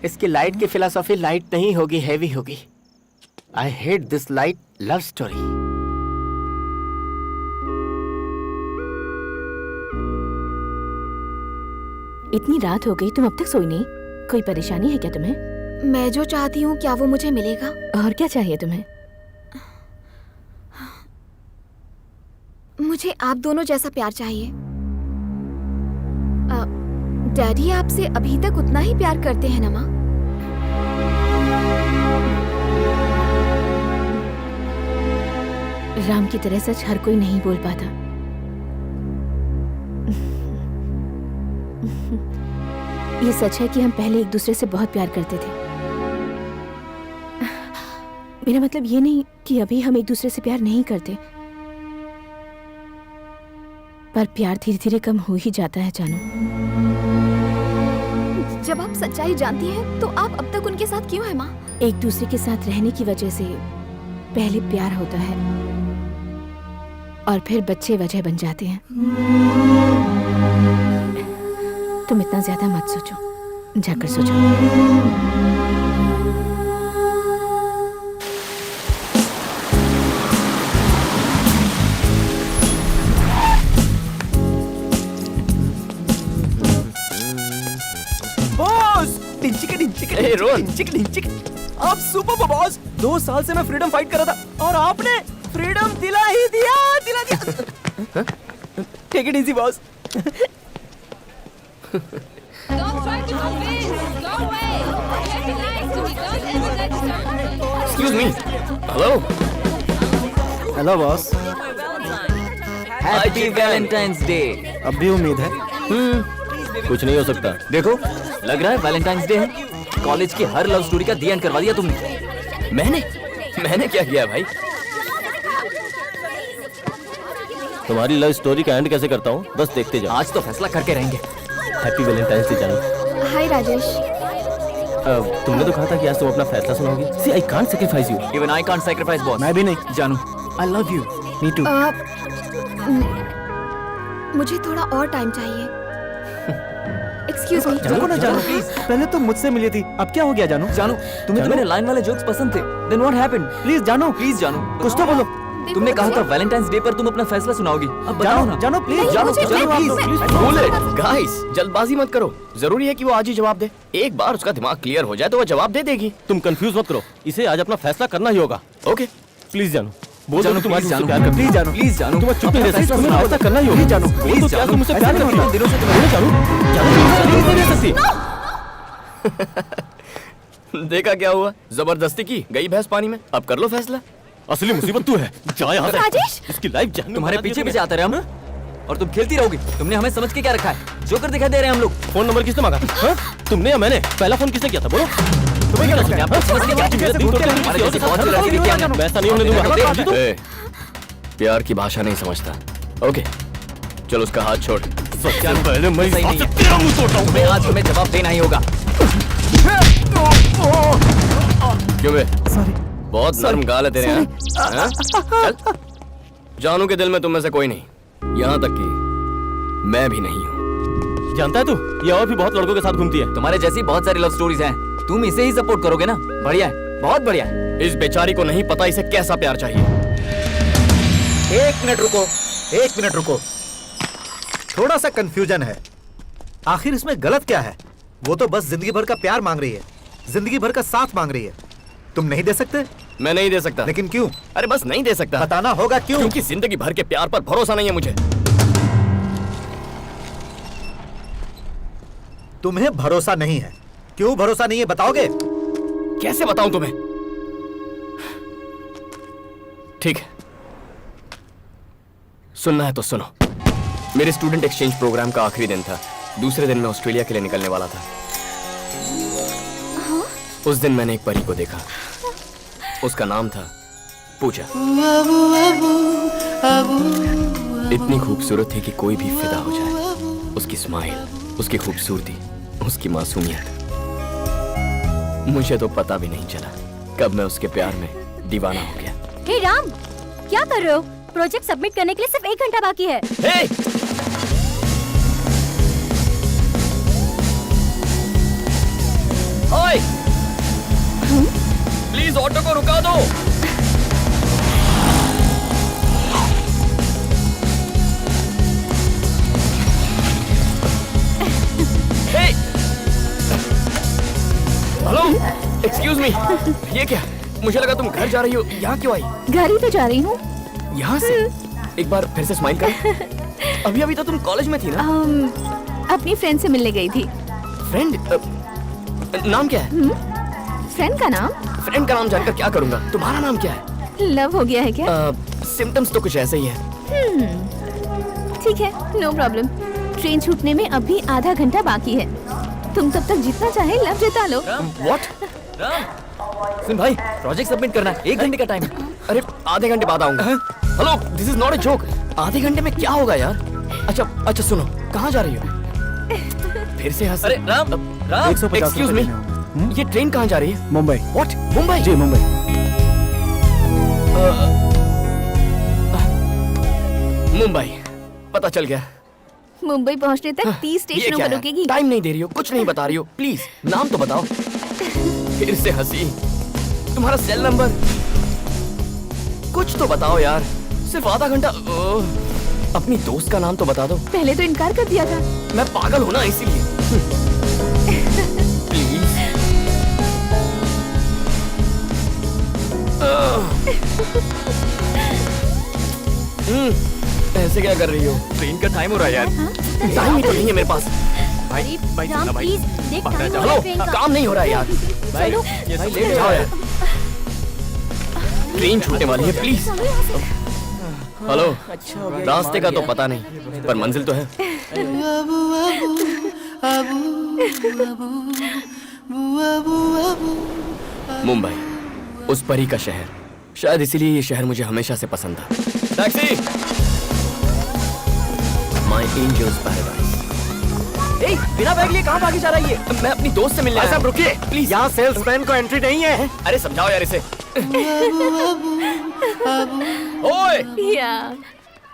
इसकी लाइट की फिलॉसफी लाइट नहीं होगी, हैवी होगी। आई hate this light love story. इतनी रात हो गई, तुम अब तक सोई नहीं? कोई परेशानी है क्या तुम्हें? मैं जो चाहती हूँ क्या वो मुझे मिलेगा? और क्या चाहिए तुम्हें? मुझे आप दोनों जैसा प्यार चाहिए। डैडी आपसे अभी तक उतना ही प्यार करते हैं ना माँ? राम की तरह सच हर कोई नहीं बोल पाता। ये सच है कि हम पहले एक दूसरे से बहुत प्यार करते थे। मेरा मतलब ये नहीं कि अभी हम एक दूसरे से प्यार नहीं करते, पर प्यार धीरे धीरे कम हो ही जाता है जानू। जब आप सच्चाई जानती हैं तो आप अब तक उनके साथ क्यों हैं माँ? एक दूसरे के साथ रहने की वजह से पहले प्यार होता है और फिर बच्चे वजह बन जाते हैं। तुम इतना ज्यादा मत सोचो, जाकर सोचो। Hey, रोहन। आप सुपर बॉस। 2 साल से मैं फ्रीडम फाइट कर रहा था और आपने फ्रीडम दिला दिया। Take it easy boss. Excuse me. Hello. Hello boss. Happy Valentine's day. अब भी उम्मीद है। कुछ नहीं हो सकता। देखो, लग रहा है वैलेंटाइंस डे है। कॉलेज की हर लव स्टोरी का दी एंड करवा दिया तुमने। मैंने क्या किया भाई? तुम्हारी लव स्टोरी का एंड कैसे करता हूँ, बस देखते जाओ। आज तो फैसला करके रहेंगे। हैप्पी वैलेंटाइंस डे जानू। हाय राजेश। तुमने तो कहा था कि आज तुम अपना फैसला सुनाओगी। See, I can't sacrifice you. Even I can't sacrifice boss। मैं भी नहीं। जानू, I love you. Me too. मुझे थोड़ा और टाइम चाहिए। Excuse me. रुको ना जानू प्लीज। पहले तुम मुझसे मिली थी, अब क्या हो गया जानू? जानू, तुम्हें तो मेरे लाइन वाले जोक्स पसंद थे। Then what happened? प्लीज जानू, प्लीज जानू, कुछ तो बोलो। तुमने कहा था वैलेंटाइंस डे पर तुम अपना फैसला सुनाओगी। अब बताओ ना। जानू प्लीज। नहीं, जानू मुझे प्लीज। बोले गाइस, जल्दबाजी मत करो। जरूरी है कि वो आज ही जवाब दे। एक बार उसका दिमाग क्लियर हो जाए तो वो जवाब दे देगी। तुम कंफ्यूज मत करो, इसे आज अपना फैसला करना ही होगा। ओके प्लीज जानू, बोल दो तुम्हारी मुझसे प्यार करती है। जानू प्लीज जानू, तुम्हें चुप नहीं रह सकती, तुम्हें फैसला करना ही होगा। जानू बोल दो क्या तुम मुझसे प्यार करती हो? दिनों से जानू जानू नहीं रह सकती। देखा क्या हुआ, जबरदस्ती की गई भैंस पानी में। अब कर लो फैसला। असली मुसीबत तू है, जा यहाँ से। राजेश! इसकी लाइफ जहन्नुम तुम्हारे बना दी पीछे तुमने। पीछे आते रहे हम और तुम खेलती रहोगी। तुमने हमें समझ के क्या रखा है? जोकर दिखाई दे रहे हैं हम लोग। फोन नंबर किसने मांगा? हाँ? तुमने या मैंने? पहला फोन किसने किया था बोलो? तुम्हें क्या लगता है? आप समझ के क्या? मेरा दिल तोड़ते हो, हमारे किसी और जैसे के बहुत साथ से लड़के नहीं क्या होगा। जानू? वैसा नहीं होने दूंगा। देख, ए, प्यार की भाषा नहीं समझता। ओके चलो उसका हाथ छोड़। सबसे पहले मैं इस सही हाथ नहीं से है। तेरा मुंह तोड़ता हूँ। तुम्हें आज हमें जवाब देना ही होगा। क्यों बे? बहुत नरम गाल है तेरे यहाँ। हाँ? चल। जानू के दिल में तुम में से कोई नहीं, यहाँ तक कि मैं भी नहीं हूँ। जानता है तू, ये और भी बहुत लड़कों के साथ घूमती है। तुम्हारे जैसी बहुत सारी लव स्टोरीज हैं। तुम इसे ही सपोर्ट करोगे ना? बढ़िया है, बहुत बढ़िया है। इस बेचारी को नहीं पता इसे कैसा प्यार चाहिए। 1 मिनट रुको, 1 मिनट रुको। थोड़ा सा कंफ्यूजन है। आखिर इसमें गलत क्या है? वो तो बस जिंदगी भर का प्यार मांग रही है, जिंदगी भर का साथ मांग रही है। तुम नहीं दे सकते? मैं नहीं दे सकता। लेकिन क्यों? अरे बस नहीं दे सकता। बताना होगा क्यों? क्योंकि जिंदगी भर के प्यार पर भरोसा नहीं है मुझे। तुम्हें भरोसा नहीं है? क्यों भरोसा नहीं है बताओगे? कैसे बताऊं तुम्हें? ठीक है, सुनना है तो सुनो। मेरे स्टूडेंट एक्सचेंज प्रोग्राम का आखिरी दिन था। दूसरे दिन मैं ऑस्ट्रेलिया के लिए निकलने वाला था। उस दिन मैंने एक परी को देखा। उसका नाम था पूजा। इतनी खूबसूरत थी कि कोई भी फिदा हो जाए। उसकी स्माइल, उसकी खूबसूरती, उसकी मासूमियत। मुझे तो पता भी नहीं चला कब मैं उसके प्यार में दीवाना हो गया। हे राम, क्या कर रहे हो? प्रोजेक्ट सबमिट करने के लिए सिर्फ 1 घंटा बाकी है। हे! ओए! प्लीज ऑटो को रुका दो। हेलो, एक्सक्यूज मी, ये क्या? मुझे लगा तुम घर जा रही हो, यहाँ क्यों आई? घर ही तो जा रही हूँ। यहाँ से? एक बार फिर से स्माइल कर। अभी तो तुम कॉलेज में थी ना? अपनी फ्रेंड से मिलने गई थी। फ्रेंड? नाम क्या है? फ्रेंड का नाम? फ्रेंड का नाम जानकर क्या करूंगा? तुम्हारा नाम क्या है? लव हो गया है क्या? सिम्टम्स तो कुछ ऐसे ही है। ठीक है, नो प्रॉब्लम। ट्रेन छूटने में अभी आधा घंटा बाकी है। तुम तब तक जितना चाहे लव जता लो। व्हाट? सुन भाई, प्रोजेक्ट सबमिट करना है, 1 घंटे का टाइम। अरे आधे घंटे बाद आऊंगा। Hello, this is not a joke. आधे घंटे में क्या होगा यार? अच्छा सुनो, कहाँ जा रही हो? फिर से हंस। अरे राम, 150 एक्सक्यूज मी, ये ट्रेन कहाँ जा रही है? मुंबई। व्हाट? मुंबई? जी मुंबई। मुंबई, पता चल गया। मुंबई पहुंचने तक 30 ये स्टेशनों क्या पर है? रुकेगी। टाइम नहीं दे रही हो, कुछ नहीं बता रही हो, प्लीज नाम तो बताओ। फिर से हंसी। तुम्हारा सेल नंबर कुछ तो बताओ यार। सिर्फ आधा घंटा। अपनी दोस्त का नाम तो बता दो। पहले तो इनकार कर दिया था। मैं पागल हूं ना, इसीलिए। प्लीज। ऐसे क्या कर रही हो? ट्रेन का टाइम हो रहा है यार। टाइम ही तो नहीं है मेरे पास। राम प्लीज देख टाइम हो रहा हेलो, है ट्रेन का। काम नहीं हो रहा है यार। भाई, भाई लेट जाओ यार। ट्रेन छूटने वाली है, प्लीज। हेलो, रास्ते का तो पता नहीं, पर मंजिल तो है। मुंबई, उस परी का शहर। शायद इसीलिए ये शहर मुझे हमेशा से पसंद था। टैक्सी! My angels paradise. ए, बिना बैग लिए कहाँ भागी जा रही है? मैं अपनी दोस्त से मिलने आया। रुकिए प्लीज। यहाँ सेल्समैन को एंट्री नहीं है। अरे समझाओ यार इसे। ओए या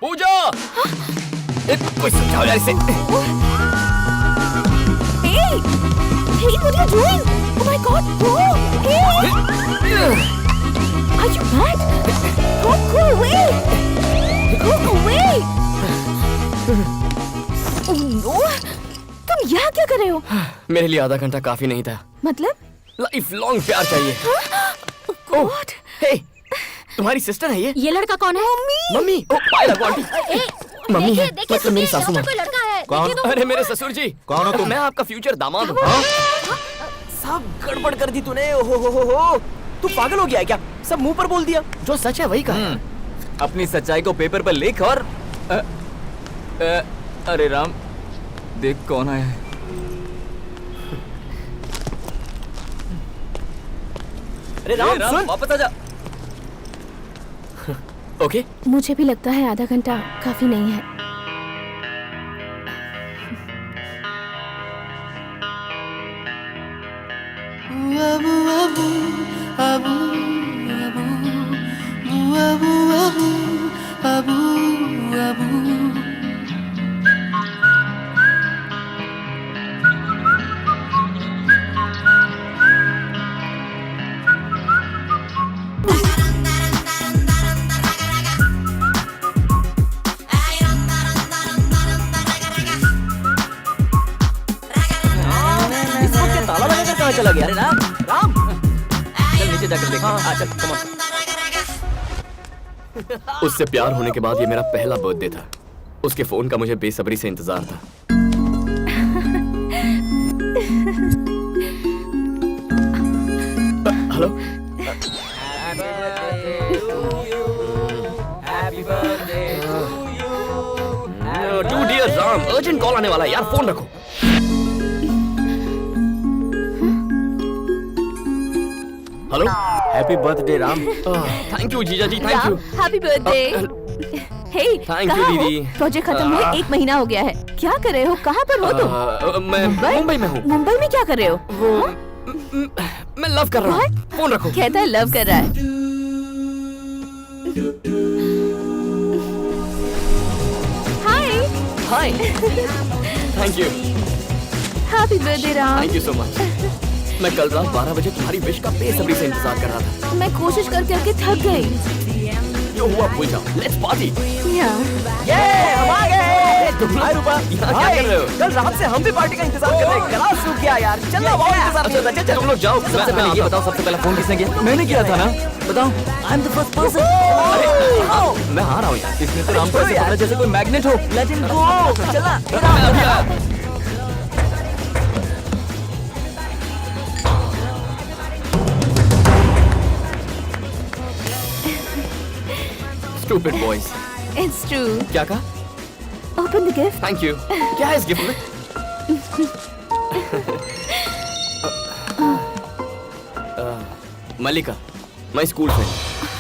पूजा, कोई समझाओ यार इसे। Hey! Hey, what are you doing? Oh my God! Go! Hey! Are you mad? Go away! Go away! Oh no! तुम यहाँ क्या कर रहे हो? मेरे लिए आधा घंटा काफी नहीं था। मतलब? लाइफ लॉन्ग प्यार चाहिए। God! हे, तुम्हारी सिस्टर है ये? ये लड़का कौन है? मम्मी। ओ पायल आंटी। मम्मी है, देखिए, मतलब मेरी सासू माँ। कोई लड़का है। कौन? अरे मेरे ससुर जी। कौन हो तुम? मैं आपका फ्यूचर दामाद हूँ। सब गड़बड़ कर दी तूने। हो। तू पागल हो गया है क्या? सब मुंह पर बोल दिया। जो सच है वही कहा। अपनी सच्चाई को पेपर पर लिख और अरे राम, देख कौन आया है। अरे राम, सुन, वापस आ जा। ओके। मुझे भी लगता है आधा घंटा काफी नहीं है। ताला लगाकर कहाँ चला गया? अरे राम, चल नीचे जाकर देखते हैं। चल, कम ऑन। उससे प्यार होने के बाद ये मेरा पहला बर्थडे था। उसके फोन का मुझे बेसब्री से इंतजार था। Hello. To dear Ram, urgent call आने वाला है यार, फोन रखो। Hello. Happy birthday Ram. Thank you जीजा जी, thank you. Happy birthday. Hey, Thank you, कहाँ हो? दीदी। प्रोजेक्ट खत्म हुए 1 महीना हो गया है। क्या कर रहे हो? कहाँ पर हो तुम? मैं मुंबई में हूँ। मुंबई में क्या कर रहे हो? मैं लव कर रहा हूँ। फोन रखो। कहता है लव कर रहा है। Hi hi thank you happy birthday Ram. Thank you so much. मैं कल रात 12 बजे तुम्हारी विश का बेसब्री से इंतजार कर रहा था। मैं कोशिश कर करके थक गई। जो हुआ भूल जाओ, लेट्स पार्टी। ये हम आ गए। हाय रूपा, यहाँ क्या कर रहे हो? कल रात से हम भी पार्टी का इंतजार कर रहे हैं। गला सूख गया यार। चल ना, बहुत इंतजार कर रहे हैं। तुम लोग जाओ। सबसे पहले ये बताओ, सबसे पहले फोन किसने किया? मैंने किया था ना। बताओ। I am the first person. मैं आ रहा हूँ यार। इसने तो राम को ऐसे पकड़ा जैसे कोई मैग्नेट हो। Let him go. चला। Stupid boys. It's true. क्या कहा? Open the gift. Thank you. क्या है इस गिफ्ट में? मल्लिका, मैं स्कूल फ्रेंड,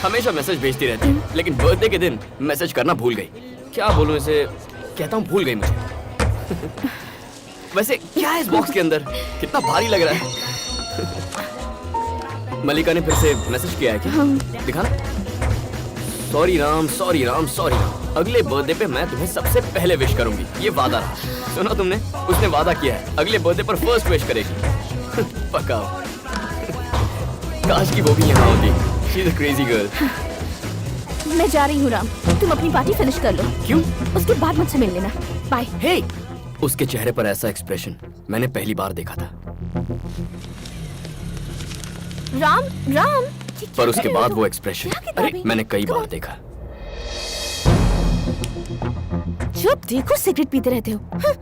हमेशा मैसेज भेजती रहती है, लेकिन बर्थडे के दिन मैसेज करना भूल गई। क्या बोलूं इसे? कहता हूँ भूल गई मुझे। वैसे क्या है इस बॉक्स के अंदर? कितना भारी लग रहा है। मल्लिका ने फिर से मैसेज किया है क्या? दिखाना। Sorry Ram, sorry Ram, sorry Ram. अगले बर्थडे पे मैं तुम्हें सबसे पहले विश करूंगी, ये वादा रहा। सुना तुमने? उसने वादा किया है अगले बर्थडे पर फर्स्ट विश करेगी। पक्का। काश की वो भी यहाँ होती। She is a crazy girl. मैं जा रही हूँ राम, तुम अपनी पार्टी फिनिश कर लो। क्यों? उसके बाद मुझसे मिल लेना। बाय। हे, उसके चेहरे पर ऐसा एक्सप्रेशन मैंने पहली बार देखा था। राम, राम। पर उसके बाद वो एक्सप्रेशन, अरे मैंने कई बार देखा। जब देखो सिगरेट पीते रहते हो। हाँ।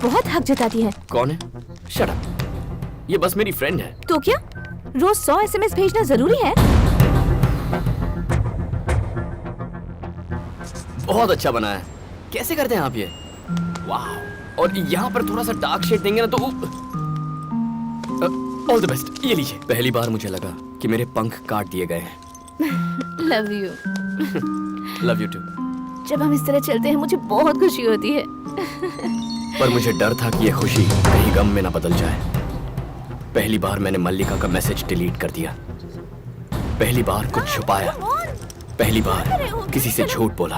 बहुत हक जताती है। कौन है? Shut up. ये बस मेरी फ्रेंड है। तो क्या रोज 100 SMS भेजना जरूरी है? बहुत अच्छा बना है। कैसे करते हैं आप ये? वाह। और यहाँ पर थोड़ा सा डार्क शेड देंगे ना तो ऑल द बेस्ट। ये लीजिए। पहली बार मुझे लगा कि मेरे पंख काट दिए गए हैं। Love you. Love you too. जब हम इस तरह चलते हैं मुझे बहुत खुशी होती है। पर मुझे डर था कि ये खुशी कहीं गम में ना बदल जाए। पहली बार मैंने मल्लिका का मैसेज डिलीट कर दिया। पहली बार कुछ छुपाया। पहली बार किसी से झूठ बोला।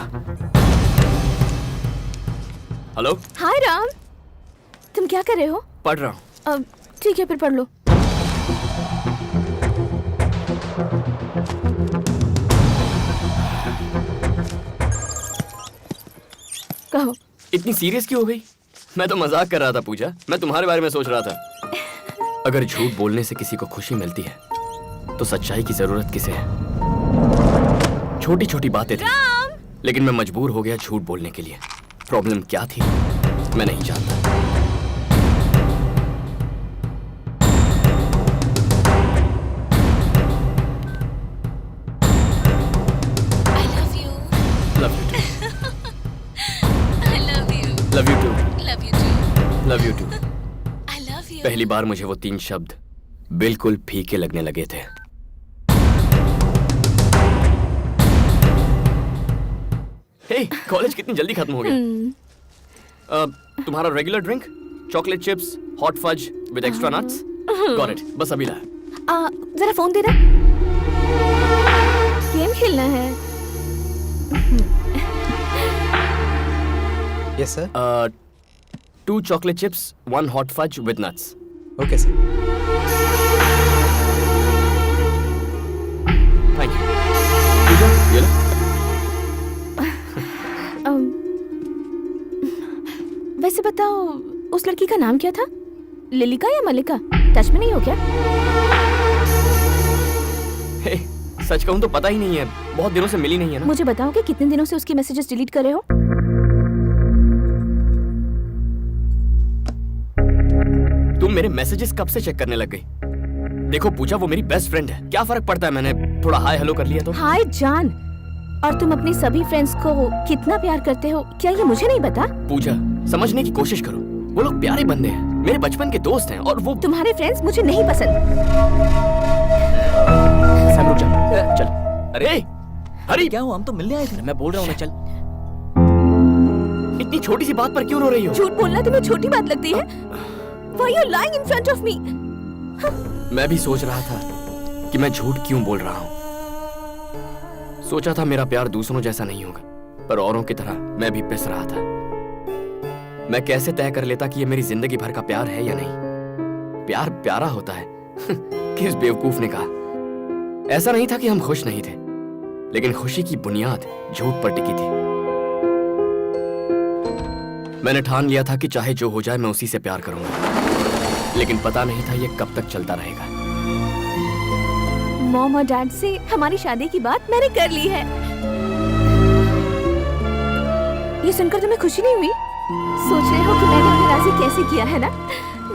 हेलो। हाय राम, तुम क्या कर रहे हो? पढ़ रहा हूँ। ठीक है, फिर पढ़ लो। कहो। इतनी सीरियस क्यों हो गई? मैं तो मजाक कर रहा था पूजा। मैं तुम्हारे बारे में सोच रहा था। अगर झूठ बोलने से किसी को खुशी मिलती है तो सच्चाई की जरूरत किसे है? छोटी छोटी बातें थी, लेकिन मैं मजबूर हो गया झूठ बोलने के लिए। प्रॉब्लम क्या थी मैं नहीं जानता। Love you too. I love you. Love you too. Love you too. Love you too. I love you. पहली बार मुझे वो 3 शब्द बिल्कुल फीके लगने लगे थे। हे, कॉलेज कितनी जल्दी खत्म हो गया। तुम्हारा regular drink? Chocolate chips, hot fudge with extra nuts? Got it. बस अभी ला। जरा फोन दे दे। गेम खेलना है। Yes sir. 2 chocolate chips, 1 hot fudge with nuts. Okay sir. Thank you. पूजा, ये लो। वैसे बताओ, उस लड़की का नाम क्या था? लिलिका या मल्लिका? टच में नहीं हो क्या? हे, सच कहूँ तो पता ही नहीं है। बहुत दिनों से मिली नहीं है ना। मुझे बताओ कि कितने दिनों से उसकी मैसेजेस डिलीट कर रहे हो? तुम मेरे मैसेजेस कब से चेक करने लग गई? देखो पूजा, वो मेरी बेस्ट फ्रेंड है। क्या फर्क पड़ता है मैंने थोड़ा हाय हेलो कर लिया तो? हाय जान। और तुम अपनी सभी फ्रेंड्स को कितना प्यार करते हो, क्या ये मुझे नहीं पता? पूजा, समझने की कोशिश करो। वो लोग प्यारे बंदे हैं, मेरे बचपन के दोस्त हैं। और वो तुम्हारे फ्रेंड्स मुझे नहीं पसंद। सैम रुक जा। चल। अरे हरी, क्या हुआ? हम तो मिलने आए थे। मैं बोल रहा हूँ ना, चल। इतनी छोटी सी बात पर क्यों रो रही हो? झूठ बोलना तुम्हें छोटी बात लगती है? Why are you lying in front of me? मैं भी सोच रहा था कि मैं झूठ क्यों बोल रहा हूं। सोचा था मेरा प्यार दूसरों जैसा नहीं होगा, पर औरों की तरह मैं भी पिस रहा था। मैं कैसे तय कर लेता कि ये मेरी जिंदगी भर का प्यार है या नहीं। प्यार प्यारा होता है किस बेवकूफ ने कहा। ऐसा नहीं था कि हम खुश नहीं थे, लेकिन खुशी की बुनियाद झूठ पर टिकी थी। मैंने ठान लिया था कि चाहे जो हो जाए मैं उसी से प्यार करूंगा, लेकिन पता नहीं था ये कब तक चलता रहेगा। मॉम और डैड से हमारी शादी की बात मैंने कर ली है। ये सुनकर तुम्हें खुशी नहीं हुई? सोच रहे हो कि मैंने उन्हें राजी कैसे किया है ना?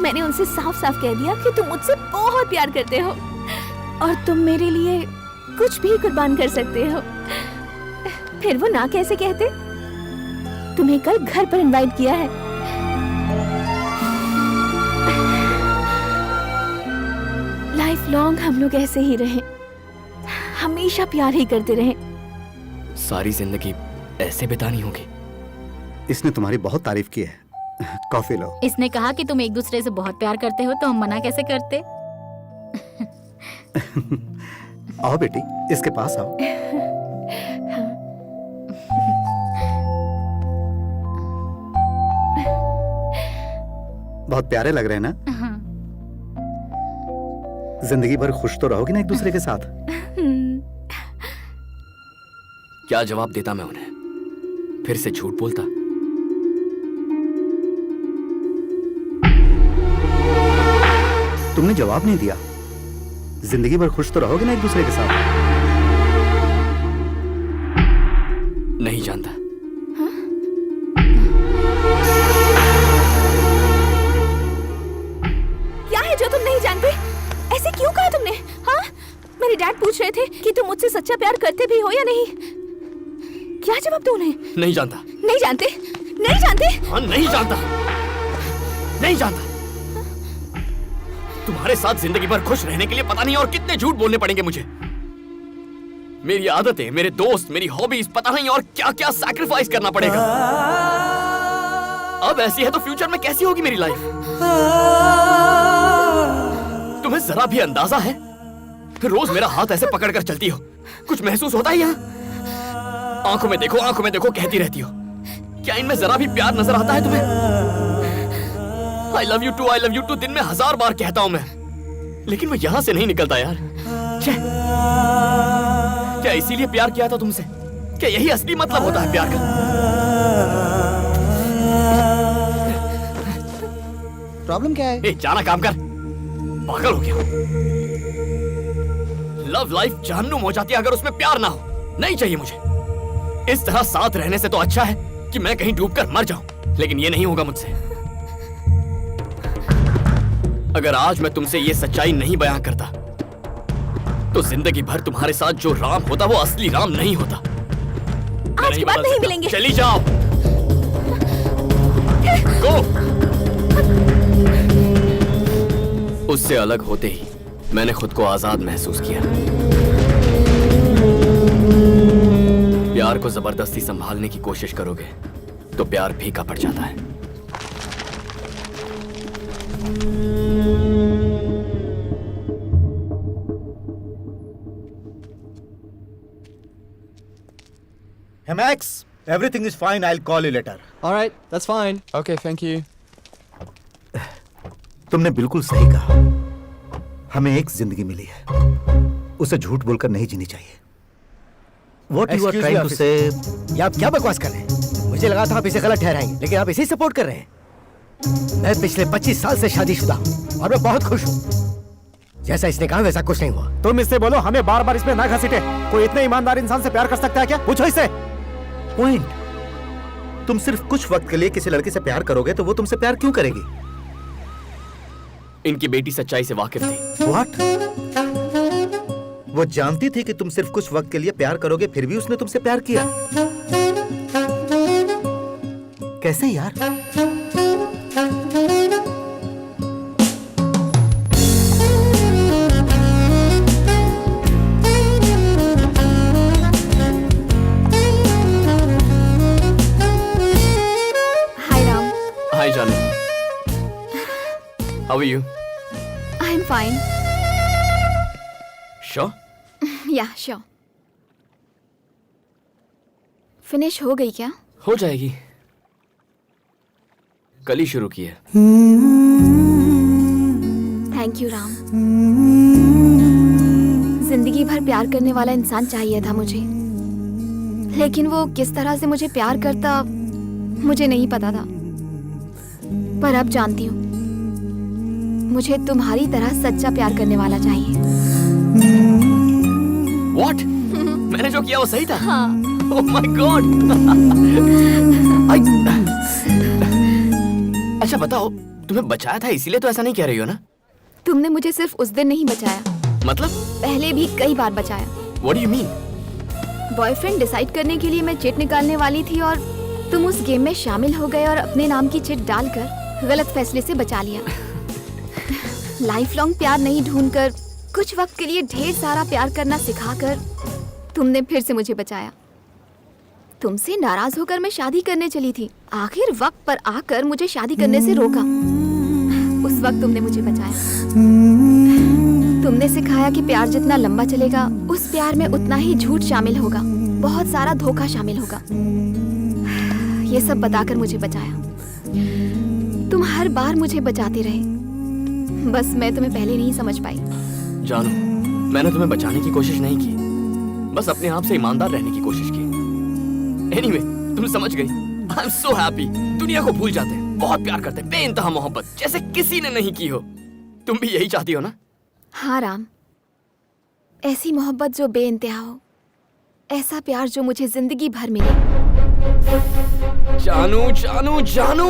मैंने उनसे साफ साफ कह दिया कि तुम मुझसे बहुत प्यार करते हो और तुम मेरे लिए कुछ भी कुर्बान कर सकते हो। फिर वो ना कैसे कहते? तुम्हें कल घर पर इनवाइट किया है। लाइफ लॉन्ग हम लोग ऐसे ही रहे, हमेशा प्यार ही करते रहे। सारी जिंदगी ऐसे बितानी होगी। इसने तुम्हारी बहुत तारीफ की है। कॉफी लो। इसने कहा कि तुम एक दूसरे से बहुत प्यार करते हो, तो हम मना कैसे करते? आओ बेटी, इसके पास आओ। बहुत प्यारे लग रहे हैं ना? हाँ। जिंदगी भर खुश तो रहोगी ना एक दूसरे के साथ? क्या जवाब देता मैं उन्हें? फिर से झूठ बोलता? तुमने जवाब नहीं दिया। जिंदगी भर खुश तो रहोगे ना एक दूसरे के साथ? नहीं जानता। क्या है जो तुम नहीं जानते? ऐसे क्यों कहा तुमने? हाँ, मेरे डैड पूछ रहे थे कि तुम मुझसे सच्चा प्यार करते भी हो या नहीं। क्या जवाब दूं उन्हें? नहीं जानता। नहीं जानते? नहीं जानते? हाँ, नहीं जानता। नहीं जानता। तुम्हारे साथ जिंदगी भर खुश रहने के लिए पता नहीं और कितने झूठ बोलने पड़ेंगे मुझे। मेरी आदतें, मेरे दोस्त, मेरी हॉबीज, पता नहीं और क्या क्या सैक्रिफाइस करना पड़ेगा। अब ऐसी है तो फ्यूचर में कैसी होगी मेरी लाइफ? तुम्हें जरा भी अंदाजा है? रोज मेरा हाथ ऐसे पकड़कर चलती हो, कुछ महसूस होता है यहाँ? आंखों में देखो कहती रहती हो। क्या इनमें जरा भी प्यार नजर आता है तुम्हें? I love you too दिन में 1000 बार कहता हूं मैं, लेकिन वो यहां से नहीं निकलता यार। क्या इसीलिए प्यार किया था तुमसे? क्या यही असली मतलब होता है प्यार का? प्रॉब्लम क्या है? ए, जाना काम कर। पागल हो गया। लव लाइफ जहन्नुम हो जाती है अगर उसमें प्यार ना हो। नहीं चाहिए मुझे। इस तरह साथ रहने से तो अच्छा है कि मैं कहीं डूबकर मर जाऊं, लेकिन ये नहीं होगा मुझसे। अगर आज मैं तुमसे ये सच्चाई नहीं बयां करता, तो जिंदगी भर तुम्हारे साथ जो राम होता वो असली राम नहीं होता। आज के बाद नहीं मिलेंगे। चली जाओ। गो। उससे अलग होते ही मैंने खुद को आजाद महसूस किया। प्यार को जबरदस्ती संभालने की कोशिश करोगे तो प्यार फीका पड़ जाता है। Hey Max, everything is fine. I'll call you later. All right, that's fine. Okay, thank you. तुमने बिल्कुल सही कहा। हमें एक जिंदगी मिली है, उसे झूठ बोलकर नहीं जीनी चाहिए। What you are trying to say? ये आप क्या बकवास कर रहे हैं? मुझे लगा था आप इसे गलत ठहराएंगे, लेकिन आप इसे सपोर्ट कर रहे हैं। मैं पिछले 25 साल से शादीशुदा हूँ और मैं बहुत खुश हूँ। जैसा इसने कहा वैसा कुछ नहीं हुआ। तुम इससे बोलो हमें बार बार इसमें ना घसीटे। कोई इतने ईमानदार इंसान से प्यार कर सकता है क्या? पूछो इससे। पॉइंट, तुम सिर्फ कुछ वक्त के लिए किसी लड़की से प्यार करोगे तो वो तुमसे प्यार क्यों करेगी? इनकी बेटी सच्चाई से वाकिफ थी। What? वो जानती थी कि तुम सिर्फ कुछ वक्त के लिए प्यार करोगे, फिर भी उसने तुमसे प्यार किया। कैसे यार? हाय राम। हाय जानू। How are you? I am fine. Sure? Yeah sure. Finish हो गई क्या? हो जाएगी, कल ही शुरू की है। Thank you Ram. जिंदगी भर प्यार करने वाला इंसान चाहिए था मुझे, लेकिन वो किस तरह से मुझे प्यार करता मुझे नहीं पता था। पर अब जानती हूँ, मुझे तुम्हारी तरह सच्चा प्यार करने वाला चाहिए। What? मैंने जो किया वो सही था? हाँ। Oh my God! अच्छा बताओ, तुम्हें बचाया था इसीलिए तो ऐसा नहीं कह रही हो ना? तुमने मुझे सिर्फ उस दिन नहीं बचाया, मतलब? पहले भी कई बार बचाया। What do you mean? Boyfriend decide करने के लिए मैं चिट निकालने वाली थी और तुम उस गेम में शामिल हो गए और अपने नाम की चिट डालकर गलत फैसले से बचा लिया। लाइफ लॉन्ग प्यार नहीं ढूंढकर कुछ वक्त के लिए ढेर सारा प्यार करना सिखाकर तुमने फिर से मुझे बचाया। तुमसे नाराज होकर मैं शादी करने चली थी, आखिर वक्त पर आकर मुझे शादी करने से रोका। उस वक्त तुमने मुझे बचाया। तुमने सिखाया कि प्यार जितना लंबा चलेगा उस प्यार में उतना ही झूठ शामिल होगा, बहुत सारा धोखा शामिल होगा। ये सब बताकर मुझे बचाया। तुम हर बार मुझे बचाते रहे, बस मैं तुम्हें पहले नहीं समझ पाई। जानू, मैंने तुम्हें बचाने की कोशिश नहीं की, बस अपने आप से ईमानदार रहने की कोशिश की। Anyway, तुम समझ गई। I'm so happy। दुनिया को भूल जाते हैं, बहुत प्यार करते हैं, बेइंतहा मोहब्बत जैसे किसी ने नहीं की हो। तुम भी यही चाहती हो ना? हाँ राम, ऐसी मोहब्बत जो बेइंतहा हो, ऐसा प्यार जो मुझे जिंदगी भर मिले। जानू जानू जानू,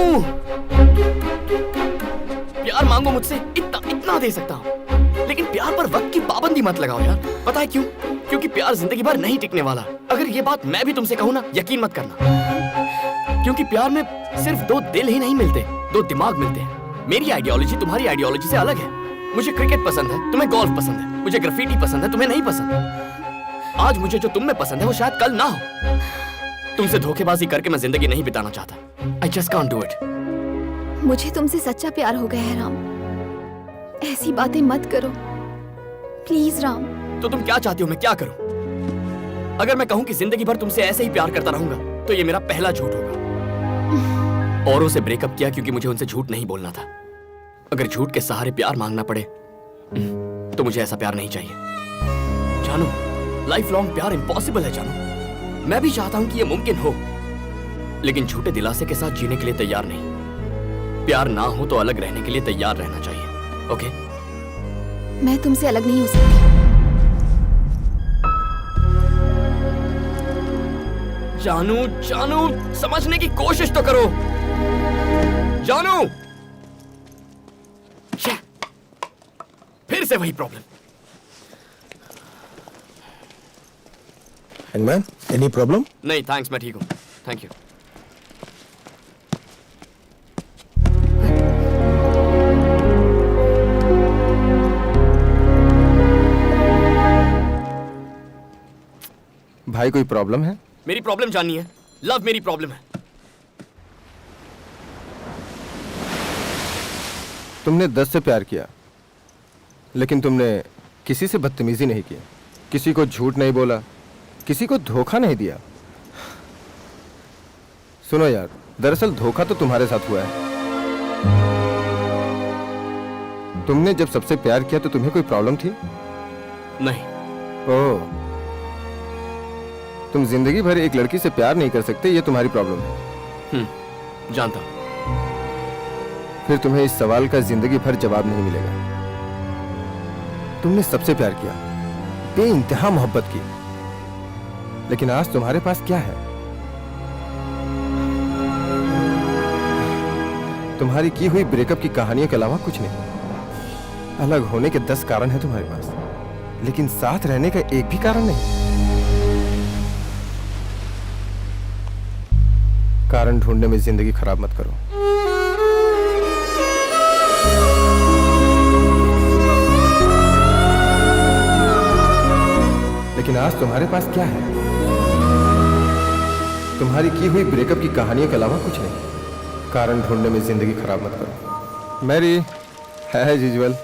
प्यार मांगो मुझसे, इतना दे सकता हूँ, लेकिन प्यार पर वक्त की पाबंदी मत लगाओ यार। पता है क्यों? क्योंकि प्यार जिंदगी भर नहीं टिकने वाला। अगर ये बात मैं भी तुमसे कहूँ ना, यकीन मत करना, क्योंकि प्यार में सिर्फ दो दिल ही नहीं मिलते, दो दिमाग मिलते हैं। मेरी आइडियोलॉजी तुम्हारी आइडियोलॉजी से अलग है। मुझे क्रिकेट पसंद है, तुम्हें गोल्फ पसंद है। मुझे ग्राफिटी पसंद है, तुम्हें नहीं पसंद। आज मुझे जो तुम में पसंद है वो शायद कल ना हो। तुमसे धोखेबाजी करके मैं जिंदगी नहीं बिताना चाहता। I just can't do it। मुझे तुमसे सच्चा प्यार हो गया है राम, ऐसी बातें मत करो प्लीज राम। तो तुम क्या चाहती हो मैं क्या करूं? अगर मैं कहूं कि जिंदगी भर तुमसे ऐसे ही प्यार करता रहूंगा तो ये मेरा पहला झूठ होगा। औरों से ब्रेकअप किया क्योंकि मुझे उनसे झूठ नहीं बोलना था। अगर झूठ के सहारे प्यार मांगना पड़े तो मुझे ऐसा प्यार नहीं चाहिए। जानू, लाइफ लॉन्ग प्यार इम्पॉसिबल है जानू। मैं भी चाहता हूं कि यह मुमकिन हो, लेकिन झूठे दिलासे के साथ जीने के लिए तैयार नहीं। प्यार ना हो तो अलग रहने के लिए तैयार रहना चाहिए। ओके? मैं तुमसे अलग नहीं हो सकती। जानू जानू, समझने की कोशिश तो करो। जानू, फिर से वही प्रॉब्लम। Hangman, any problem? नहीं थैंक्स, मैं ठीक हूँ। Thank you. भाई कोई प्रॉब्लम है? मेरी प्रॉब्लम जाननी है? लव मेरी प्रॉब्लम है। तुमने 10 से प्यार किया, लेकिन तुमने किसी से बदतमीजी नहीं की, किसी को झूठ नहीं बोला, किसी को धोखा नहीं दिया। सुनो यार, दरअसल धोखा तो तुम्हारे साथ हुआ है। तुमने जब सबसे प्यार किया तो तुम्हें कोई प्रॉब्लम थी? नहीं। ओह, तुम जिंदगी भर एक लड़की से प्यार नहीं कर सकते, ये तुम्हारी प्रॉब्लम है। जानता हूं। फिर तुम्हें इस सवाल का जिंदगी भर जवाब नहीं मिलेगा। तुमने सबसे प्यार किया, बेइंतहा मोहब्बत की, लेकिन आज तुम्हारे पास क्या है? तुम्हारी की हुई ब्रेकअप की कहानियों के अलावा कुछ नहीं। अलग होने के 10 कारण हैं तुम्हारे पास, लेकिन साथ रहने का एक भी कारण नहीं। कारण ढूंढने में जिंदगी खराब मत करो। लेकिन आज तुम्हारे पास क्या है? तुम्हारी की हुई ब्रेकअप की कहानियों के अलावा कुछ नहीं। कारण ढूंढने में जिंदगी खराब मत करो। Mary, as usual.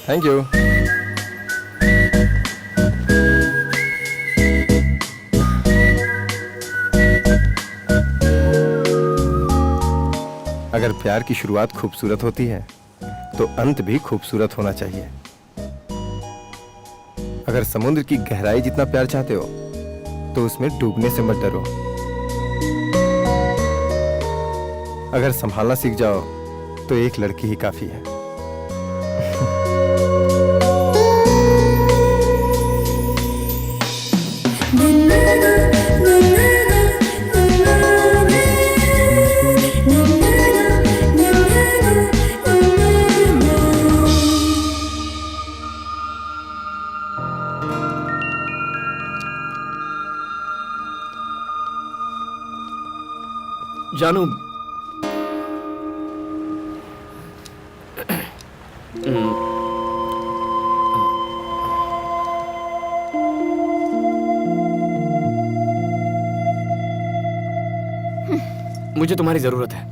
Thank you. अगर प्यार की शुरुआत खूबसूरत होती है तो अंत भी खूबसूरत होना चाहिए। अगर समुद्र की गहराई जितना प्यार चाहते हो तो उसमें डूबने से मत डरो। अगर संभालना सीख जाओ तो एक लड़की ही काफी है। जानू, मुझे तुम्हारी जरूरत है।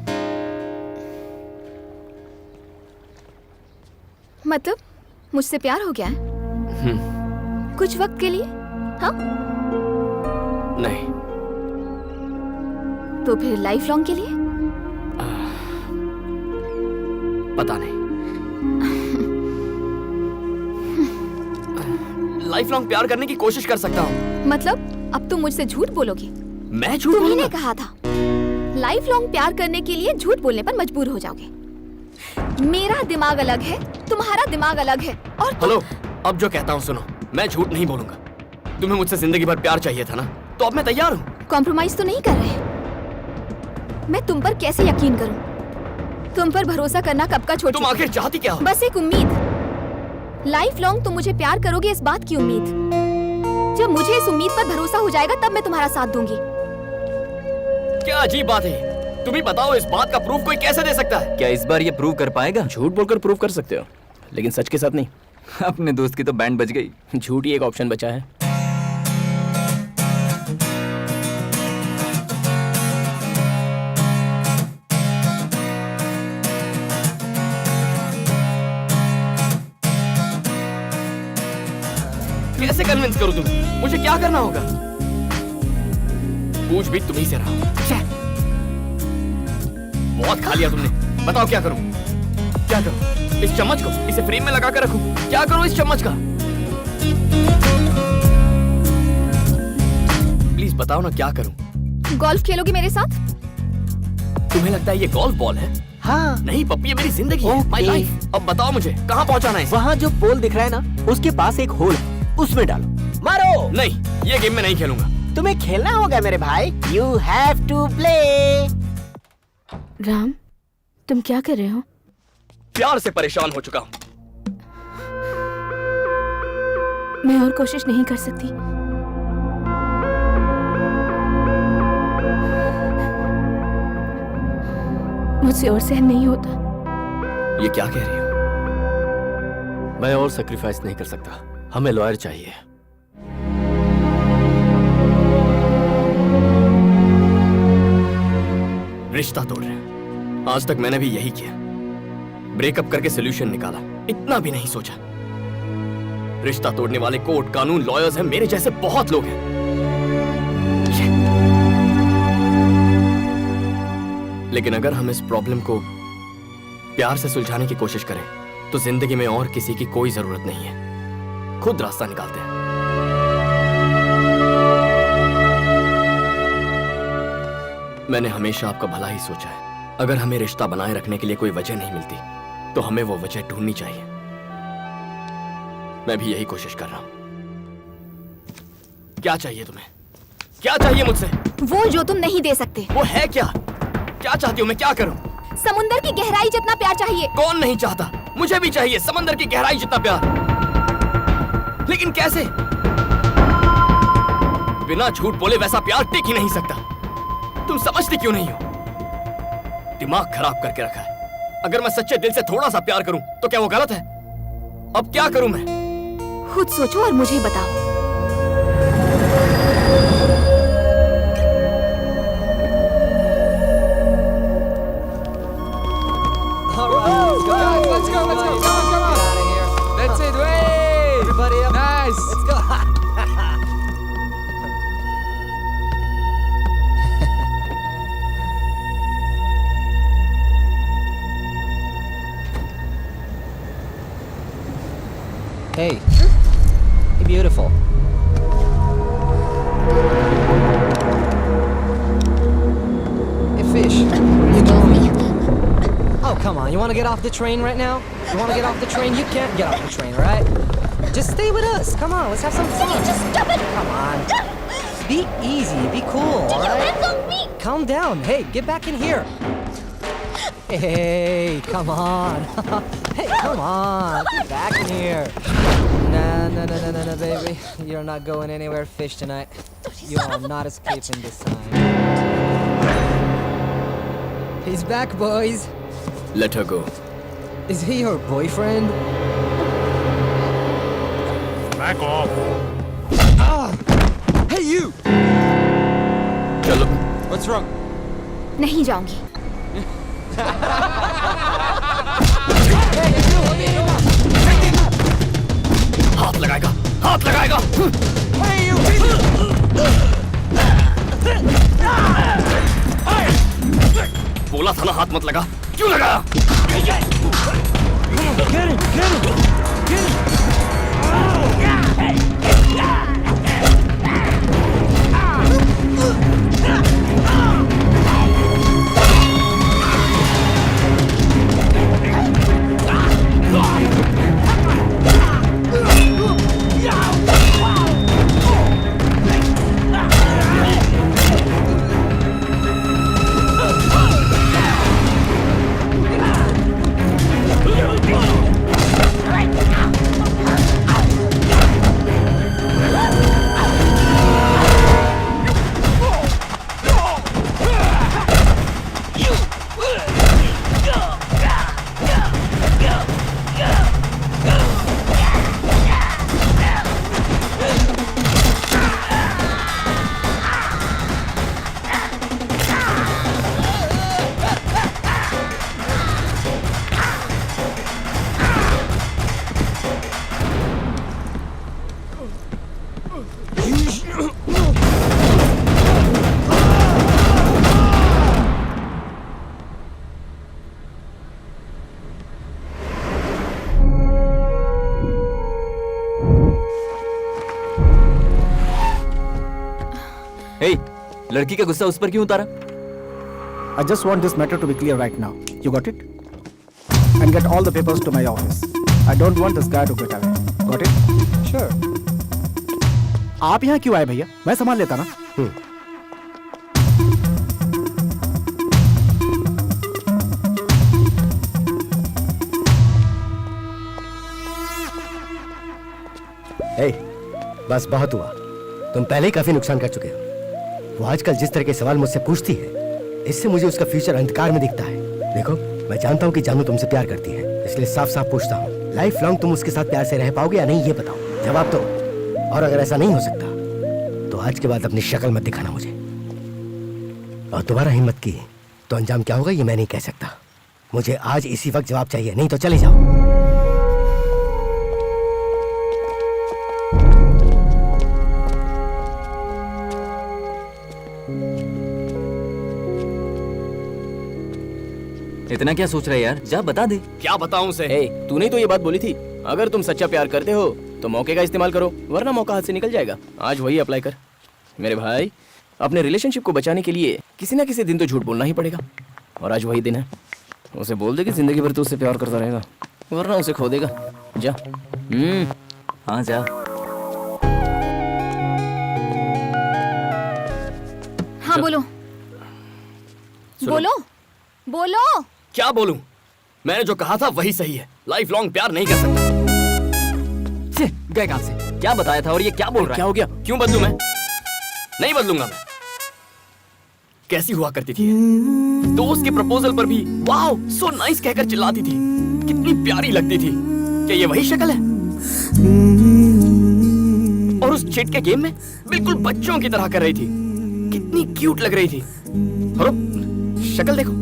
मतलब मुझसे प्यार हो गया है? कुछ वक्त के लिए? हाँ? नहीं। तो फिर लाइफ लॉन्ग के लिए? पता नहीं। लाइफ लॉन्ग प्यार करने की कोशिश कर सकता हूँ। मतलब अब तुम मुझसे झूठ बोलोगी? मैं झूठ बोलूंगा? तुमने कहा था लाइफ लॉन्ग प्यार करने के लिए झूठ बोलने पर मजबूर हो जाओगे। मेरा दिमाग अलग है, तुम्हारा दिमाग अलग है। और हेलो, अब जो कहता हूँ सुनो, मैं झूठ नहीं बोलूंगा। तुम्हें मुझसे जिंदगी भर प्यार चाहिए था ना, तो अब मैं तैयार हूँ। कॉम्प्रोमाइज तो नहीं कर रहे? मैं तुम पर कैसे यकीन करूं? तुम पर भरोसा करना कब का छोड़ तुम चुकी आखिर चाहती क्या हो? बस एक उम्मीद। लाइफ लॉन्ग तुम मुझे प्यार करोगे इस बात की उम्मीद। जब मुझे इस उम्मीद पर भरोसा हो जाएगा तब मैं तुम्हारा साथ दूंगी। क्या अजीब बात है। तुम ही बताओ, इस बात का प्रूफ कोई कैसे दे सकता है? क्या इस बार ये प्रूव कर पाएगा? झूठ बोलकर प्रूव कर सकते हो, लेकिन सच के साथ नहीं। अपने दोस्त की तो बैंड बज गई। झूठ ही एक ऑप्शन बचा है। कैसे कन्विंस करूं तुम्हें? मुझे क्या करना होगा? पूछ भी तुम्ही से रहा हूं। बहुत खा लिया तुमने। बताओ क्या करूं? क्या करूं? इस चम्मच को इसे फ्रेम में लगा कर रखूं? क्या करूं इस चम्मच का? प्लीज बताओ ना, क्या करूं? गोल्फ खेलोगी मेरे साथ? तुम्हें लगता है ये गोल्फ बॉल है? हाँ। नहीं पप्पी, ये मेरी जिंदगी है, माय लाइफ। अब बताओ मुझे कहाँ पहुंचाना है? वहाँ जो पोल दिख रहा है ना, उसके पास एक होल है, उसमें डालो। मारो। नहीं, ये गेम में नहीं खेलूंगा। तुम्हें खेलना होगा मेरे भाई। You have to play। Ram, तुम क्या कर रहे हो? प्यार से परेशान हो चुका हूँ। मैं और कोशिश नहीं कर सकती। मुझसे और सहन नहीं होता। ये क्या कह रही हो? मैं और सेक्रीफाइस नहीं कर सकता। हमें लॉयर चाहिए। रिश्ता तोड़ रहे हैं। आज तक मैंने भी यही किया, ब्रेकअप करके सोल्यूशन निकाला, इतना भी नहीं सोचा। रिश्ता तोड़ने वाले कोर्ट, कानून, लॉयर्स हैं, मेरे जैसे बहुत लोग हैं। लेकिन अगर हम इस प्रॉब्लम को प्यार से सुलझाने की कोशिश करें तो जिंदगी में और किसी की कोई जरूरत नहीं है। खुद रास्ता निकालते हैं। मैंने हमेशा आपका भला ही सोचा है। अगर हमें रिश्ता बनाए रखने के लिए कोई वजह नहीं मिलती तो हमें वो वजह ढूंढनी चाहिए। मैं भी यही कोशिश कर रहा हूं। क्या चाहिए तुम्हें? क्या चाहिए मुझसे? वो जो तुम नहीं दे सकते। वो है क्या? क्या चाहती हो? मैं क्या करूं? समुंदर की गहराई जितना प्यार चाहिए। कौन नहीं चाहता? मुझे भी चाहिए समंदर की गहराई जितना प्यार। लेकिन कैसे? बिना झूठ बोले वैसा प्यार टिक ही नहीं सकता। तुम समझती क्यों नहीं हो? दिमाग खराब करके रखा है। अगर मैं सच्चे दिल से थोड़ा सा प्यार करूं तो क्या वो गलत है? अब क्या करूं मैं? खुद सोचो और मुझे बताओ। Beautiful. Hey, fish. You told me. Oh, come on. You want to get off the train right now? You want to get off the train? You can't get off the train, right? Just stay with us. Come on, let's have some fun. Just stop it. Come on. Be easy. Be cool, all right? Hands on me. Calm down. Hey, get back in here. Hey, come on. Hey, come on. Get back in here. No, baby. You're not going anywhere, fish, tonight. You are not escaping this time. He's back, boys. Let her go. Is he your boyfriend? Back off. Hey, you! चलो. What's wrong? नहीं जाऊंगी। हाथ लगाएगा. हाथ लगाएगा. बोला था ना हाथ मत लगा. क्यों लगाया? लड़की का गुस्सा उस पर क्यों उतारा? I just want this matter to be clear right now. You got it? And get all the papers to my office. I don't want this guy to get away. Got it? Sure. आप यहाँ क्यों आए भैया? मैं संभाल लेता ना. Hey, बस बहुत हुआ. तुम पहले ही काफी नुकसान कर चुके हो. वो आजकल जिस तरह के सवाल मुझसे पूछती है, इससे मुझे उसका फ्यूचर अंधकार में दिखता है. देखो, मैं जानता हूँ कि जानू तुमसे प्यार करती है, इसलिए साफ साफ पूछता हूँ, लाइफ लॉन्ग तुम उसके साथ प्यार से रह पाओगे या नहीं, ये बताओ. जवाब दो. और अगर ऐसा नहीं हो सकता तो आज के बाद अपनी शक्ल मत दिखाना मुझे. और दोबारा हिम्मत की तो अंजाम क्या होगा ये मैं नहीं कह सकता. मुझे आज इसी वक्त जवाब चाहिए, नहीं तो चले जाओ. इतना क्या सोच रहा है यार? जा बता दे. क्या बताऊं उसे? तूने तो ये बात बोली थी, अगर तुम सच्चा प्यार करते हो तो मौके का इस्तेमाल करो, वरना मौका हाथ से निकल जाएगा. आज वही अप्लाई कर. मेरे भाई, अपने रिलेशनशिप को बचाने के लिए किसी ना किसी दिन तो झूठ बोलना ही पड़ेगा, और आज वही दिन है. उसे बोल दे कि जिंदगी भर तो उससे प्यार करता रहेगा, वरना उसे खो देगा. जा. हाँ जा. हाँ बोलो. बोलो बोलो. क्या बोलूं? मैंने जो कहा था वही सही है. लाइफ लॉन्ग प्यार नहीं कर सकता. गए कहां से? क्या बताया था और ये क्या बोल रहा है? क्या हो गया? क्यों बदलूं मैं? नहीं बदलूंगा मैं. कैसी हुआ करती थी? दोस्त के प्रपोजल पर भी वाओ सो नाइस कहकर चिल्लाती थी. कितनी प्यारी लगती थी. क्या ये वही शक्ल है? और उस चिट के गेम में बिल्कुल बच्चों की तरह कर रही थी. कितनी क्यूट लग रही थी. और शक्ल देखो.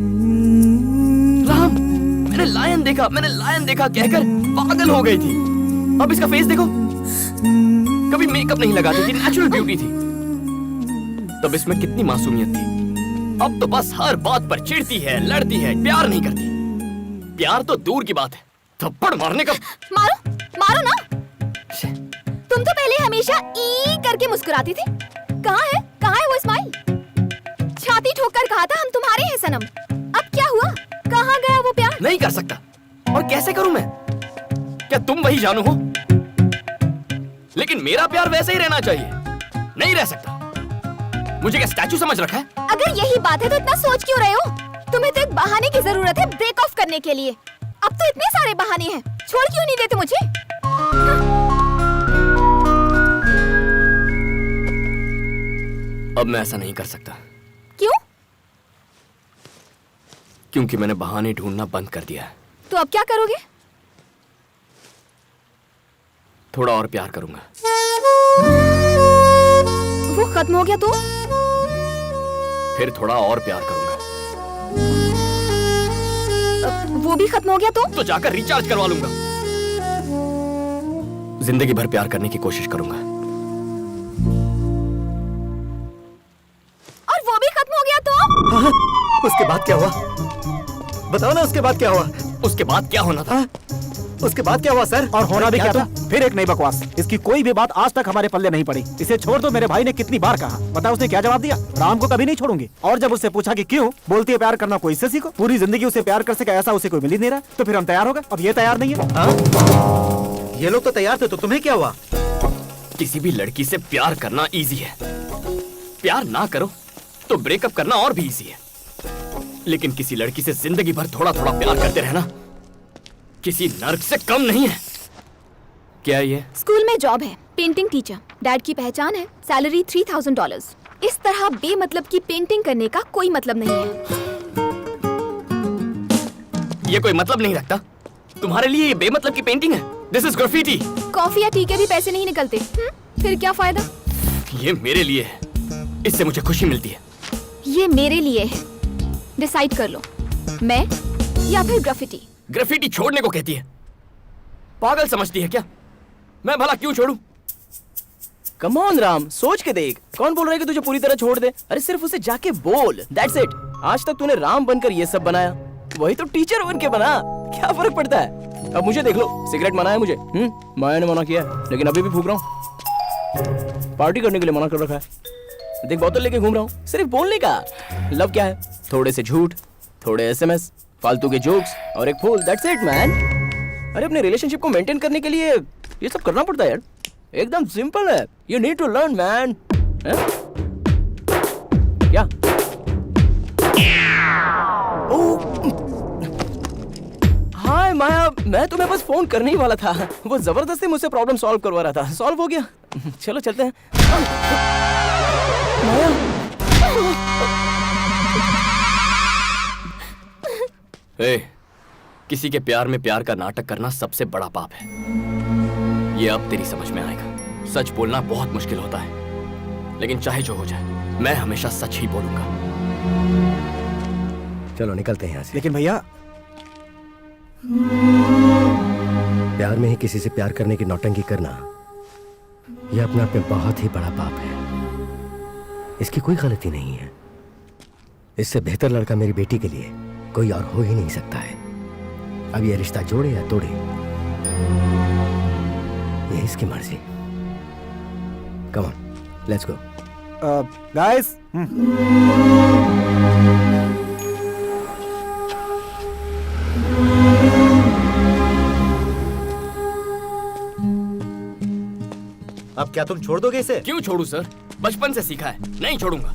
राम, मैंने लायन देखा कहकर पागल हो गई थी. अब इसका फेस देखो. कभी मेकअप नहीं लगाती थी, नेचुरल ब्यूटी थी. तब इसमें कितनी मासूमियत थी. अब तो बस हर बात पर चिढ़ती है, लड़ती है, प्यार नहीं करती. प्यार तो दूर की बात है, थप्पड़ मारने का. मारो मारो ना. तुम तुम तो पहले हमेशा ई करके मुस्कुराती थी। कहाँ है वो स्माइल? छाती ठोकर कहा था हम तुम्हारे हैं सनम। अब क्या हुआ? कहाँ गया वो प्यार? नहीं कर सकता। और कैसे करूं मैं? क्या तुम वही जानू हो? लेकिन मेरा प्यार वैसे ही रहना चाहिए। नहीं रह सकता। मुझे क्या स्टैचू समझ रखा है? अगर यही बात है तो इतना सोच क्यों रहे हो? तुम्हें तो एक बहाने की जरूरत है ब्रेक ऑफ करने के लिए। अब तो इतने सारे बहाने हैं, छोड़ क्यों नहीं देते मुझे? अब मैं ऐसा नहीं कर सकता। क्यों? क्योंकि मैंने बहाने ढूंढना बंद कर दिया है। तो अब क्या करोगे? थोड़ा और प्यार करूंगा। वो खत्म हो गया तो? फिर थोड़ा और प्यार करूंगा। वो भी खत्म हो गया तो जाकर रिचार्ज करवा लूंगा। जिंदगी भर प्यार करने की कोशिश करूंगा। और वो भी खत्म हो गया तो? हाँ, उसके बाद क्या हुआ? बताओ ना, उसके बाद क्या हुआ? उसके बाद क्या होना था? उसके बाद क्या हुआ सर? और होना भी क्या था? फिर एक नई बकवास। इसकी कोई भी बात आज तक हमारे पल्ले नहीं पड़ी। इसे छोड़ दो, मेरे भाई ने कितनी बार कहा। पता उसने क्या जवाब दिया? राम को कभी नहीं छोड़ूंगी। और जब उससे पूछा कि क्यों, बोलती है प्यार करना कोई इससे सीखो। पूरी जिंदगी उसे प्यार कर सके ऐसा उसे कोई मिल ही नहीं रहा। तो फिर हम तैयार हो गए। अब ये तैयार नहीं है। ये लोग तो तैयार थे, तो तुम्हें क्या हुआ? किसी भी लड़की से प्यार करना इजी है। प्यार ना करो तो ब्रेकअप करना और भी इजी है। लेकिन किसी लड़की से जिंदगी भर थोड़ा थोड़ा प्यार करते रहना किसी नर्क से कम नहीं है। क्या ये? स्कूल में जॉब है, पेंटिंग टीचर। डैड की पहचान है, सैलरी $3000। इस तरह बेमतलब की पेंटिंग करने का कोई मतलब नहीं है। ये कोई मतलब नहीं रखता? तुम्हारे लिए ये बेमतलब की पेंटिंग है? This is graffiti. कॉफी या टी के भी पैसे नहीं निकलते। फिर क्या फायदा? ये मेरे लिए है, इससे मुझे खुशी मिलती है। ये मेरे लिए है। डिसाइड कर लो, मैं या फिर ग्राफिटी। ग्राफिटी छोड़ने को कहती है। पागल समझती है क्या? मैं भला क्यों छोड़ूं? कम ऑन राम, सोच के देख। कौन बोल रहा है कि तुझे पूरी तरह छोड़ दे? अरे सिर्फ उसे जाके बोल, दैट्स इट। आज तक तूने राम बनकर ये सब बनाया, वही तो टीचर बन के बना। क्या फर्क पड़ता है? अब मुझे देख लो, सिगरेट मना है मुझे। मैंने मना किया है, लेकिन अभी भी फूक रहा हूँ। पार्टी करने के लिए मना कर रखा है। देख बोतल लेके घूम रहा हूँ, सिर्फ बोलने का। लव क्या है? थोड़े से झूठ, थोड़े SMS, फालतू के जोक्स और एक फूल, दैट्स इट मैन। अरे अपने रिलेशनशिप को मेंटेन करने के लिए ये सब करना पड़ता है यार। एकदम सिंपल है। You need to learn man. क्या? हाय माया, मैं तुम्हें बस फोन करने ही वाला था। वो जबरदस्ती मुझसे प्रॉब्लम सॉल्व करवा रहा था। सॉल्व हो गया। चलो चलते हैं। माया, किसी के प्यार में प्यार का नाटक करना सबसे बड़ा पाप है। ये अब तेरी समझ में आएगा। सच बोलना बहुत मुश्किल होता है, लेकिन चाहे जो हो जाए मैं हमेशा सच ही बोलूंगा। चलो निकलते हैं यहाँ से। लेकिन भैया, प्यार में ही किसी से प्यार करने की नौटंकी करना, यह अपने आप में बहुत ही बड़ा पाप है। इसकी कोई गलती नहीं है। इससे बेहतर लड़का मेरी बेटी के लिए कोई और हो ही नहीं सकता है। अब ये रिश्ता जोड़े या तोड़े, ये इसकी मर्जी। Come on, let's go guys. अब क्या तुम छोड़ दोगे इसे? क्यों छोड़ू सर? बचपन से सीखा है, नहीं छोड़ूंगा।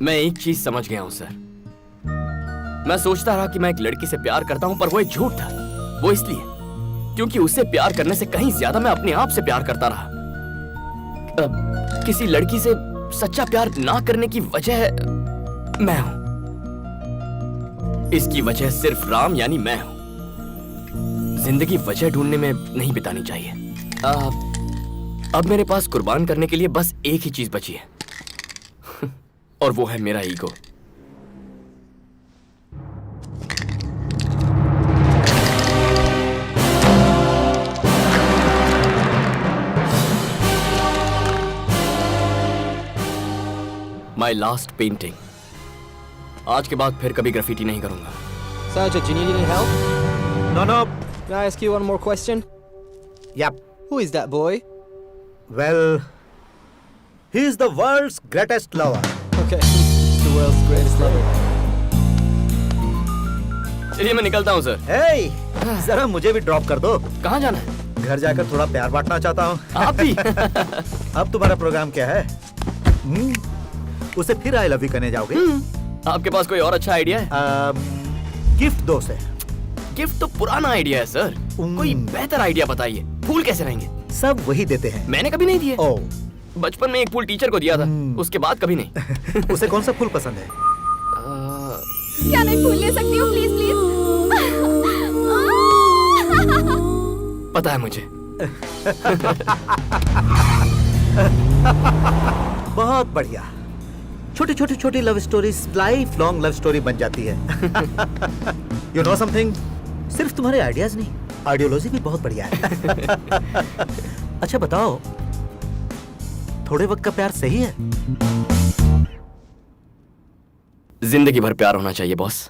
मैं एक चीज समझ गया हूं सर। मैं सोचता रहा कि मैं एक लड़की से प्यार करता हूं, पर वो एक झूठ था। वो इसलिए क्योंकि उससे प्यार करने से कहीं ज्यादा मैं अपने आप से प्यार करता रहा। किसी लड़की से सच्चा प्यार ना करने की वजह मैं हूं। इसकी वजह सिर्फ राम यानी मैं हूं। जिंदगी वजह ढूंढने में नहीं बितानी चाहिए। अब मेरे पास कुर्बान करने के लिए बस एक ही चीज बची है, और वो है मेरा ईगो। My last painting. आज के बाद फिर कभी ग्राफिटी नहीं करूंगा। Sergeant, do you need any help? No, no. Can I ask you one more question? Yep. Who is that boy? Well, he is the world's greatest lover. Okay, he's the world's greatest lover. चलिए मैं निकलता हूँ sir. Hey, जरा मुझे भी drop कर दो। कहाँ जाना है? घर जाकर थोड़ा प्यार बांटना चाहता हूँ। आप भी? अब तुम्हारा प्रोग्राम क्या है? उसे फिर आई लव यू कहने जाओगे? आपके पास कोई और अच्छा आइडिया है? गिफ्ट दो उसे। गिफ्ट तो पुराना आइडिया है सर। कोई बेहतर आइडिया बताइए। फूल कैसे रहेंगे? सब वही देते हैं। मैंने कभी नहीं दिए। ओह, बचपन में एक फूल टीचर को दिया था, उसके बाद कभी नहीं। उसे कौन सा फूल पसंद है? क्या मैं फूल ले सकती हूँ प्लीज प्लीज? पता है मुझे। बहुत बढ़िया। छोटी छोटी छोटी love story life long love story बन जाती है। यू नो समथिंग, सिर्फ तुम्हारे आइडियाज नहीं, आइडियोलॉजी भी बहुत बढ़िया है। अच्छा बताओ, थोड़े वक्त का प्यार सही है? जिंदगी भर प्यार होना चाहिए बॉस।